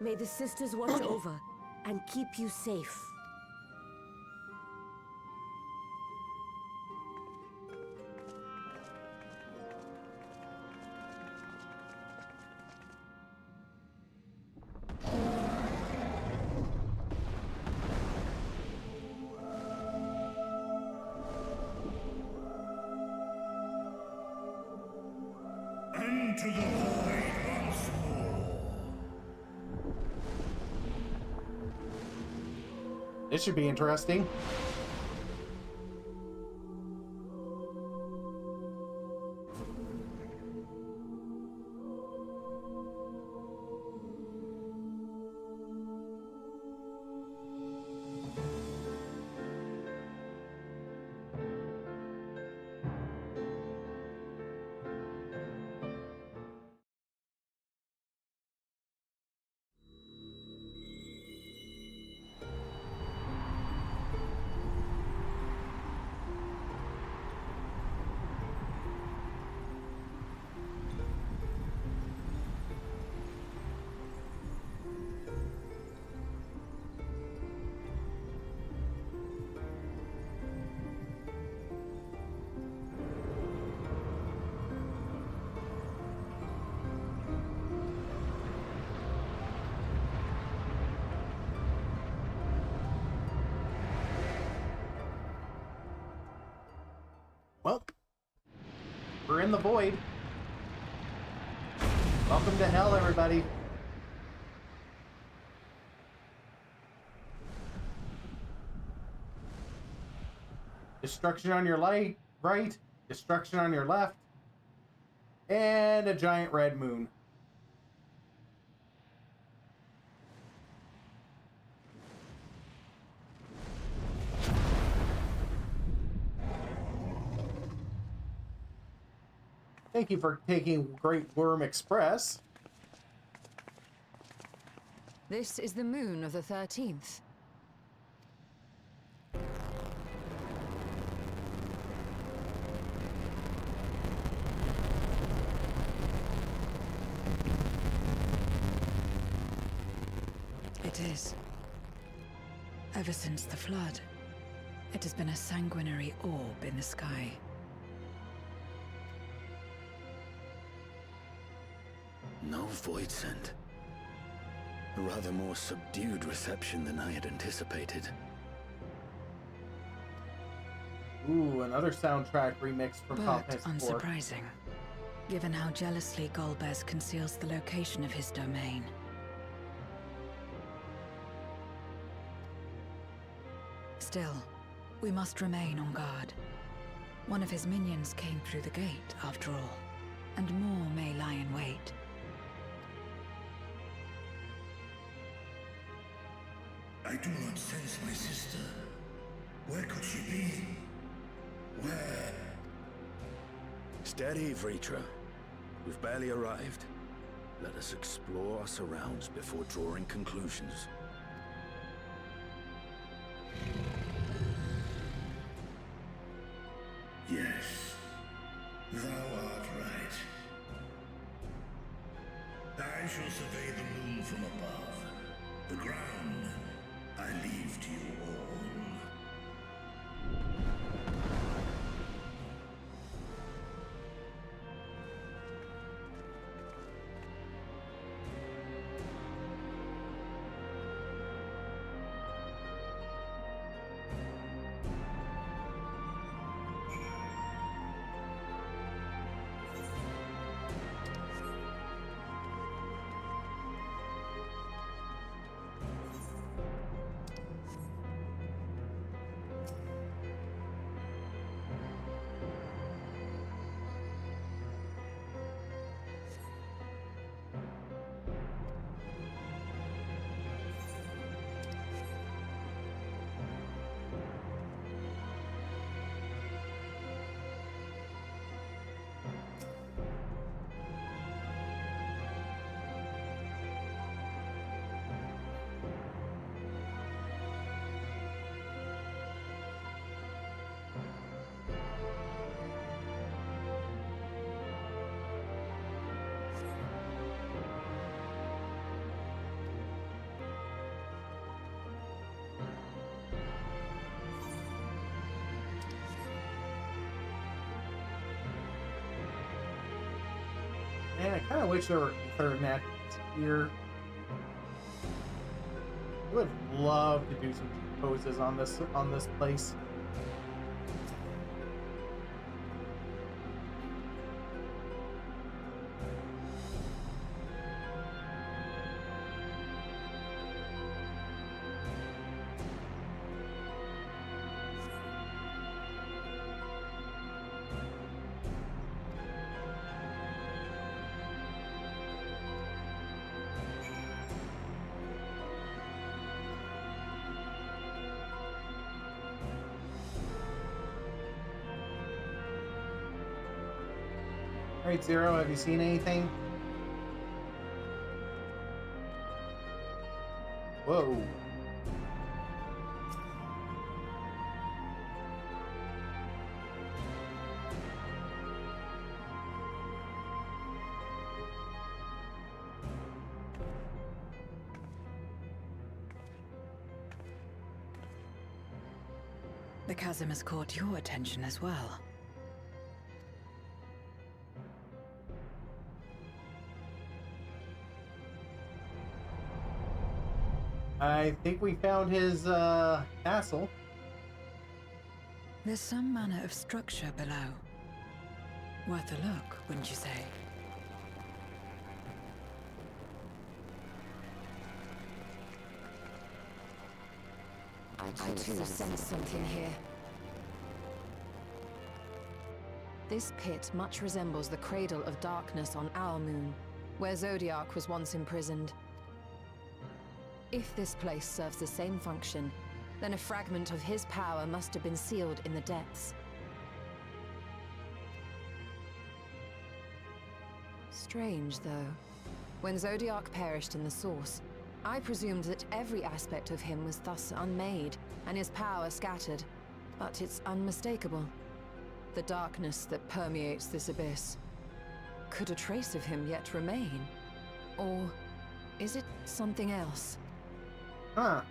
May the sisters watch over and keep you safe. Into the void once more. This should be interesting. Well, we're in the void. Welcome to hell, everybody. Destruction on your right, destruction on your left, and a giant red moon. Thank you for taking Great Worm Express. This is the moon of the 13th. It is. Ever since the flood, it has been a sanguinary orb in the sky. No void scent. A rather more subdued reception than I had anticipated. Ooh, another soundtrack remix from But Complex 4. unsurprising, given how jealously Golbez conceals the location of his domain. Still, we must remain on guard. One of his minions came through the gate, after all, and more may lie in wait. I do not sense my sister. Where could she be? Where? Steady, Vritra. We've barely arrived. Let us explore our surrounds before drawing conclusions. shall survey the moon from above. The ground I leave to you all. Man, I kind of wish there were Ethernet here. I would love to do some poses on this place. Alright, Zero, have you seen anything? Whoa. The chasm has caught your attention as well. I think we found his castle. There's some manner of structure below. Worth a look, wouldn't you say? I too sense something here. This pit much resembles the Cradle of Darkness on our moon, where Zodiac was once imprisoned. If this place serves the same function, then a fragment of his power must have been sealed in the depths. Strange, though. When Zodiac perished in the Source, I presumed that every aspect of him was thus unmade, and his power scattered. But it's unmistakable. The darkness that permeates this abyss. Could a trace of him yet remain? Or is it something else? Huh.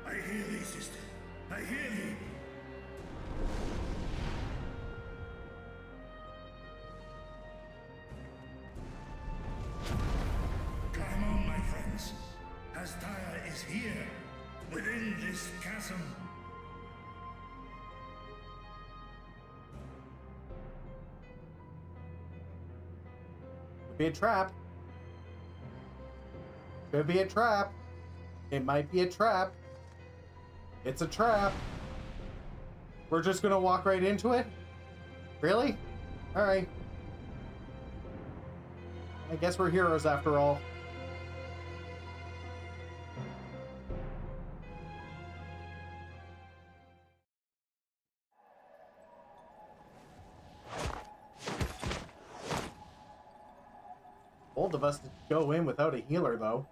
I hear thee, sister. I hear thee. Come on, my friends. Astaya is here, within this chasm. Could be a trap. Could be a trap. It might be a trap. It's a trap. We're just gonna walk right into it? Really? Alright. I guess we're heroes after all. bold of us to go in without a healer, though.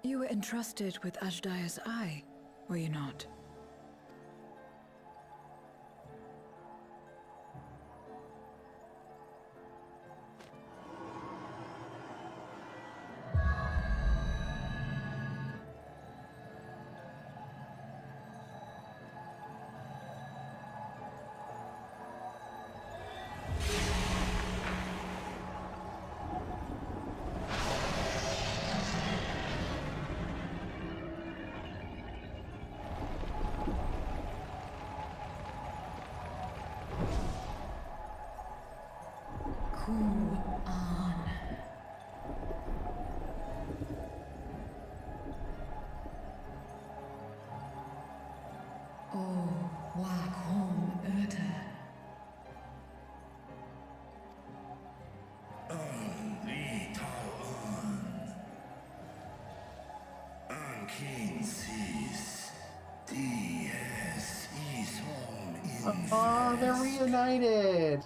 You were entrusted with Ajdaya's eye, were you not? Oh, they're reunited!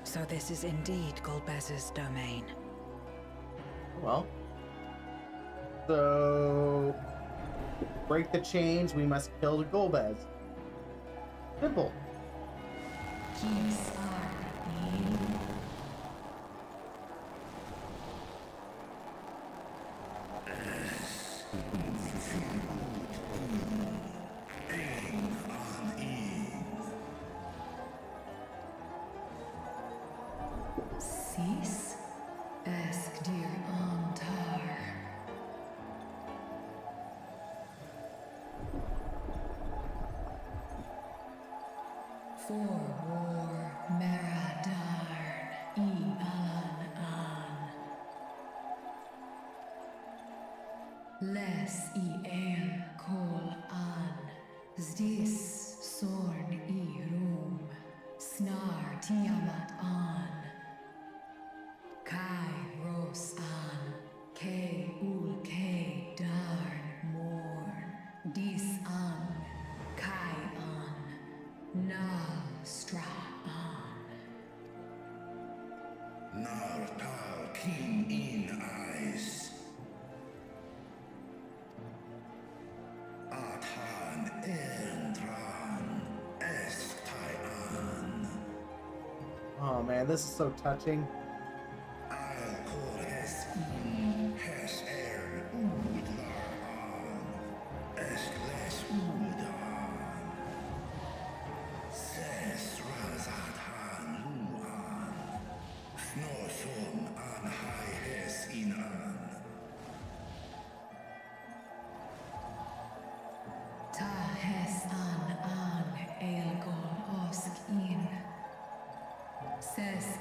So this is indeed Golbez's domain. Well, so break the chains, we must kill the Golbez. Simple. Les I el kol an, zdis sorn I rum, snar tiamat an, kai ros an, ke ul ke darn morn, dis an, kai an, nal stra an. Nartal king in eyes. Oh man, this is so touching.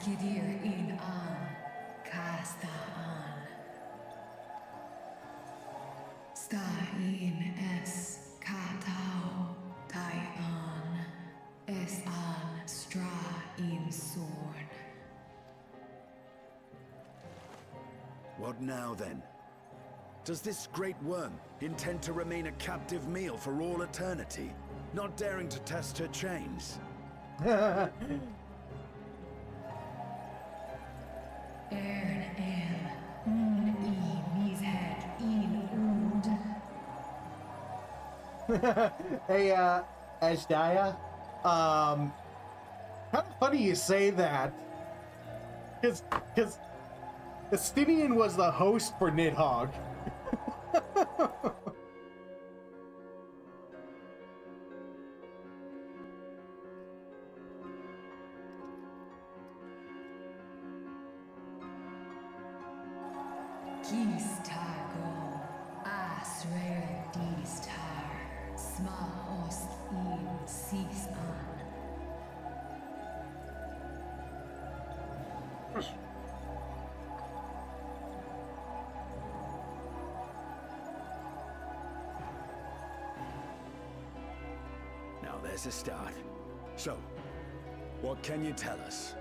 Kidir in an, kasta an. Sta in es, katao, tai an, es an, stra in sorn. What now then? Does this great worm intend to remain a captive meal for all eternity, not daring to test her chains? Hey, Ajdaya, kind of funny you say that. Because Estinian was the host for Nidhogg. Kistar Asrael Distar Sma Ost In Sis An. Now there's a start. So, what can you tell us?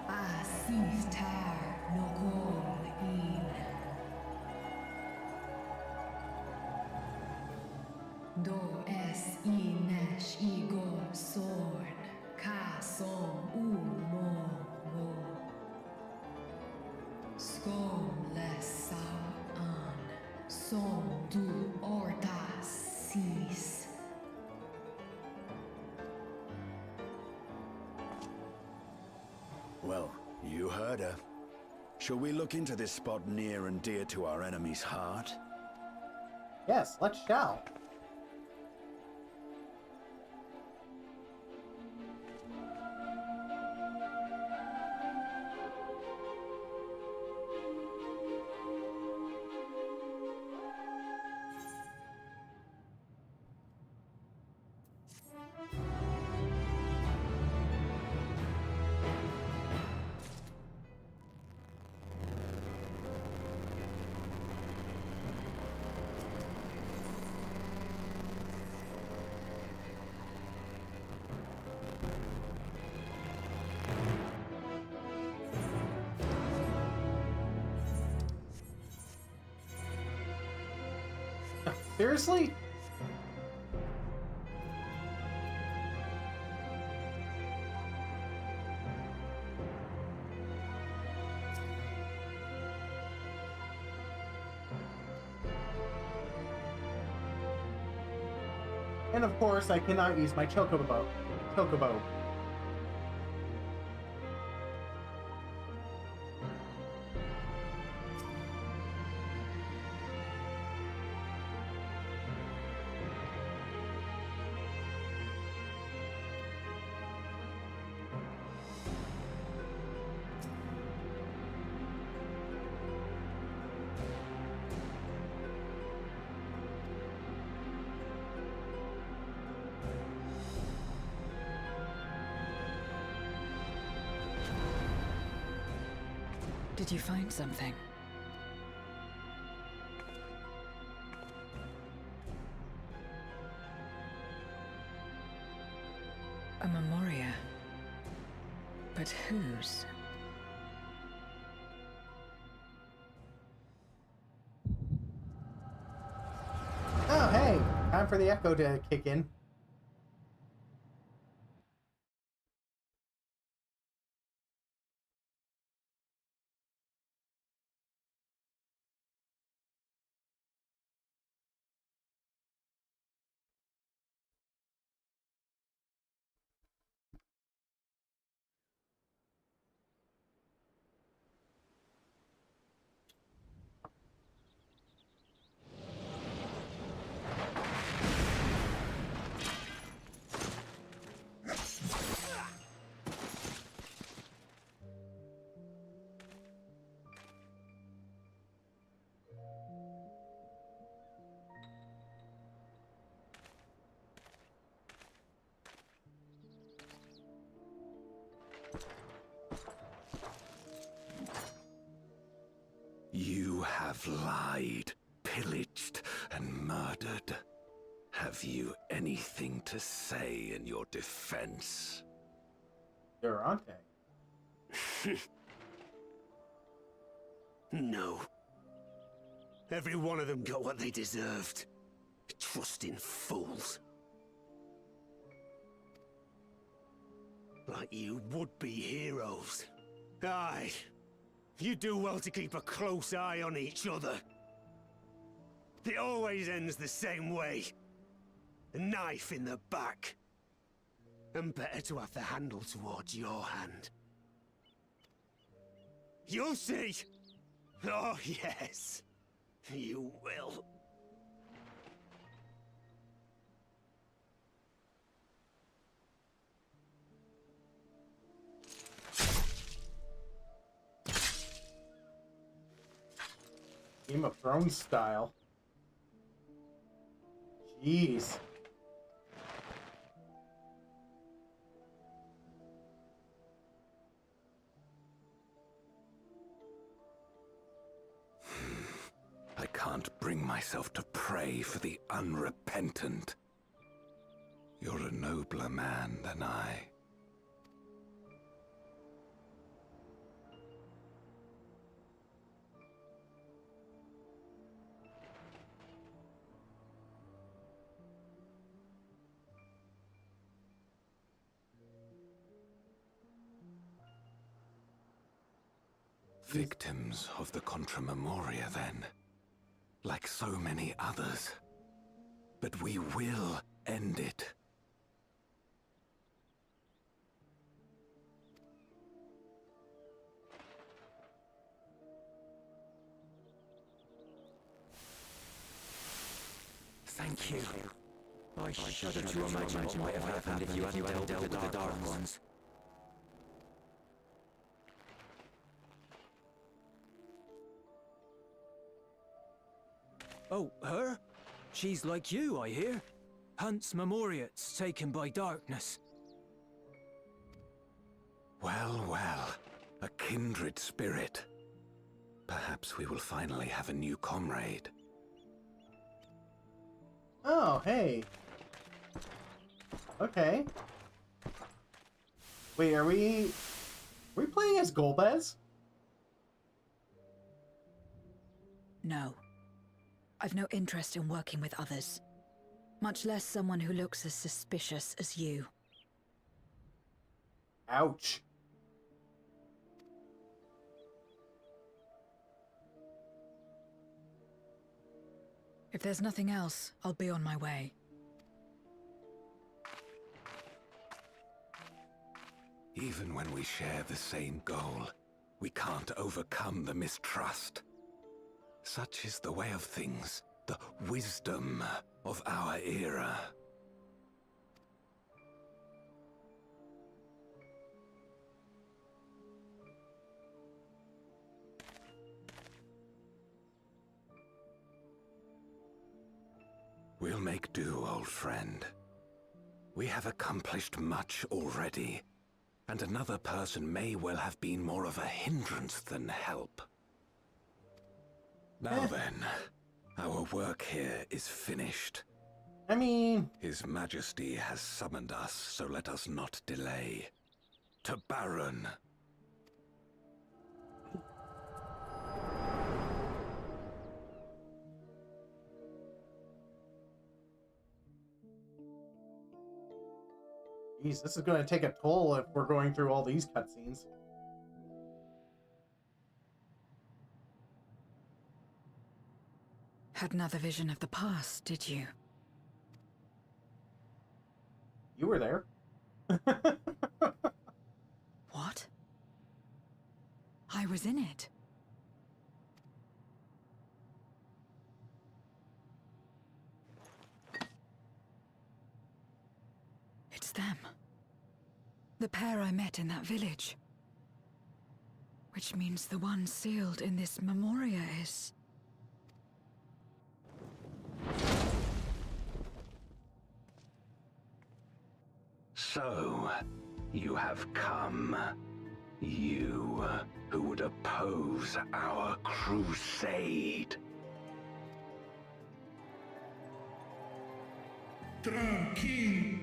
Asiftar Nokol In Do Es Inesh Igor Sorn Ka Som Mo Skom Les Sao An Som Du Orta Sis. Well, you heard her. Shall we look into this spot near and dear to our enemy's heart? Yes, let's shall. Seriously? And of course, I cannot use my chocobo. Did you find something? A memoria. But whose? Oh, hey! Time for the echo to kick in. You have lied, pillaged, and murdered. Have you anything to say in your defense? Durante. No. Every one of them got what they deserved. Trusting fools. Like you would-be heroes. Aye. You do well to keep a close eye on each other. It always ends the same way. A knife in the back. And better to have the handle towards your hand You'll see! Oh, yes. You will. Game of Thrones style. Jeez. I can't bring myself to pray for the unrepentant. You're a nobler man than I. Victims of the Contra Memoria, then. Like so many others. But we will end it. Thank you. I shudder to imagine what might have happened if you hadn't dealt with the Dark Ones. Oh, her? She's like you, I hear. Hunts Memoriates taken by darkness. Well, well. A kindred spirit. Perhaps we will finally have a new comrade. Oh, hey. Okay. Wait, are we playing as Golbez? No. I've no interest in working with others. Much less someone who looks as suspicious as you. Ouch. If there's nothing else, I'll be on my way. Even when we share the same goal, we can't overcome the mistrust. Such is the way of things, the wisdom of our era. We'll make do, old friend. We have accomplished much already, and another person may well have been more of a hindrance than help. Now then, our work here is finished. I mean... His Majesty has summoned us, so let us not delay. To Baron! Jeez, this is going to take a toll if we're going through all these cutscenes. Had another vision of the past, did you? You were there. What? I was in it. It's them. The pair I met in that village. Which means the one sealed in this memoria is... So, you have come. You, who would oppose our crusade. Tranquilo.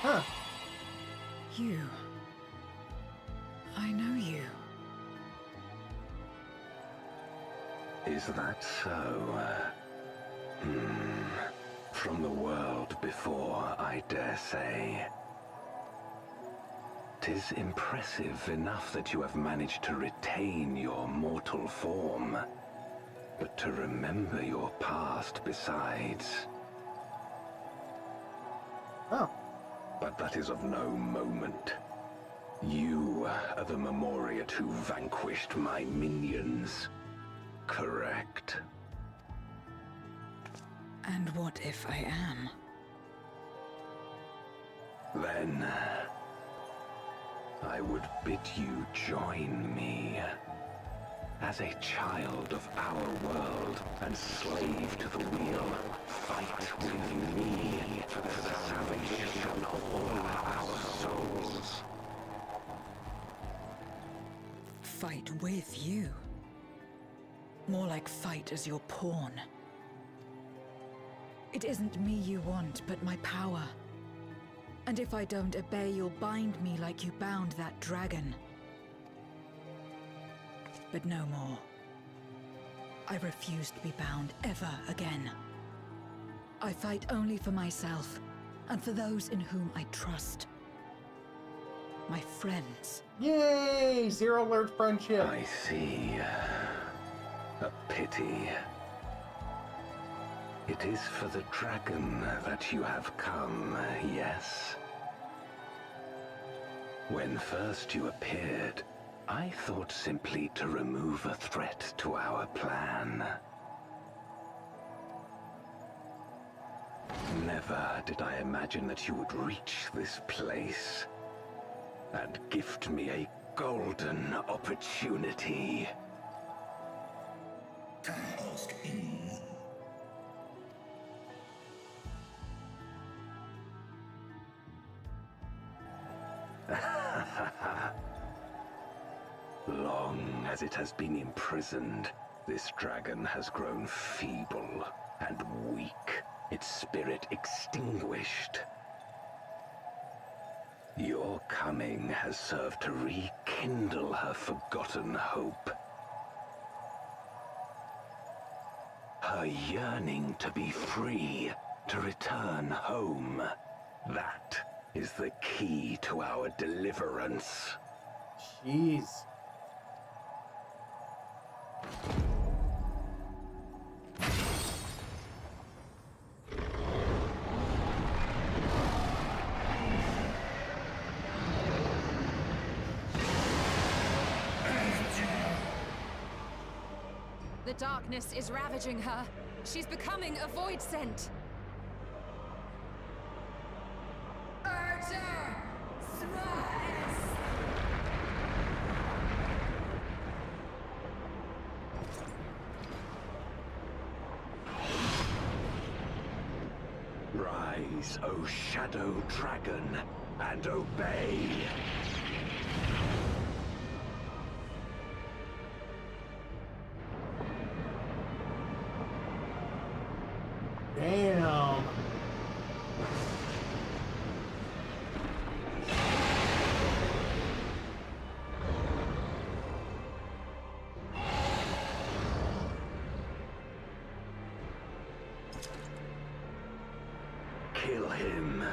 Huh. You. I know you. Is that so? from the world before, I dare say. 'Tis impressive enough that you have managed to retain your mortal form, but to remember your past besides. Oh. But that is of no moment. You are the Memoriat who vanquished my minions, correct? And what if I am? Then I would bid you join me. As a child of our world and slave to the wheel, fight with me for the salvation of all our souls. Fight with you? More like fight as your pawn. It isn't me you want, but my power. And if I don't obey, you'll bind me like you bound that dragon. But no more. I refuse to be bound ever again. I fight only for myself, and for those in whom I trust. My friends. Yay! Zero alert friendship. I see. A pity. It is for the dragon that you have come, yes? When first you appeared, I thought simply to remove a threat to our plan. Never did I imagine that you would reach this place and gift me a golden opportunity. Long as it has been imprisoned, this dragon has grown feeble and weak, its spirit extinguished. Your coming has served to rekindle her forgotten hope. Her yearning to be free, to return home. That is the key to our deliverance. Jeez. The darkness is ravaging her. She's becoming a void scent. Archer! Thrice! Rise, O Shadow Dragon, and obey! Damn. Kill him.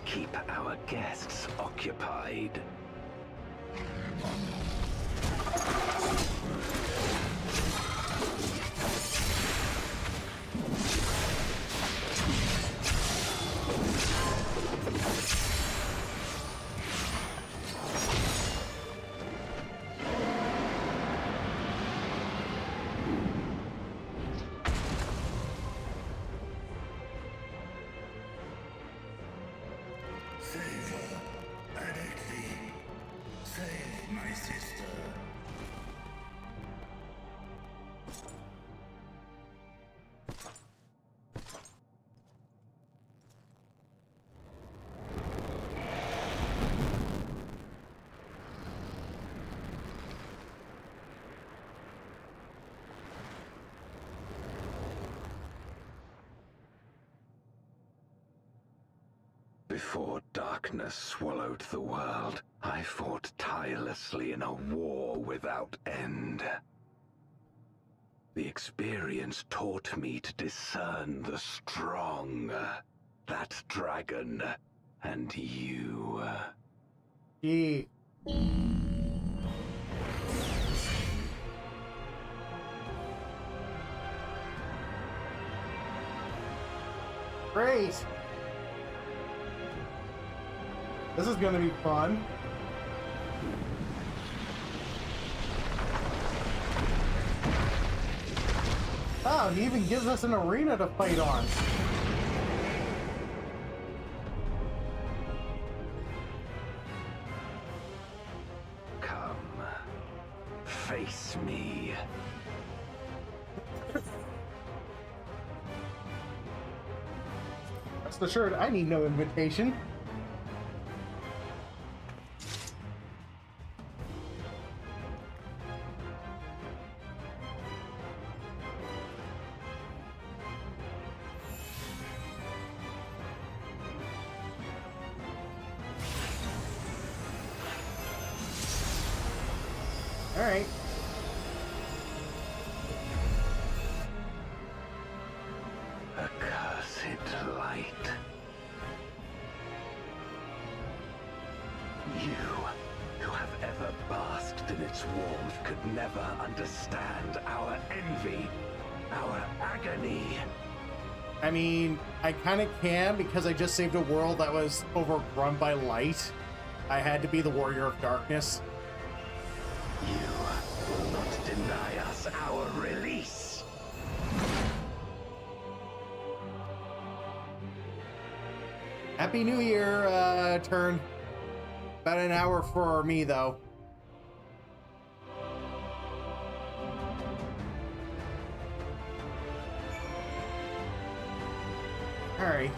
Keep our guests occupied. my sister. Before darkness swallowed the world, I fought tirelessly in a war without end. The experience taught me to discern the strong, that dragon, and you. Gee. Great. This is gonna be fun. Oh, he even gives us an arena to fight on. Come, face me. Rest assured, I need no invitation. All right. Accursed light. You, who have ever basked in its warmth, could never understand our envy, our agony. I mean, I kind of can because I just saved a world that was overrun by light. I had to be the warrior of darkness. You will not deny us our release. Happy New Year, turn. About an hour for me, though. All right.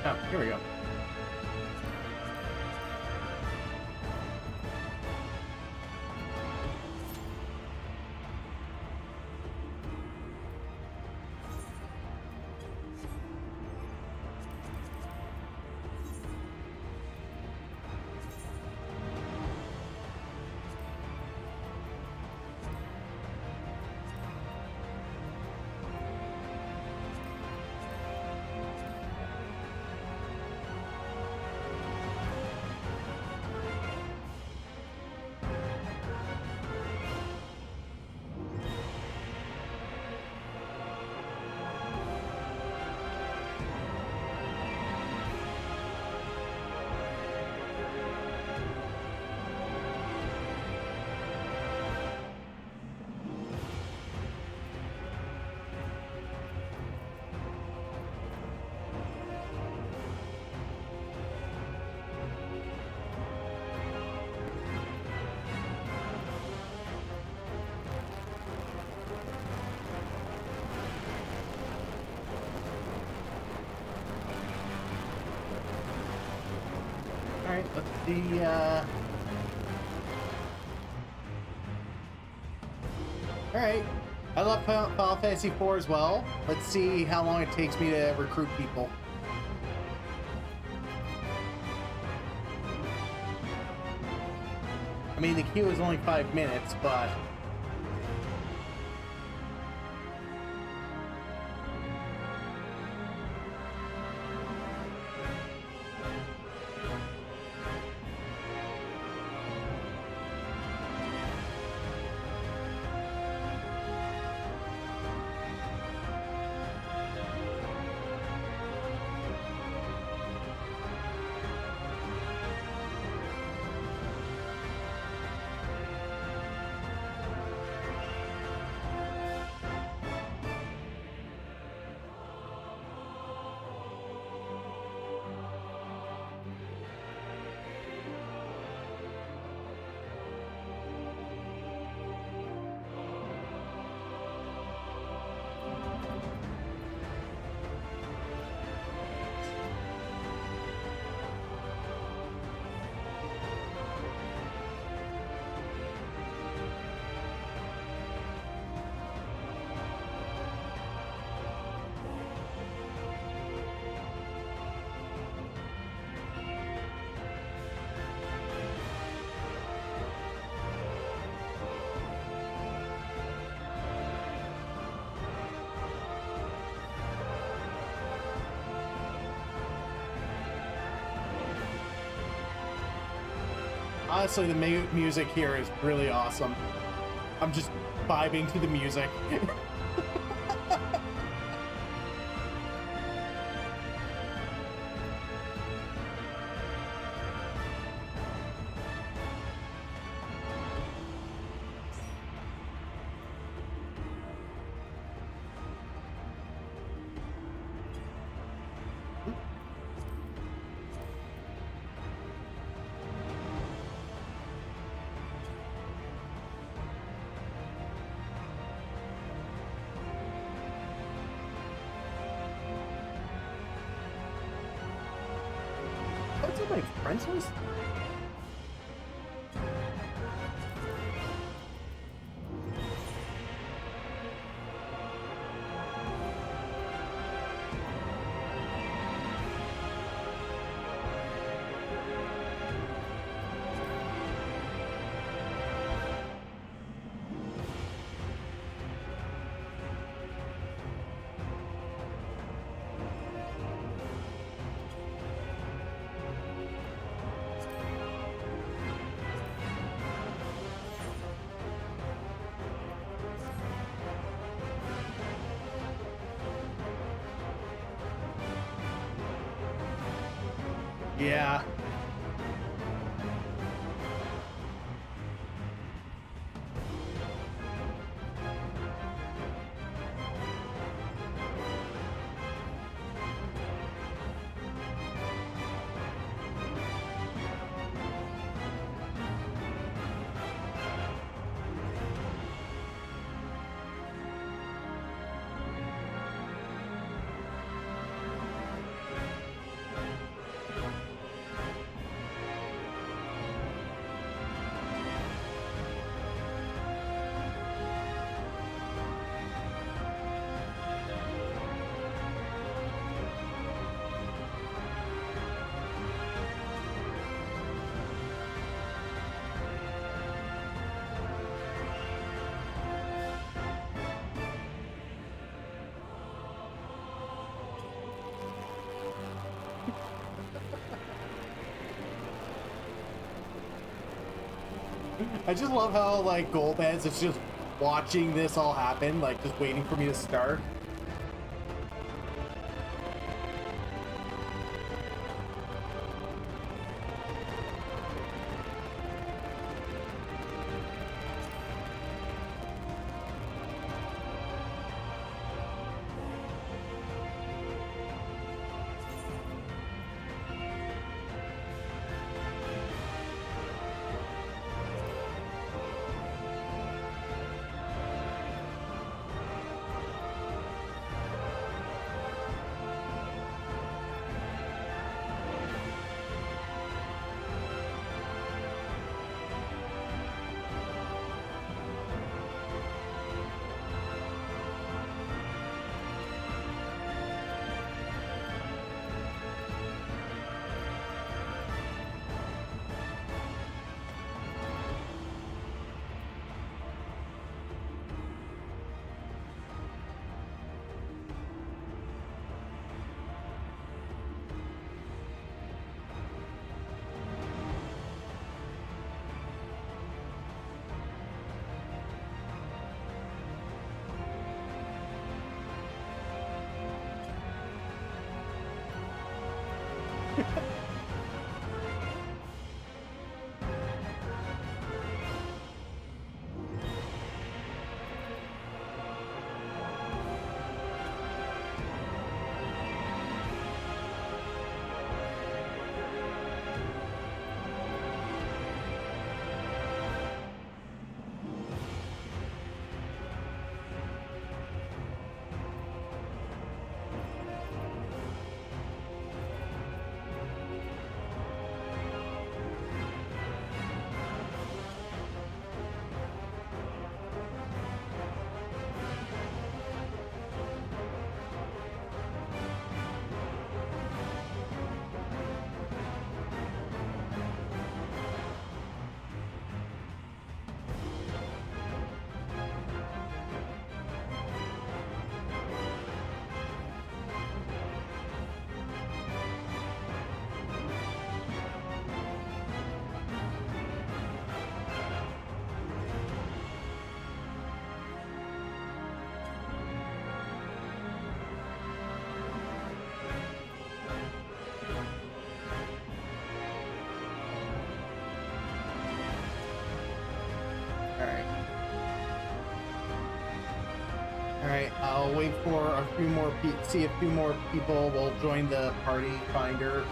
Oh, here we go. Alright, let's see, Alright, I love Final Fantasy IV as well. Let's see how long it takes me to recruit people. I mean, the queue is only 5 minutes, but... Honestly, the music here is really awesome. I'm just vibing to the music. What's on my friends list? Yeah. I just love how, like, Goldheads is just watching this all happen, like, just waiting for me to start. Alright. Alright, I'll wait for a few more see if a few more people will join the party finder.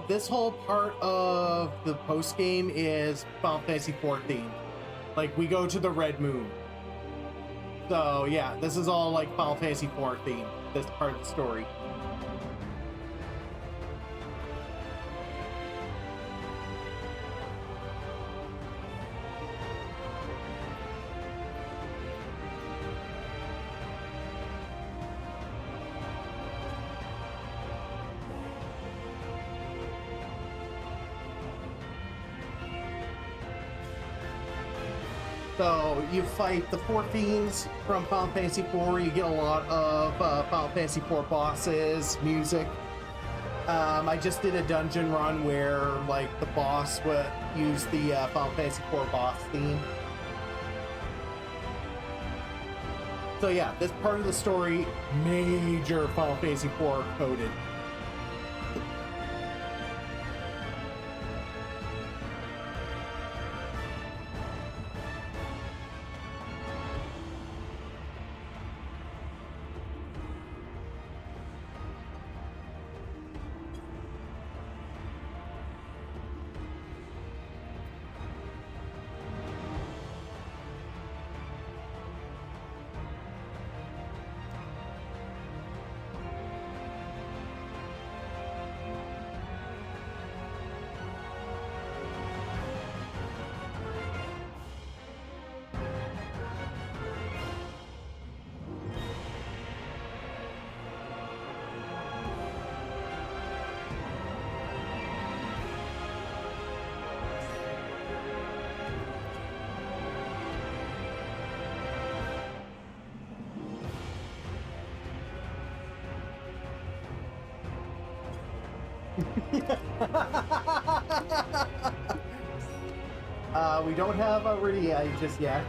This whole part of the post game is Final Fantasy IV themed. Like, we go to the Red Moon. So yeah, this is all like Final Fantasy IV themed, this part of the story. So you fight the 4 fiends from Final Fantasy IV. You get a lot of Final Fantasy IV bosses, music. I just did a dungeon run where like the boss would use the Final Fantasy IV boss theme. So yeah, this part of the story, major Final Fantasy IV coded. We don't have a Rydia just yet.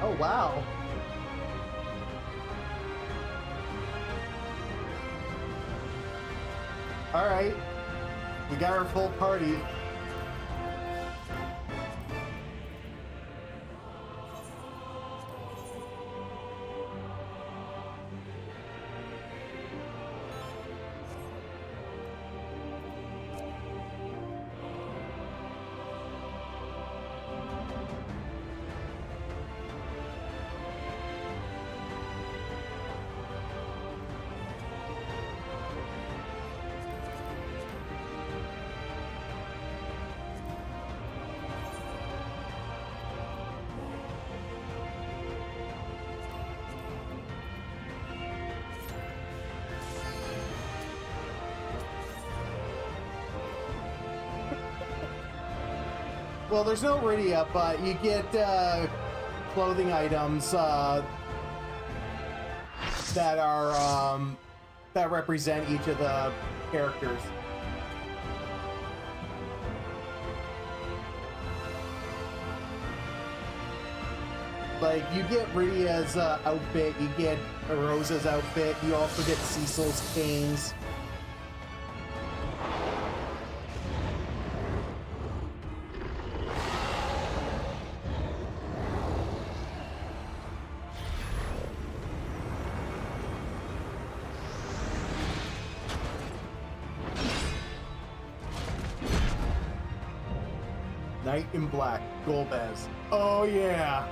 Oh, wow. All right. We got our full party. Well, there's no Rydia, but you get clothing items that are that represent each of the characters. Like, you get Rydia's outfit, you get Rosa's outfit, you also get Cecil's canes. Knight in Black, Golbez. Oh yeah!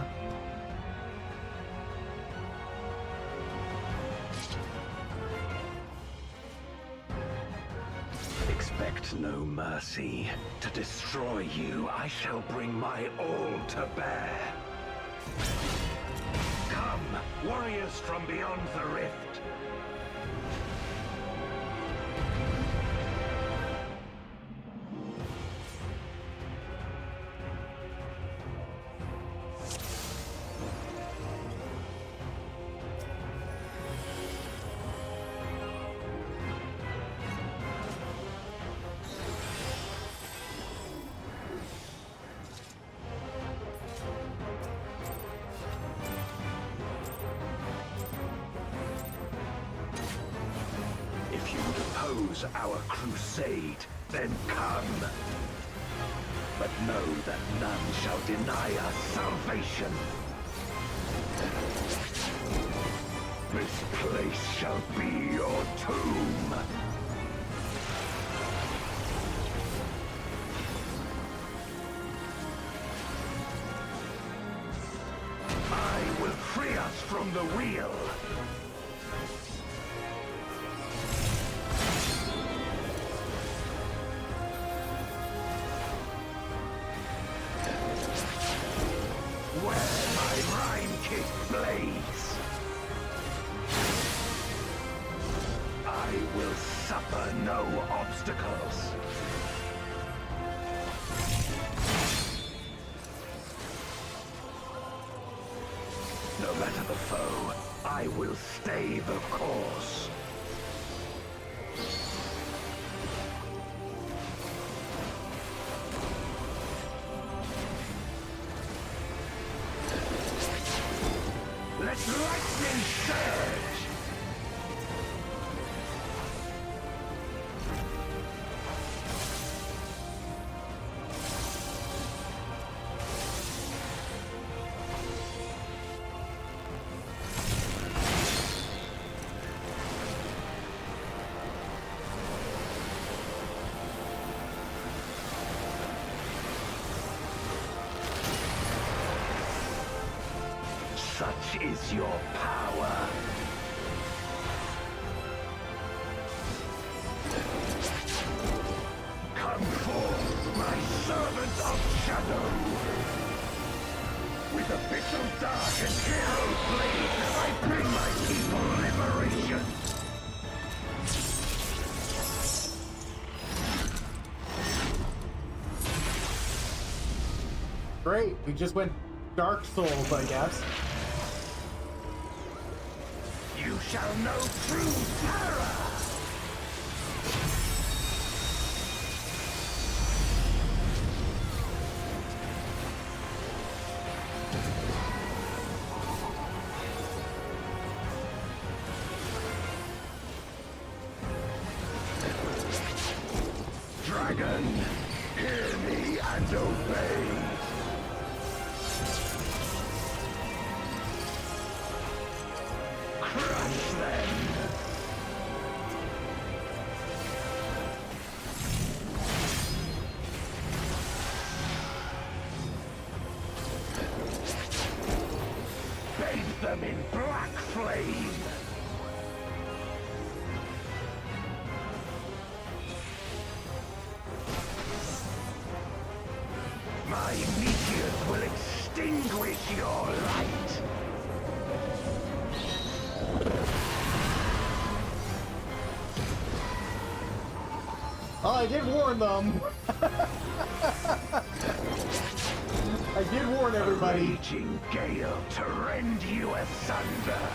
Expect no mercy. To destroy you, I shall bring my all to bear. Come, warriors from beyond the rift. Our crusade, then come. But know that none shall deny us salvation. This place shall be your tomb. I will free us from the wheel. No obstacles. No matter the foe, I will stay the course. Let lightning surge! Such is your power. Come forth, my servant of shadow. With abyssal dark and hero blade, I bring my people liberation. Great, we just went Dark Souls, I guess. You shall know true terror! Dragon, hear me and obey. Crush them! Bathe them in black flame! My meteors will extinguish your light! Oh, I did warn them. I did warn everybody. A raging gale to rend you asunder.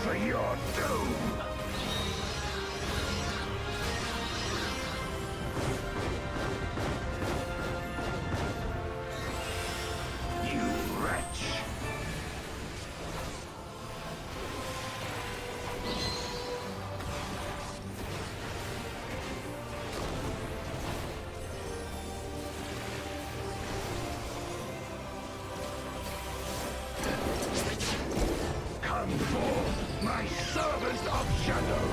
For your doom! You wretch! Come forth, my servant of shadow!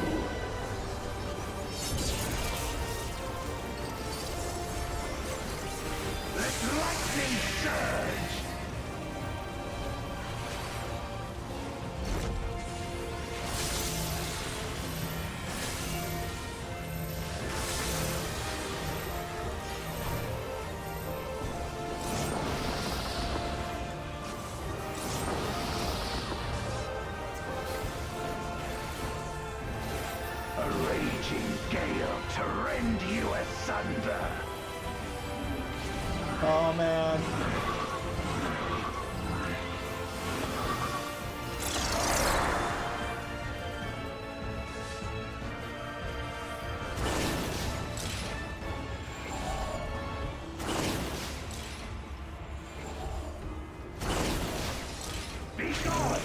Let lightning surge! A raging gale to rend you asunder. Oh man. Be gone!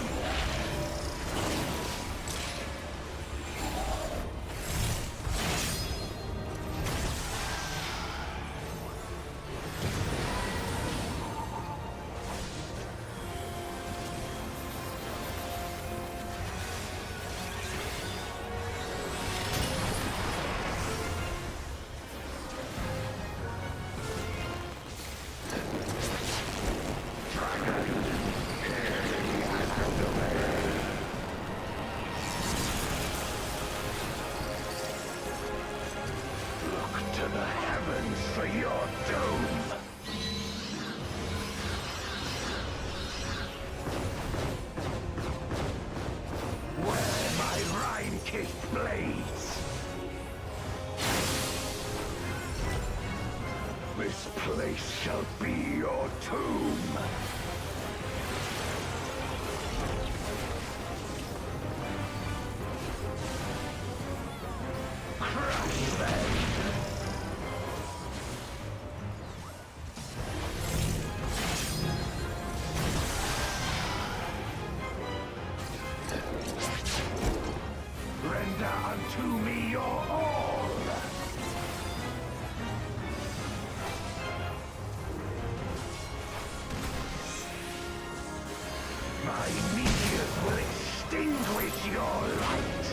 To the heavens for your doom! Where my Rhine-kicked blades! This place shall be your tomb! Crush them! Render unto me your all! My meteors will extinguish your light!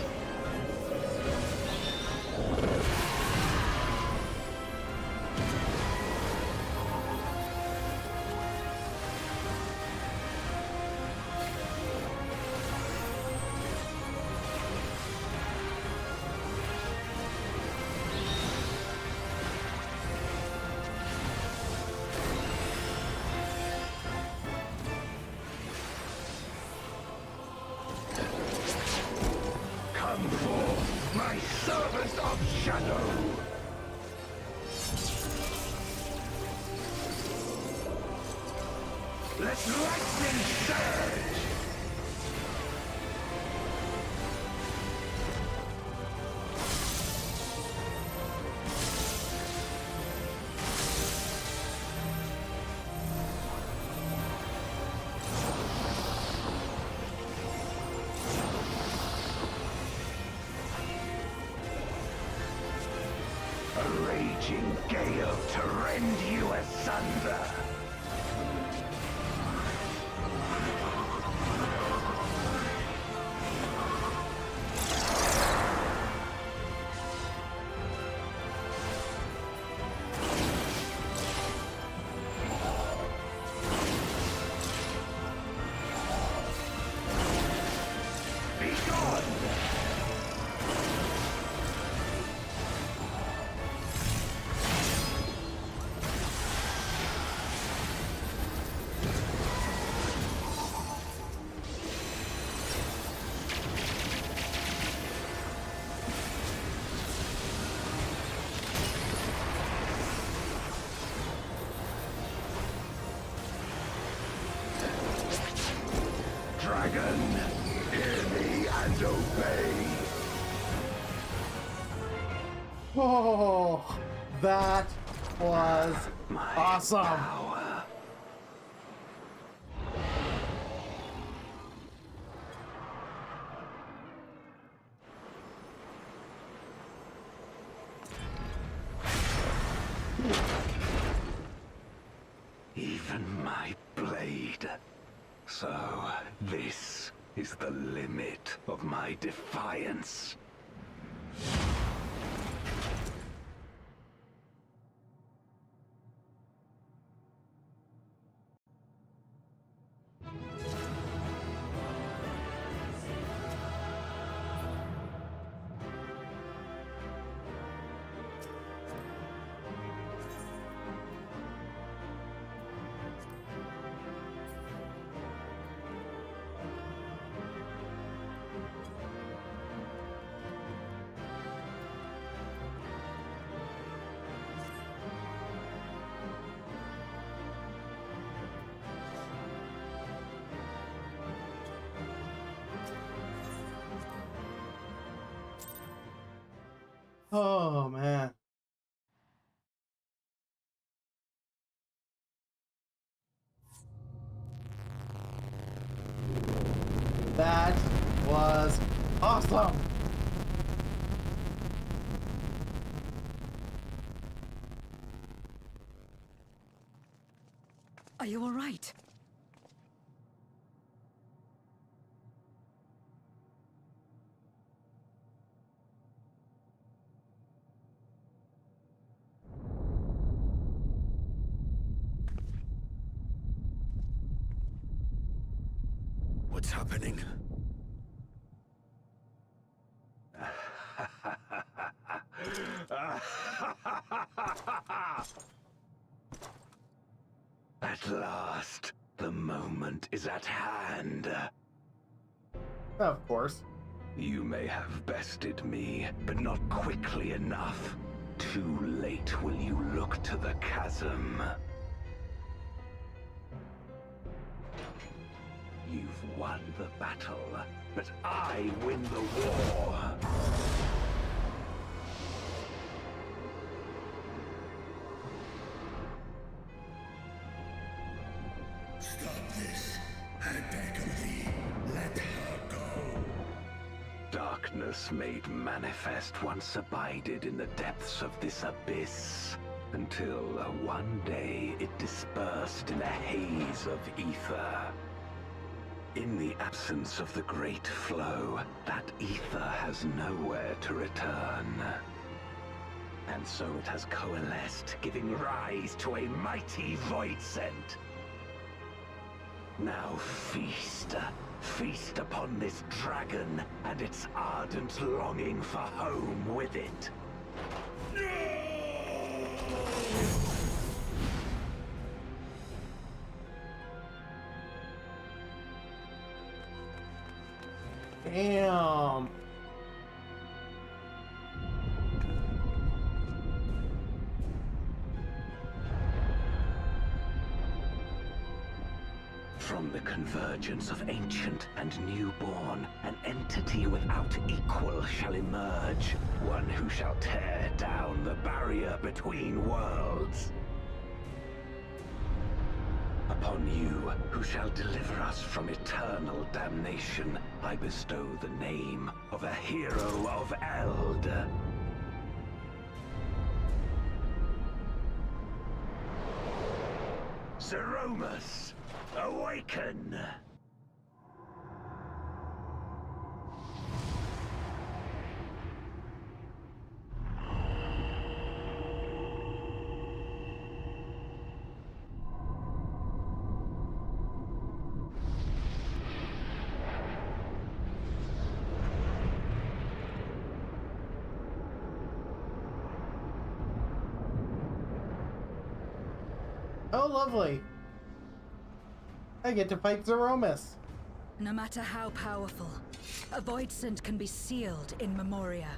Come forth, my servant of shadow! Let lightning surge! A raging gale to rend you asunder! Dragon, hear me and obey! Oh, that was awesome. Power. Even my blade. So, this is the limit of my defiance. Oh man. That was awesome. Are you all right? What's happening? At last, the moment is at hand. Of course. You may have bested me, but not quickly enough. Too late will you look to the chasm. You've won the battle, but I win the war. Stop this. I beg of thee, let her go. Dark darkness made manifest once abided in the depths of this abyss, until one day it dispersed in a haze of ether. In the absence of the great flow, that ether has nowhere to return. And so it has coalesced, giving rise to a mighty void scent. Now feast. Feast upon this dragon and its ardent longing for home with it. Damn. From the convergence of ancient and newborn, an entity without equal shall emerge, one who shall tear down the barrier between worlds. Upon you, who shall deliver us from eternal damnation, I bestow the name of a hero of Eld. Zeromus, awaken! Oh, lovely. I get to fight Zeromus. No matter how powerful, a void scent can be sealed in Memoria.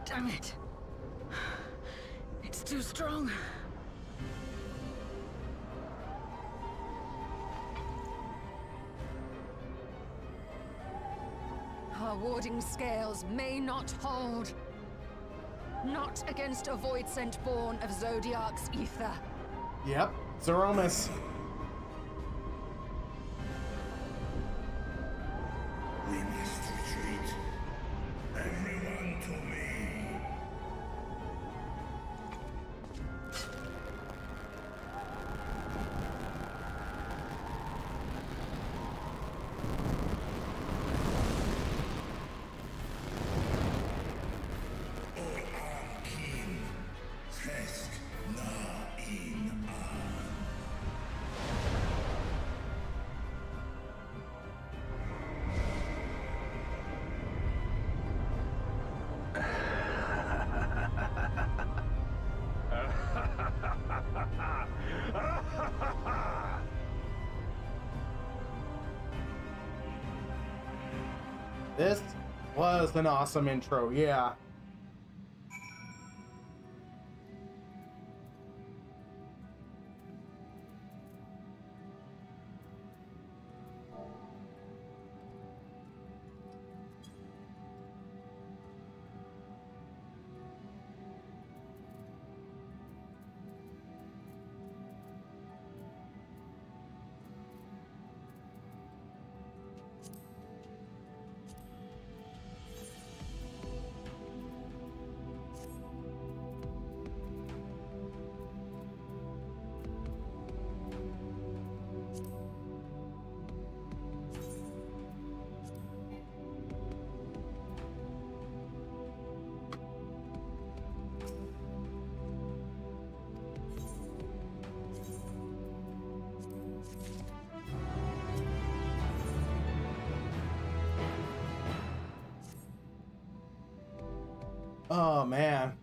Damn it. It's too strong. Our warding scales may not hold. Not against a void scent born of Zodiac's ether. Yep, Zeromus. We must retreat. Everyone to me. This was an awesome intro, yeah. Oh, man.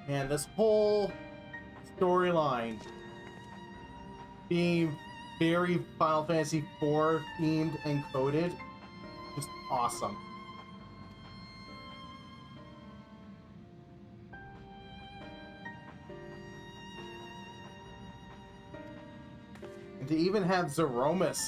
And this whole storyline being very Final Fantasy IV themed and coded, just awesome. And to even have Zeromus.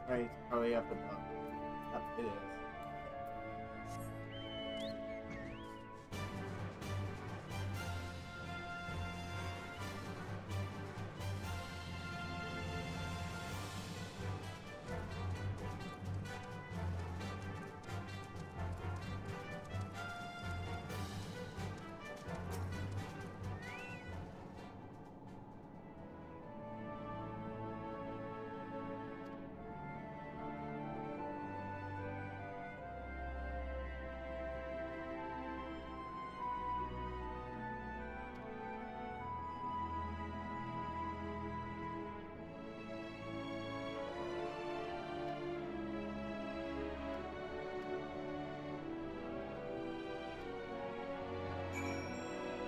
Right, probably up above. Up it is.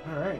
All right.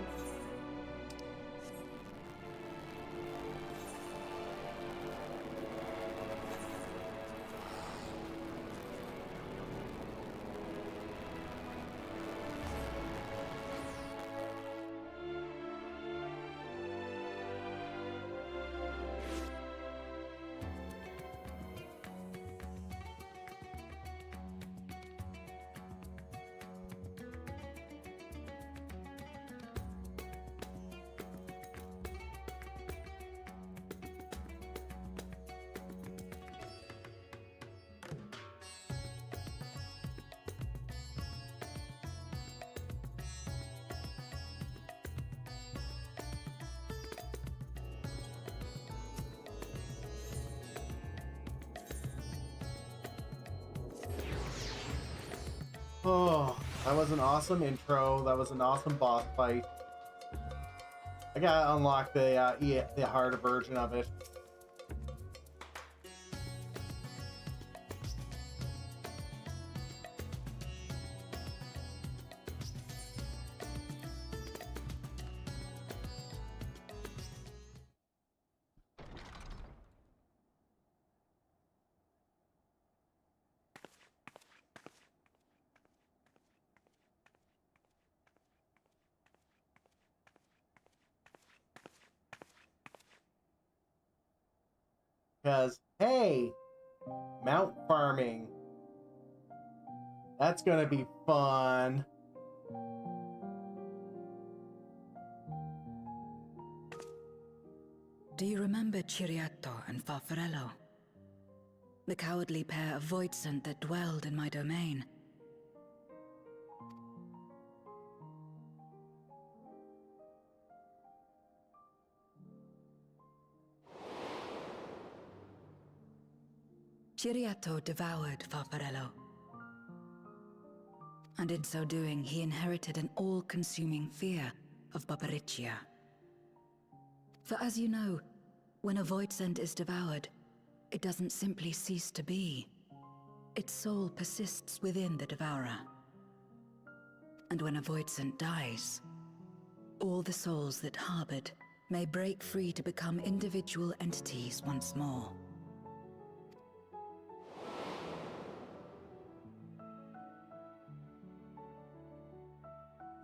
Oh, that was an awesome intro. That was an awesome boss fight. I gotta unlock the harder version of it. Because, hey, mount farming. That's gonna be fun. Do you remember Ciriato and Farfarello? The cowardly pair of Voidsent that dwelled in my domain? Ciriato devoured Farfarello. And in so doing, he inherited an all-consuming fear of Barbariccia. For as you know, when a Voidsent is devoured, it doesn't simply cease to be. Its soul persists within the devourer. And when a Voidsent dies, all the souls that harbored may break free to become individual entities once more.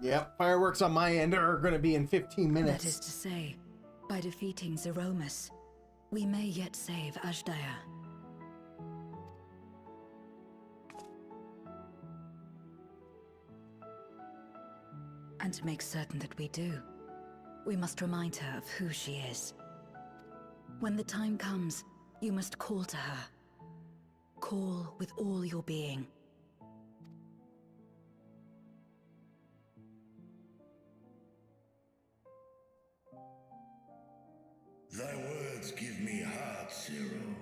Yep, fireworks on my end are going to be in 15 minutes. That is to say, by defeating Zeromus, we may yet save Ashdaya. And to make certain that we do, we must remind her of who she is. When the time comes, you must call to her. Call with all your being. Thy words give me heart, Zero.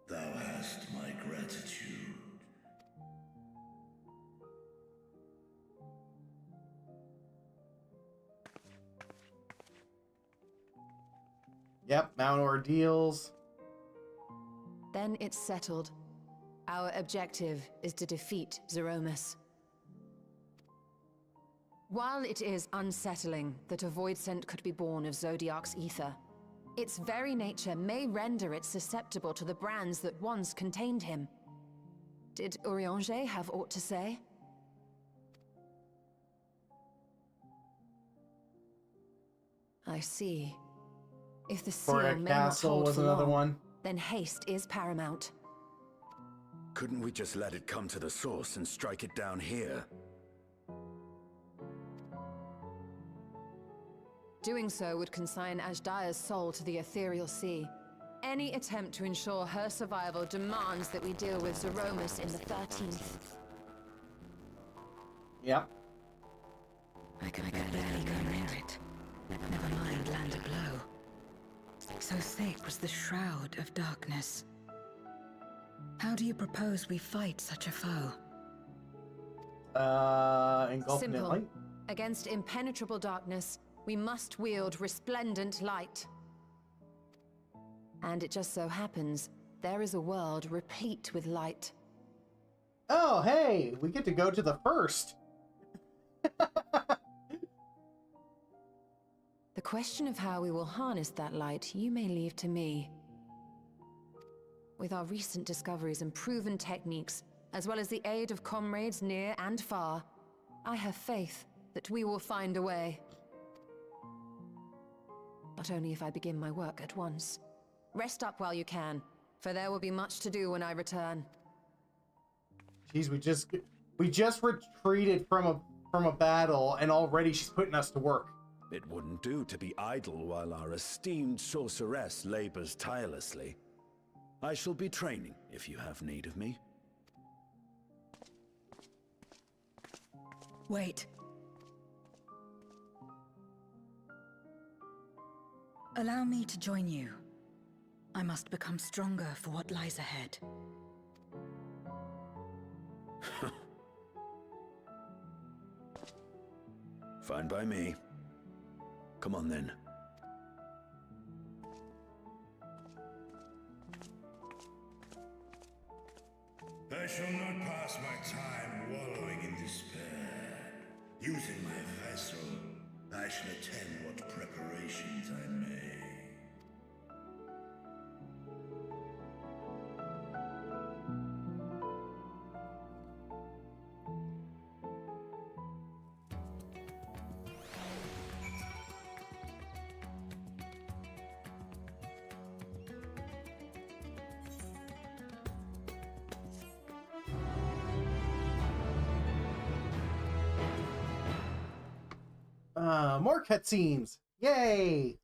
Thou hast my gratitude. Yep, Mount Ordeals. Then it's settled. Our objective is to defeat Zeromus. While it is unsettling that a void scent could be born of Zodiac's ether, its very nature may render it susceptible to the brands that once contained him. Did Urianger have aught to say? I see. If the seal may not Castle hold was for another long, one. then haste is paramount. Couldn't we just let it come to the source and strike it down here? Doing so would consign Ashdaya's soul to the ethereal sea. Any attempt to ensure her survival demands that we deal with Zeromus in the 13th. Yep. I can barely go near it. Never mind land a blow. So thick was the shroud of darkness. How do you propose we fight such a foe? Engulfing Simple. light. Against impenetrable darkness, we must wield resplendent light. And it just so happens, there is a world replete with light. Oh, hey, we get to go to the first. The question of how we will harness that light, you may leave to me. With our recent discoveries and proven techniques, as well as the aid of comrades near and far, I have faith that we will find a way. But only if I begin my work at once. Rest up while you can, for there will be much to do when I return. Jeez, we just retreated from a battle, and already she's putting us to work. It wouldn't do to be idle while our esteemed sorceress labors tirelessly. I shall be training if you have need of me. Wait. Allow me to join you. I must become stronger for what lies ahead. Fine by me. Come on then. I shall not pass my time wallowing in despair. Using my vessel, I shall attend what preparations I may. More cutscenes. Yay!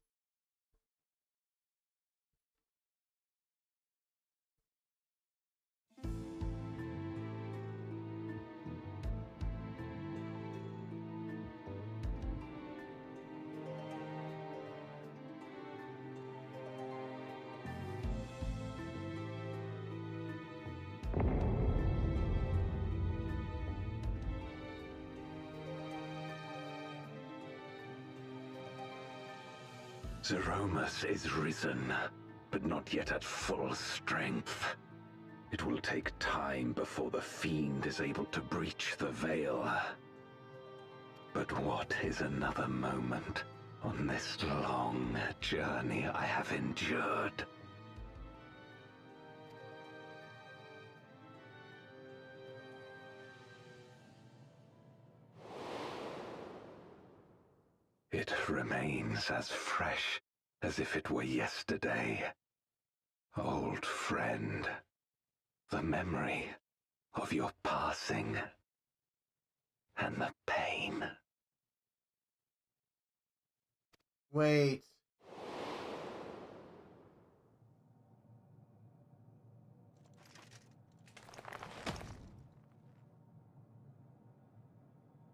Zeromus is risen, but not yet at full strength. It will take time before the fiend is able to breach the veil. But what is another moment on this long journey I have endured? remains as fresh as if it were yesterday. Old friend, the memory of your passing and the pain. Wait.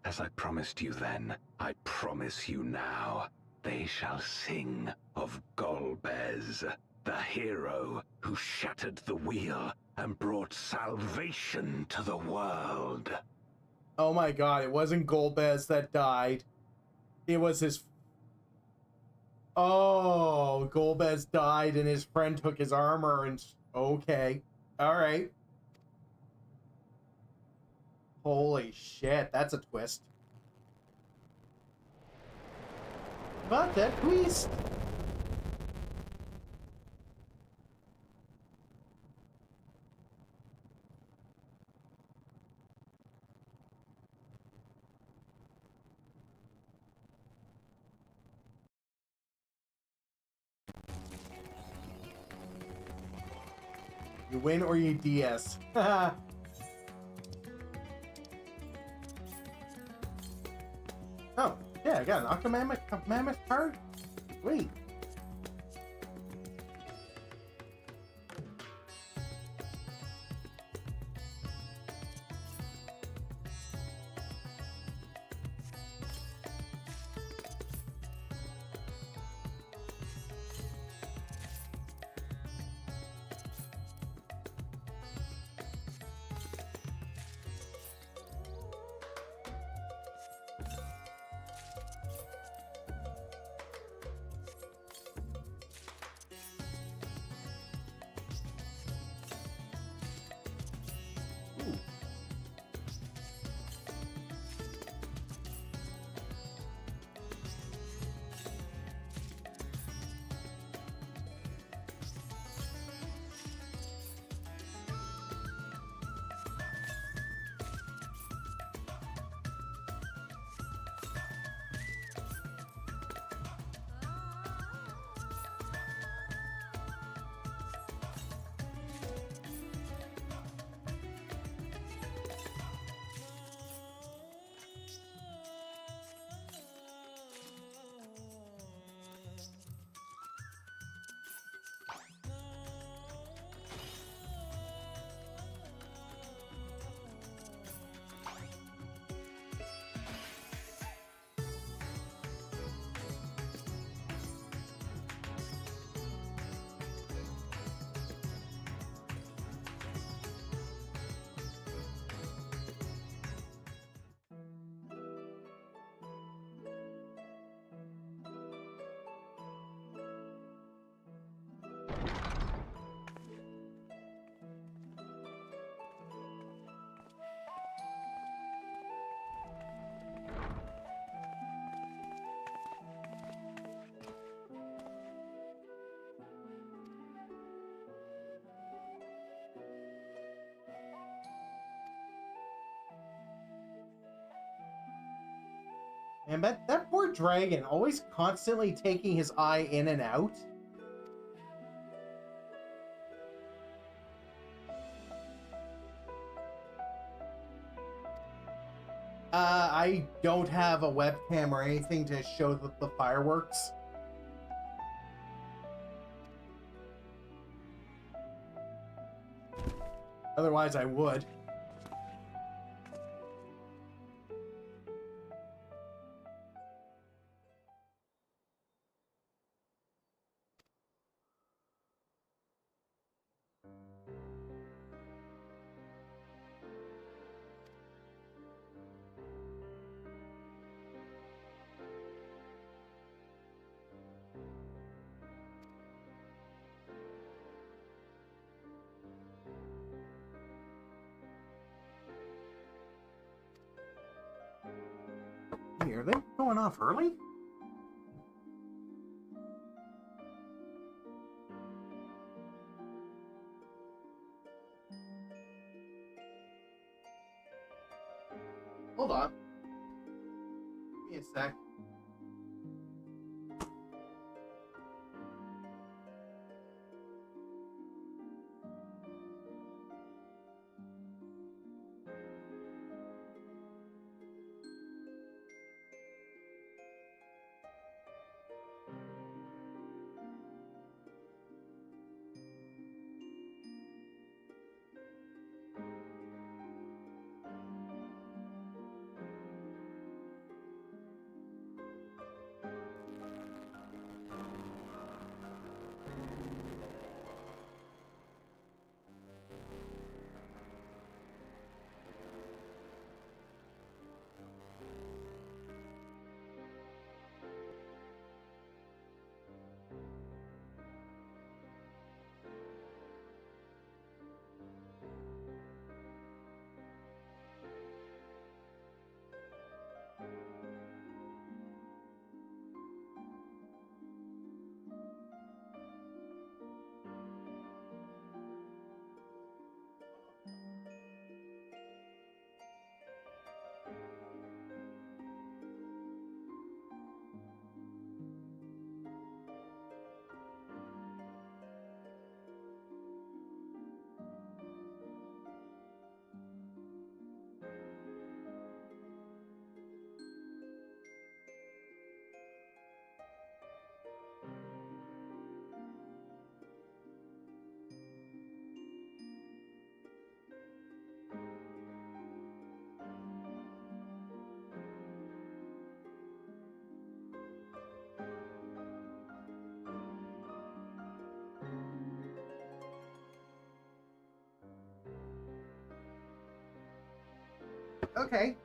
As I promised you then, I promise you now. They shall sing of Golbez, the hero who shattered the wheel and brought salvation to the world. Oh my god, it wasn't Golbez that died. It was his... Oh, Golbez died and his friend took his armor and... Okay. Alright. Holy shit, that's a twist. But that twist. You win or you DS. Oh, yeah, I got an Octomammoth card. Sweet. And that poor dragon, always constantly taking his eye in and out. I don't have a webcam or anything to show the fireworks. Otherwise, I would. Hey, are they going off early? Hold on. Give me a sec. Okay.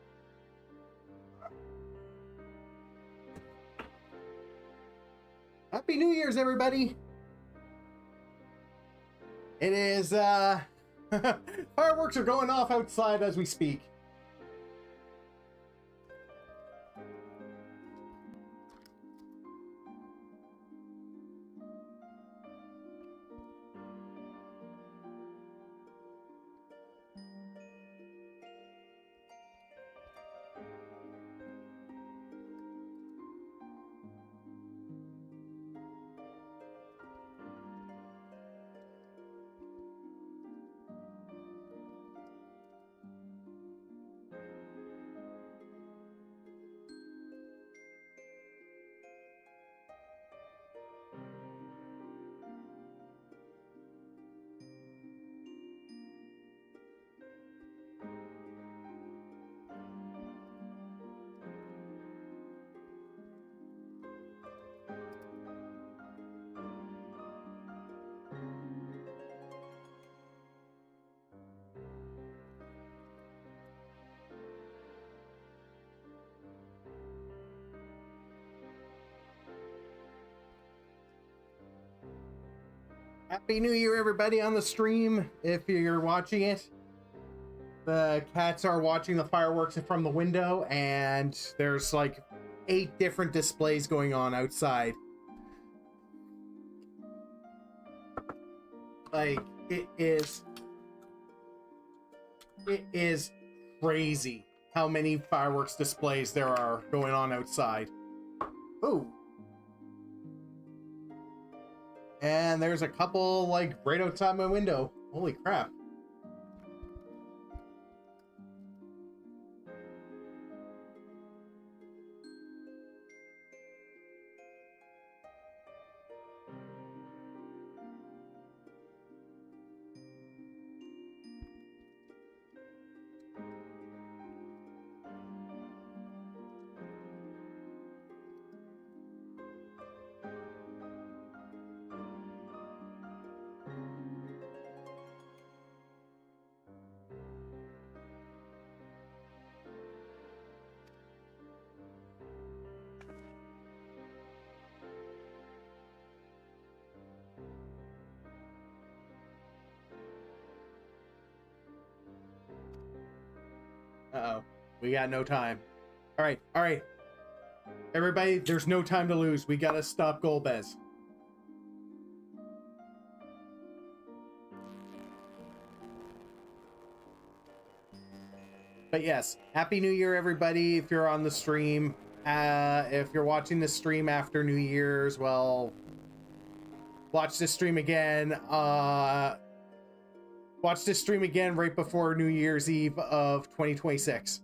Happy New Year's, everybody! It is, fireworks are going off outside as we speak. Happy New Year, everybody on the stream, if you're watching it. The cats are watching the fireworks from the window, and there's like 8 different displays going on outside. Like, it is crazy how many fireworks displays there are going on outside. Ooh. And there's a couple, like, right outside my window. Holy crap. Uh-oh. We got no time. All right. Everybody, there's no time to lose. We gotta stop Golbez. But yes, Happy New Year, everybody, if you're on the stream. If you're watching the stream after New Year's, well, watch this stream again. Watch this stream again right before New Year's Eve of 2026.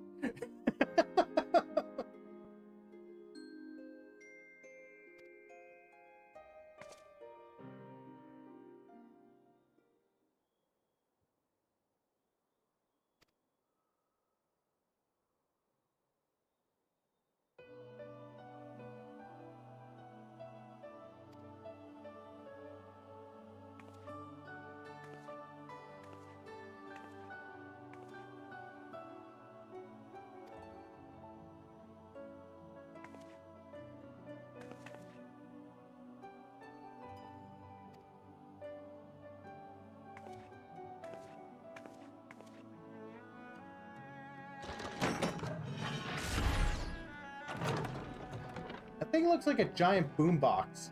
That thing looks like a giant boombox.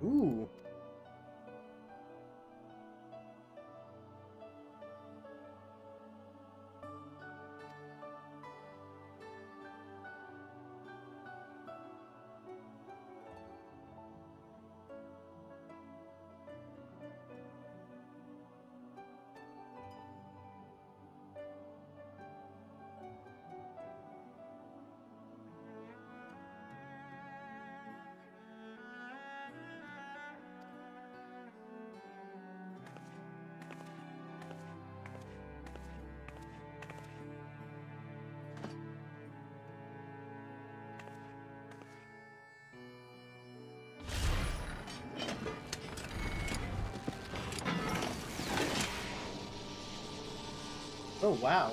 Ooh. Oh, wow.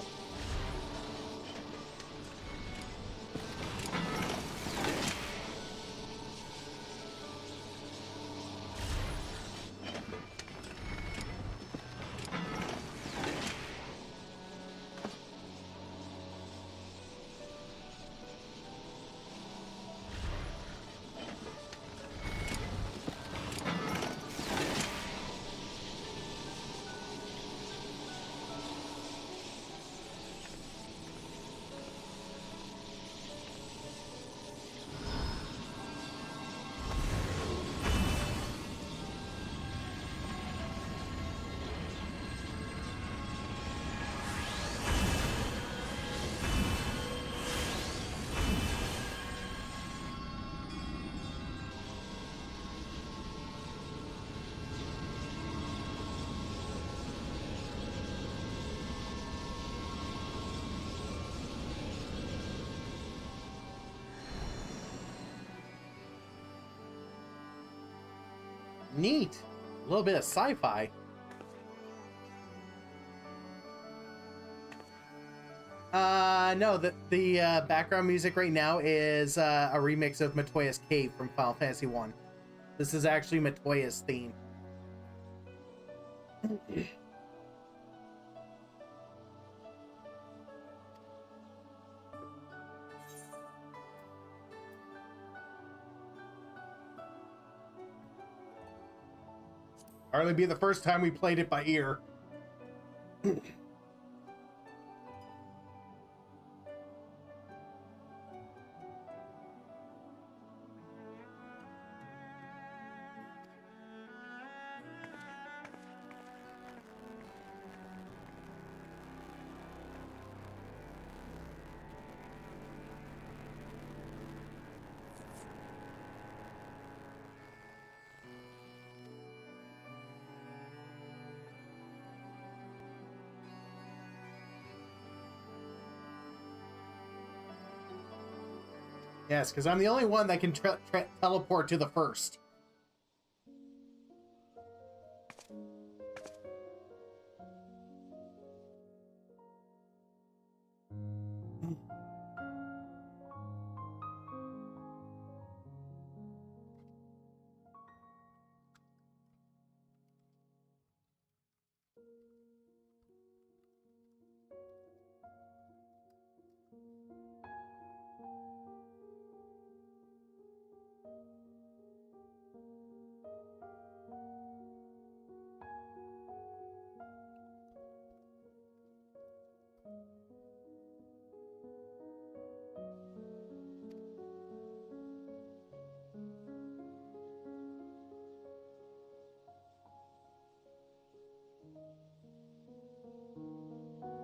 Neat. A little bit of sci-fi. No, the background music right now is a remix of Matoya's Cave from Final Fantasy 1. This is actually Matoya's theme. Hardly be the first time we played it by ear. Yes, because I'm the only one that can teleport to the first.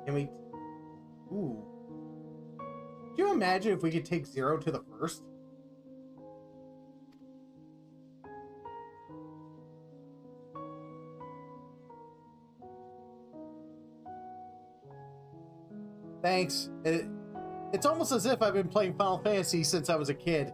Can we... Ooh. Could you imagine if we could take Zero to the first? Thanks. It's almost as if I've been playing Final Fantasy since I was a kid.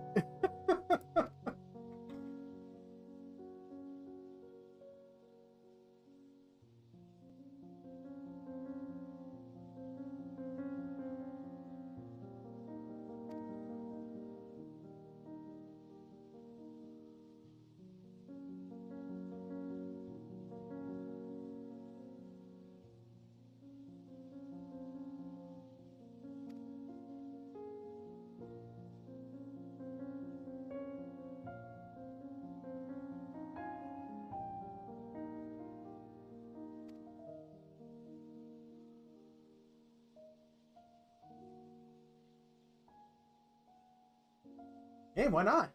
Hey, why not?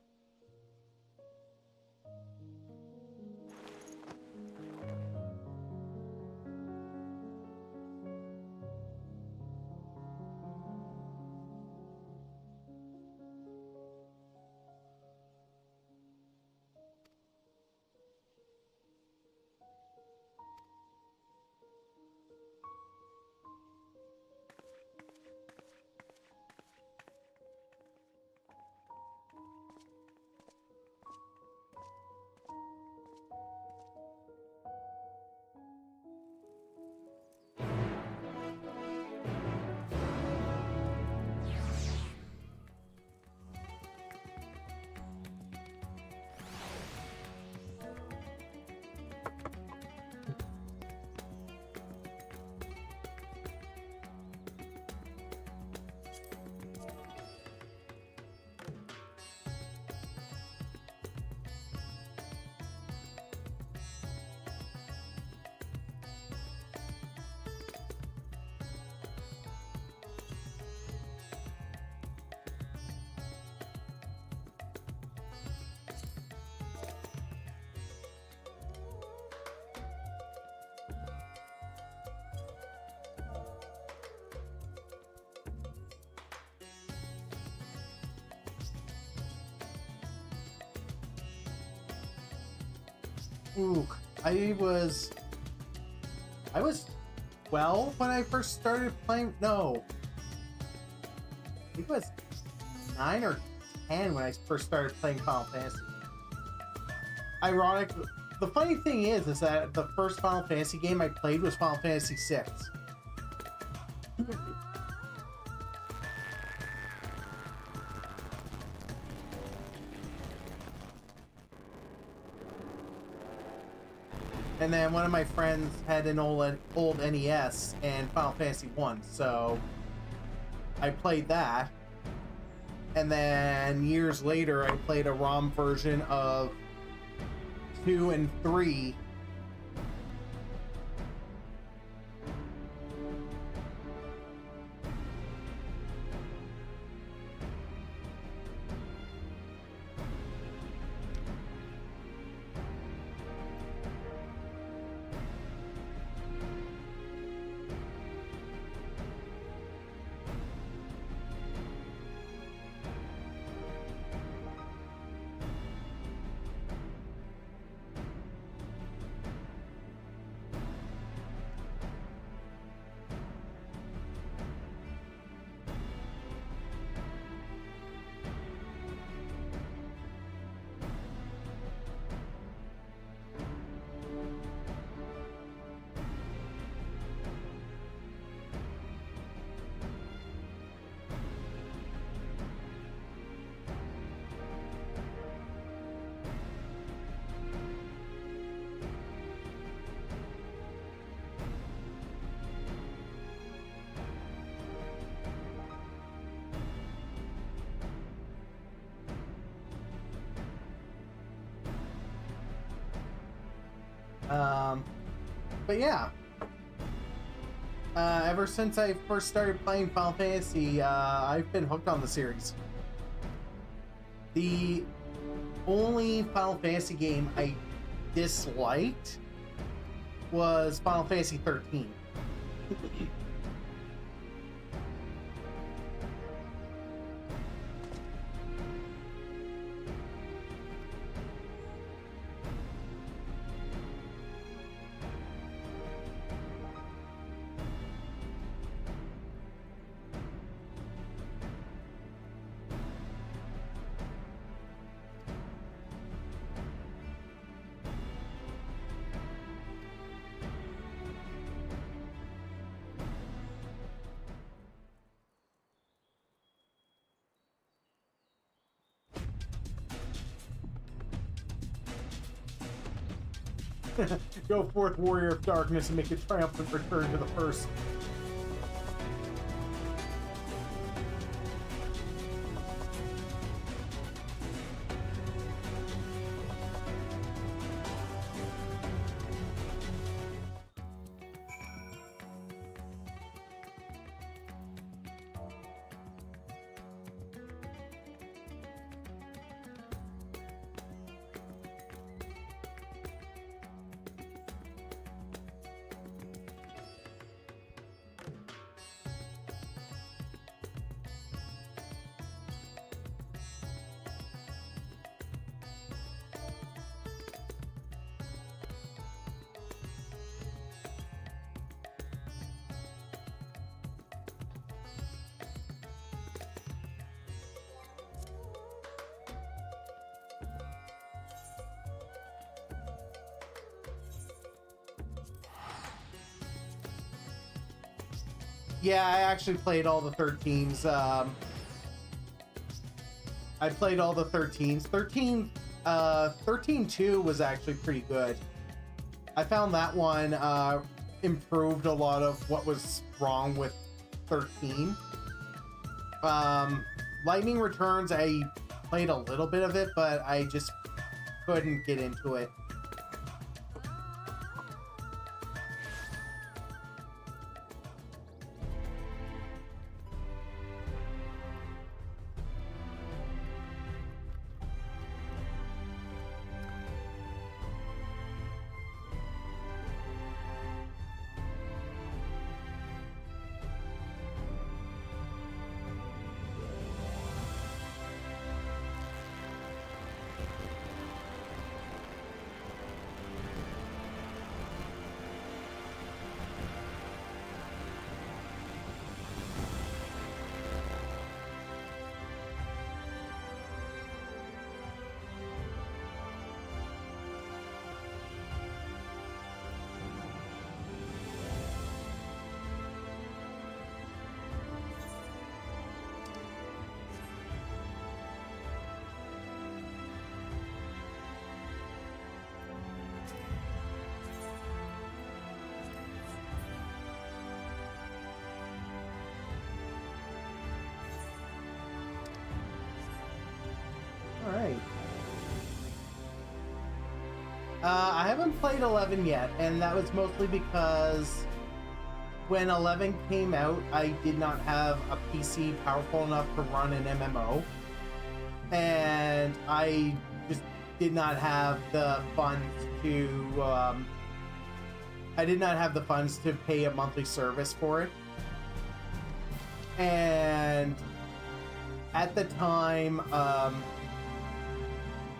Ooh, I was 12 when I first started playing. No, I think it was 9 or 10 when I first started playing Final Fantasy. Ironic. The funny thing is that the first Final Fantasy game I played was Final Fantasy VI. And then one of my friends had an old NES and Final Fantasy 1, so I played that. And then years later, I played a ROM version of 2 and 3. But yeah, ever since I first started playing Final Fantasy, I've been hooked on the series. The only Final Fantasy game I disliked was Final Fantasy 13. Go forth, warrior of darkness, and make a triumphant return to the first. Yeah, I actually played all the 13s. I played all the 13s. 13-2 was actually pretty good. I found that one improved a lot of what was wrong with 13. Lightning Returns, I played a little bit of it, but I just couldn't get into it. I haven't played 11 yet, and that was mostly because when 11 came out, I did not have a PC powerful enough to run an MMO, and I just did not have the funds to. I did not have the funds to pay a monthly service for it, and at the time,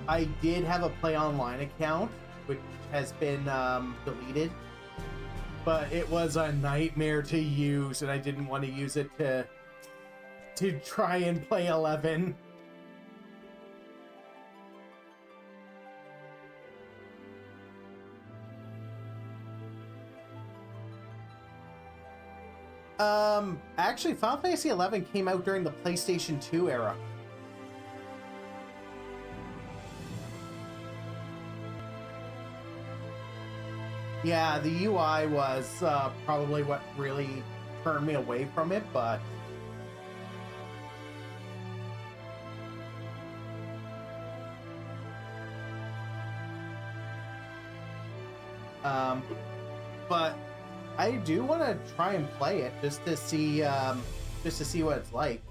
I did have a Play Online account, which has been deleted, but it was a nightmare to use, and I didn't want to use it to try and play 11. Actually, Final Fantasy 11 came out during the PlayStation 2 era. Yeah, the UI was probably what really turned me away from it, but I do want to try and play it just to see what it's like.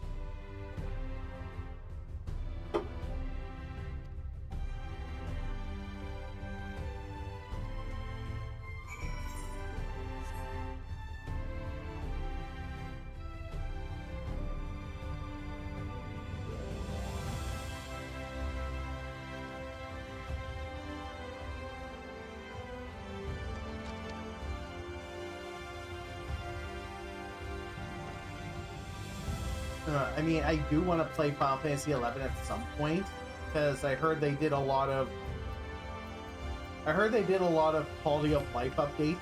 I mean, I do want to play Final Fantasy 11 at some point because I heard they did a lot of quality of life updates,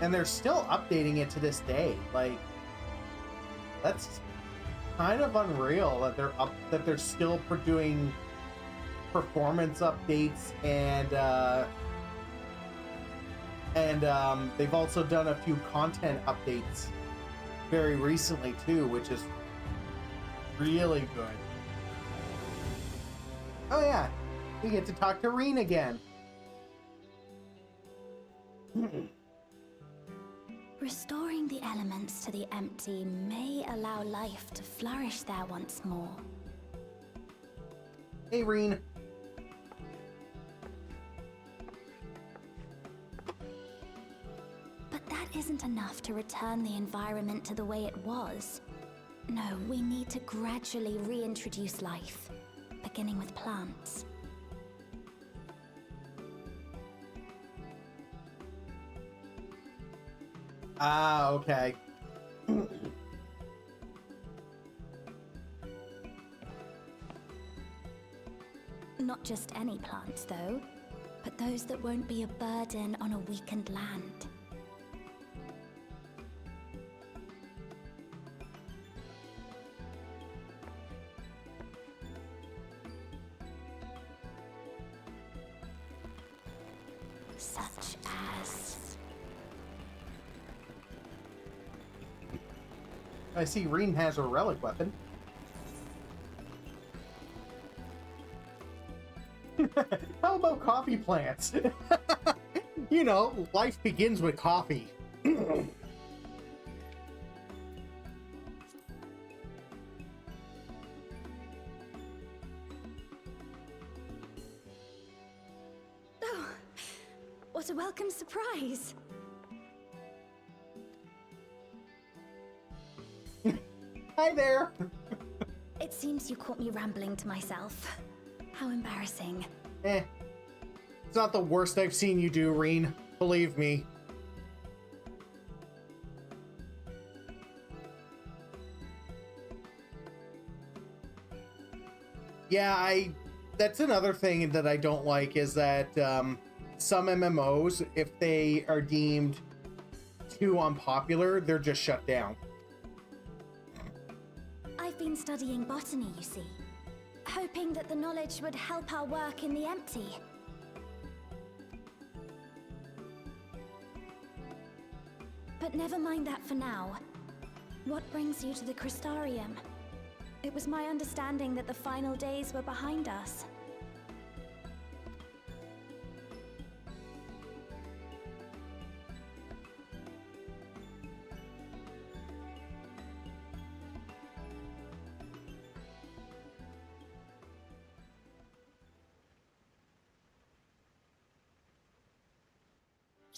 and they're still updating it to this day. Like, that's kind of unreal that they're still doing performance updates, and they've also done a few content updates very recently too, which is really good. Oh yeah, we get to talk to Reen again. Restoring the elements to the empty may allow life to flourish there once more. Hey Reen. But that isn't enough to return the environment to the way it was. No, we need to gradually reintroduce life, beginning with plants. Ah, okay. Not just any plants, though, but those that won't be a burden on a weakened land. Such as... I see Reen has a relic weapon. How about coffee plants? You know, life begins with coffee. Oh, what a welcome surprise! Hi there! It seems you caught me rambling to myself. How embarrassing. It's not the worst I've seen you do, Reen. Believe me. Yeah, that's another thing that I don't like is that some MMOs, if they are deemed too unpopular, they're just shut down. I've been studying botany, you see. Hoping that the knowledge would help our work in the empty. But never mind that for now. What brings you to the Crystarium? It was my understanding that the final days were behind us.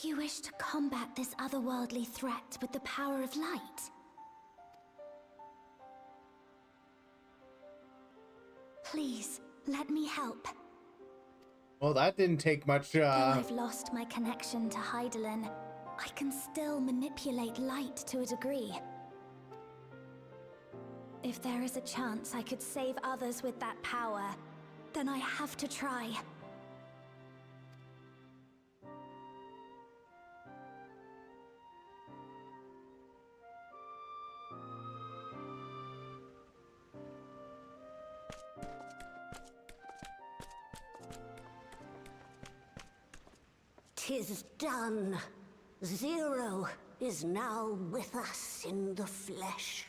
You wish to combat this otherworldly threat with the power of light? Please, let me help. Well, that didn't take much, Though I've lost my connection to Hydaelyn, I can still manipulate light to a degree. If there is a chance I could save others with that power, then I have to try. "'Tis done. Zero is now with us in the flesh."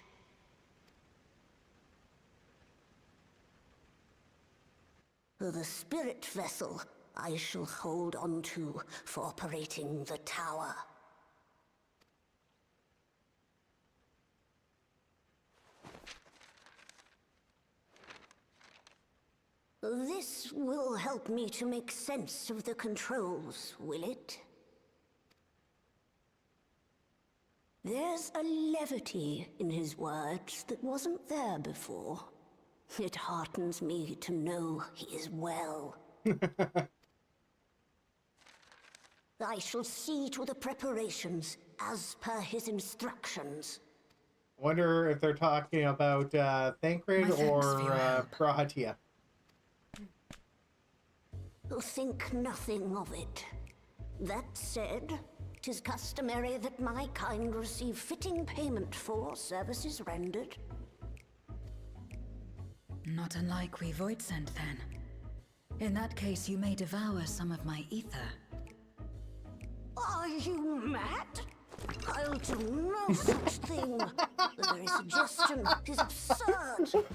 The spirit vessel I shall hold on to for operating the tower. This will help me to make sense of the controls, will it? There's a levity in his words that wasn't there before. It heartens me to know he is well. I shall see to the preparations as per his instructions. Wonder if they're talking about Thancred or Brahatia. Think nothing of it. That said, 'tis customary that my kind receive fitting payment for services rendered. Not unlike we Voidsent, then. In that case, you may devour some of my ether. Are you mad? I'll do no such thing. The very suggestion is absurd.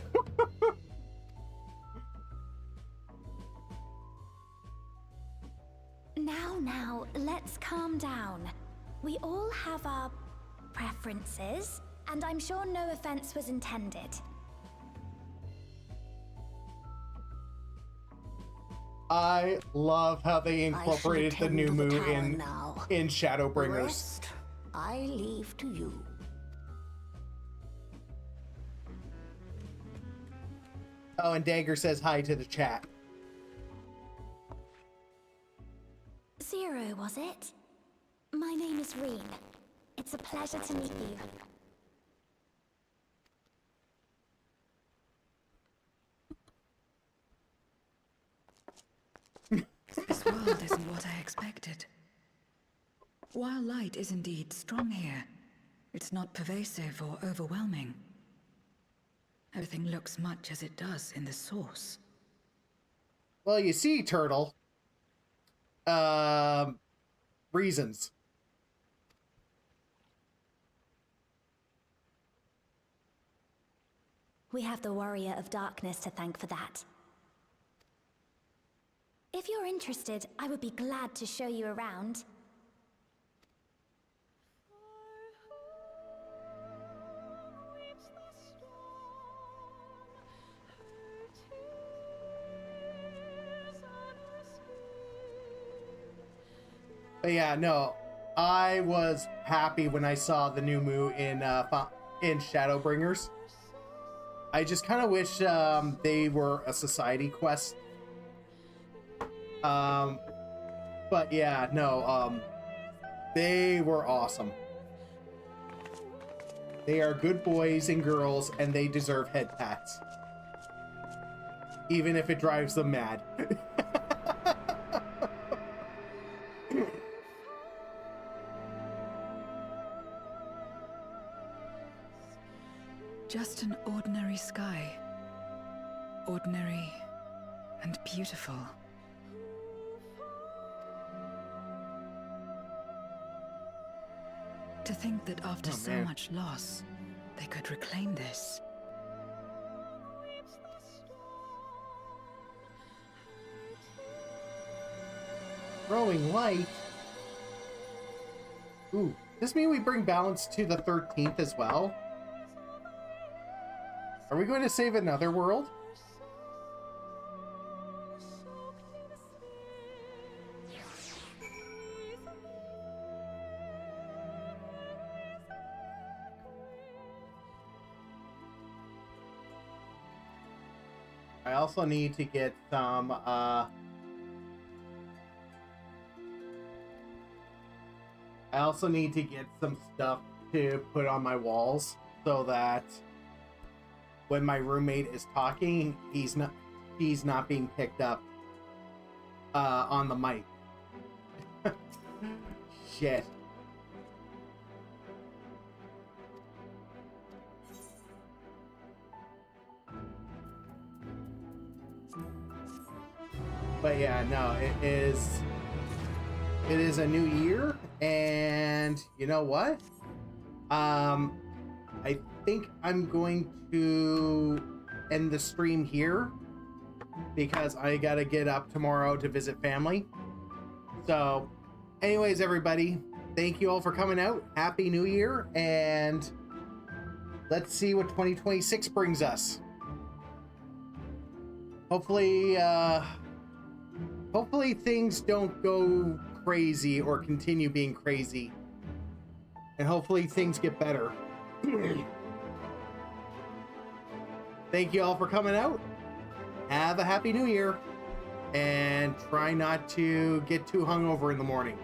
Now, let's calm down. We all have our preferences, and I'm sure no offense was intended. I love how they incorporated the new move in Shadowbringers. Rest, I leave to you. Oh, and Dagger says hi to the chat. Zero, was it? My name is Reen. It's a pleasure to meet you. This world isn't what I expected. While light is indeed strong here, it's not pervasive or overwhelming. Everything looks much as it does in the source. Well, you see, Turtle. Reasons. We have the Warrior of Darkness to thank for that. If you're interested, I would be glad to show you around. But yeah, no, I was happy when I saw the new Moo in Shadowbringers. I just kind of wish they were a society quest. But yeah, no, they were awesome. They are good boys and girls, and they deserve head tats. Even if it drives them mad. Just an ordinary sky. Ordinary and beautiful. To think that after so much loss, they could reclaim this. Growing light. Ooh, does this mean we bring balance to the 13th as well? Are we going to save another world? I also need to get some, I also need to get some stuff to put on my walls so that when my roommate is talking, he's not being picked up on the mic. Shit. But yeah, no, it is a new year, and you know what? I think I'm going to end the stream here because I gotta get up tomorrow to visit family. So, anyways, everybody, thank you all for coming out. Happy New Year, and let's see what 2026 brings us. Hopefully, hopefully things don't go crazy or continue being crazy. And hopefully things get better. Thank you all for coming out. Have a happy new year. And try not to get too hungover in the morning.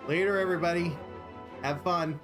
Later, everybody. Have fun.